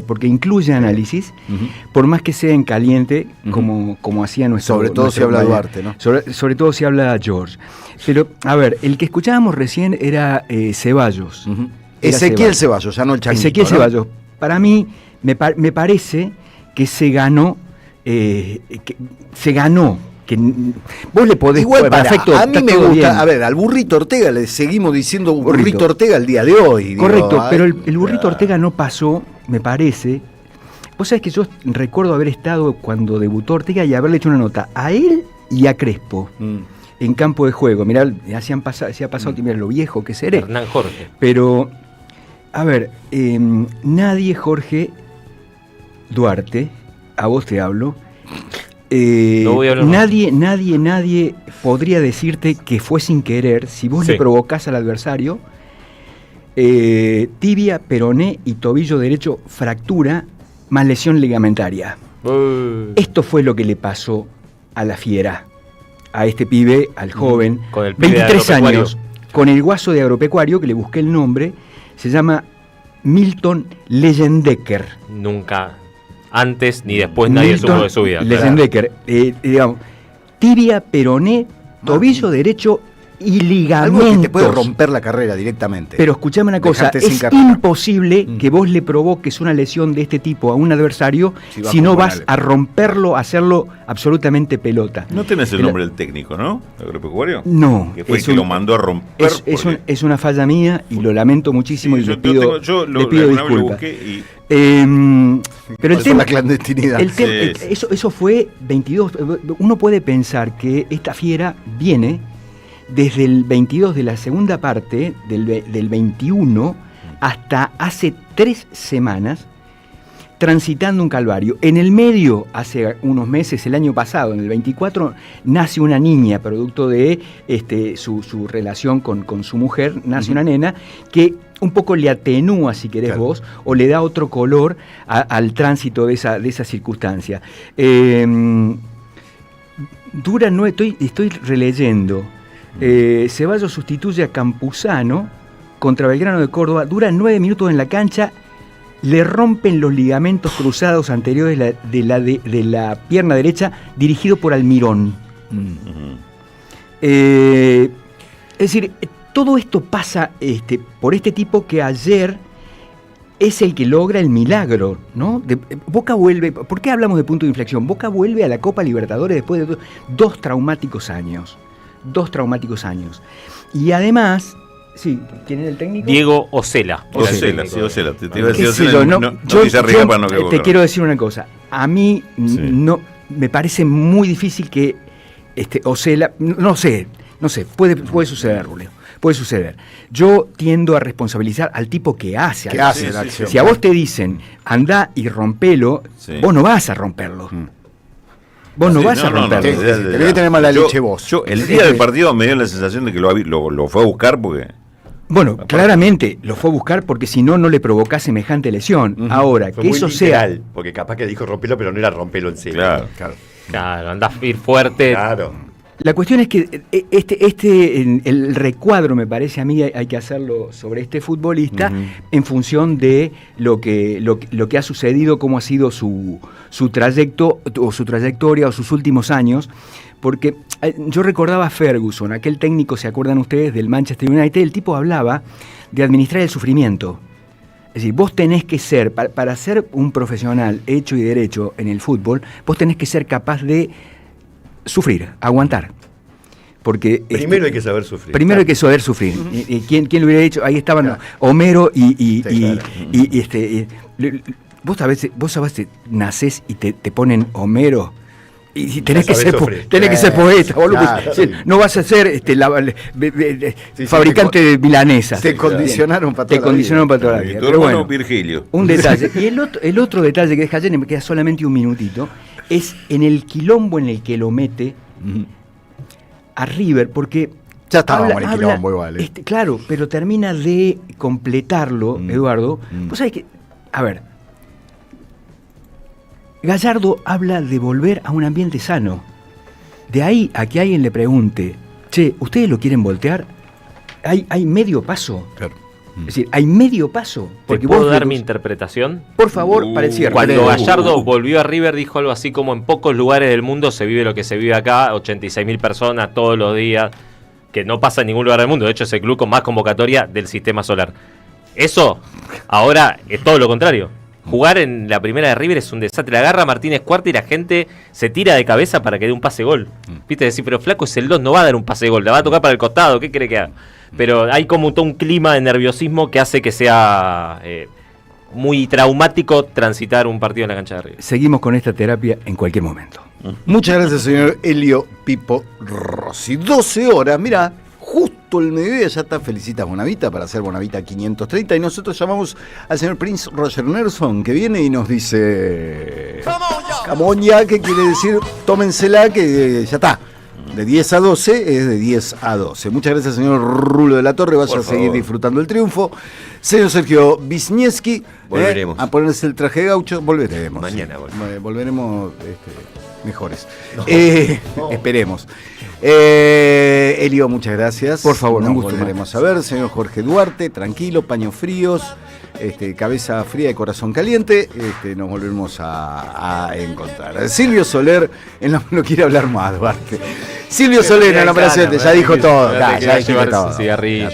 porque incluye análisis, por más que sea en caliente, como hacía nuestro... Sobre todo si habla Duarte, ¿no? Sobre todo si habla George. Pero, a ver, el que escuchábamos recién era Ceballos. Ezequiel Ceballos, ya no el Changuito, Ezequiel Ceballos. Para mí, me parece que se ganó... que vos le podés... Igual, perfecto, a mí me gusta, bien. a ver, al Burrito Ortega le seguimos diciendo Burrito Ortega el día de hoy. Correcto, pero el Burrito Ortega no pasó, me parece. Vos sabés que yo recuerdo haber estado cuando debutó Ortega y haberle hecho una nota a él y a Crespo en campo de juego. Mirá, se ha pasado, mirá lo viejo que seré. Hernán Jorge. Pero, a ver, nadie, Jorge Duarte, a vos te hablo... No voy a hablar nadie podría decirte que fue sin querer si vos le provocás al adversario tibia, peroné y tobillo derecho, fractura más lesión ligamentaria. Esto fue lo que le pasó a la fiera. a este pibe, al joven, Con el pibe 23 de agropecuario. años, con el guaso de agropecuario, que le busqué el nombre, se llama Milton Leyendecker. Nunca antes ni después nadie supo de su vida. Leyendecker, digamos, tibia, peroné, tobillo derecho y ligamentos. Algo que te puede romper la carrera directamente. Pero escuchame una cosa, Dejarte sin es carrera. imposible que vos le provoques una lesión de este tipo a un adversario si no vas a romperlo, a hacerlo absolutamente pelota. No tenés el nombre del técnico, ¿no? ¿Agropecuario? No. Que fue el que lo mandó a romper. Es una falla mía y lo lamento muchísimo y le pido disculpas. Busqué Pero el Pasó tema, la clandestinidad. Eso fue 22. Uno puede pensar que esta fiera viene desde el 22 de la segunda parte del 21 hasta hace 3 semanas transitando un calvario. En el medio, hace unos meses, el año pasado, en el 24, nace una niña, producto de su relación con su mujer, nace una nena que un poco le atenúa, si querés vos, o le da otro color al tránsito de esa circunstancia. Estoy releyendo. Ceballos sustituye a Campuzano contra Belgrano de Córdoba, dura 9 minutos en la cancha, le rompen los ligamentos cruzados anteriores de la pierna derecha, dirigido por Almirón. Es decir, todo esto pasa por este tipo que ayer es el que logra el milagro, ¿no? Boca vuelve, ¿por qué hablamos de punto de inflexión? Boca vuelve a la Copa Libertadores después de 2 traumáticos años. 2 traumáticos años. Y además, sí, ¿quién era el técnico? Diego Osela. Osela. Te iba a decir Osela, te quiero decir una cosa. A mí no me parece muy difícil que Osela, no sé, puede suceder, Rulio. Puede suceder. Yo tiendo a responsabilizar al tipo que hace la acción. Si a vos te dicen, andá y rompelo, vos no vas a romperlo. Vos no vas a romperlo. Tenés que tener mala leche vos. Yo el día del partido me dio la sensación de que lo fue a buscar porque... Bueno, claramente lo fue a buscar porque si no, no le provocás semejante lesión. Ahora, fue que muy eso literal, sea... porque capaz que dijo rompelo, pero no era rompelo en serio. Claro, andás a ir fuerte. Claro. La cuestión es que el recuadro, me parece a mí, hay que hacerlo sobre este futbolista en función de lo que ha sucedido, cómo ha sido su trayecto o su trayectoria o sus últimos años, porque yo recordaba a Ferguson, aquel técnico, ¿se acuerdan ustedes? Del Manchester United. El tipo hablaba de administrar el sufrimiento. Es decir, vos tenés que ser, para ser un profesional hecho y derecho en el fútbol, vos tenés que ser capaz de sufrir, aguantar. Porque primero hay que saber sufrir. Primero hay que saber sufrir. ¿Quién lo hubiera dicho? Ahí estaban Homero vos a veces nacés y te ponen Homero y tenés que ser poeta, no vas a ser fabricante de milanesas. Te condicionaron para toda la vida. Pero bueno, Virgilio. Un detalle. Y el otro detalle que deja ayer, me queda solamente un minutito, es en el quilombo en el que lo mete a River, porque ya estábamos en el quilombo igual. Claro, pero termina de completarlo, Eduardo. Vos sabés que, a ver, Gallardo habla de volver a un ambiente sano. De ahí a que alguien le pregunte, che, ¿ustedes lo quieren voltear? Hay medio paso. Claro. Es decir, hay medio paso. Porque ¿puedo dar mi interpretación? Por favor, para el cierre. Cuando Gallardo volvió a River, dijo algo así como: en pocos lugares del mundo se vive lo que se vive acá, 86.000 personas todos los días, que no pasa en ningún lugar del mundo. De hecho, es el club con más convocatoria del sistema solar. Eso ahora es todo lo contrario. Jugar en la primera de River es un desastre. La agarra Martínez Cuarta y la gente se tira de cabeza para que dé un pase gol. Viste, decir, pero flaco, es el 2, no va a dar un pase gol, la va a tocar para el costado, ¿qué cree que haga? Pero hay como todo un clima de nerviosismo que hace que sea muy traumático transitar un partido en la cancha de River. Seguimos con esta terapia en cualquier momento. Muchas gracias, señor Elio Pipo Rossi. 12 horas, mira, justo el mediodía ya está. Felicita Bonavita para hacer Bonavita 530 y nosotros llamamos al señor Prince Roger Nelson, que viene y nos dice: Camoña, que quiere decir tómensela, que ya está. de 10 a 12 es de 10 a 12. Muchas gracias, señor Rulo de la Torre. Vaya a seguir disfrutando el triunfo. Señor Sergio Wisniewski, volveremos a ponerse el traje gaucho. Volveremos. Mañana volveremos mejores. No. Esperemos. Elio, muchas gracias. Por favor, nos volveremos a ver. Señor Jorge Duarte, tranquilo, paños fríos. Cabeza fría y corazón caliente, nos volvemos a encontrar. Silvio Soler, no quiere hablar más, Duarte. Silvio Soler en la operación, ya dijo todo. Ya dijo todo. Silvio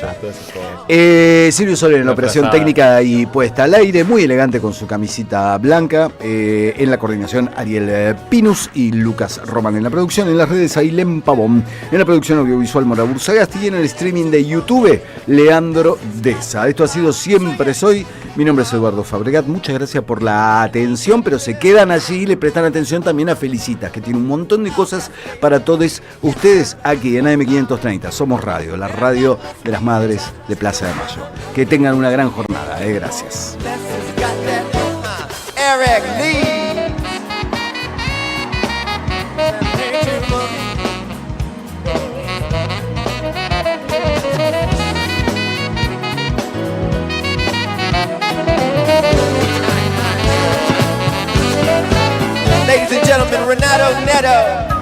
Soler en la operación técnica y puesta al aire, muy elegante con su camisita blanca. En la coordinación, Ariel Pinus y Lucas Román. En la producción, en las redes, Ailén Pavón. En la producción audiovisual, Mora Bursagasti. Y en el streaming de YouTube, Leandro Deza. Esto ha sido Siempre Soy. Mi nombre es Eduardo Fabregat, muchas gracias por la atención, pero se quedan allí y le prestan atención también a Felicitas, que tiene un montón de cosas para todos ustedes aquí en AM530. Somos Radio, la radio de las madres de Plaza de Mayo. Que tengan una gran jornada, gracias. Eric Lee. Ladies and gentlemen, Renato Neto.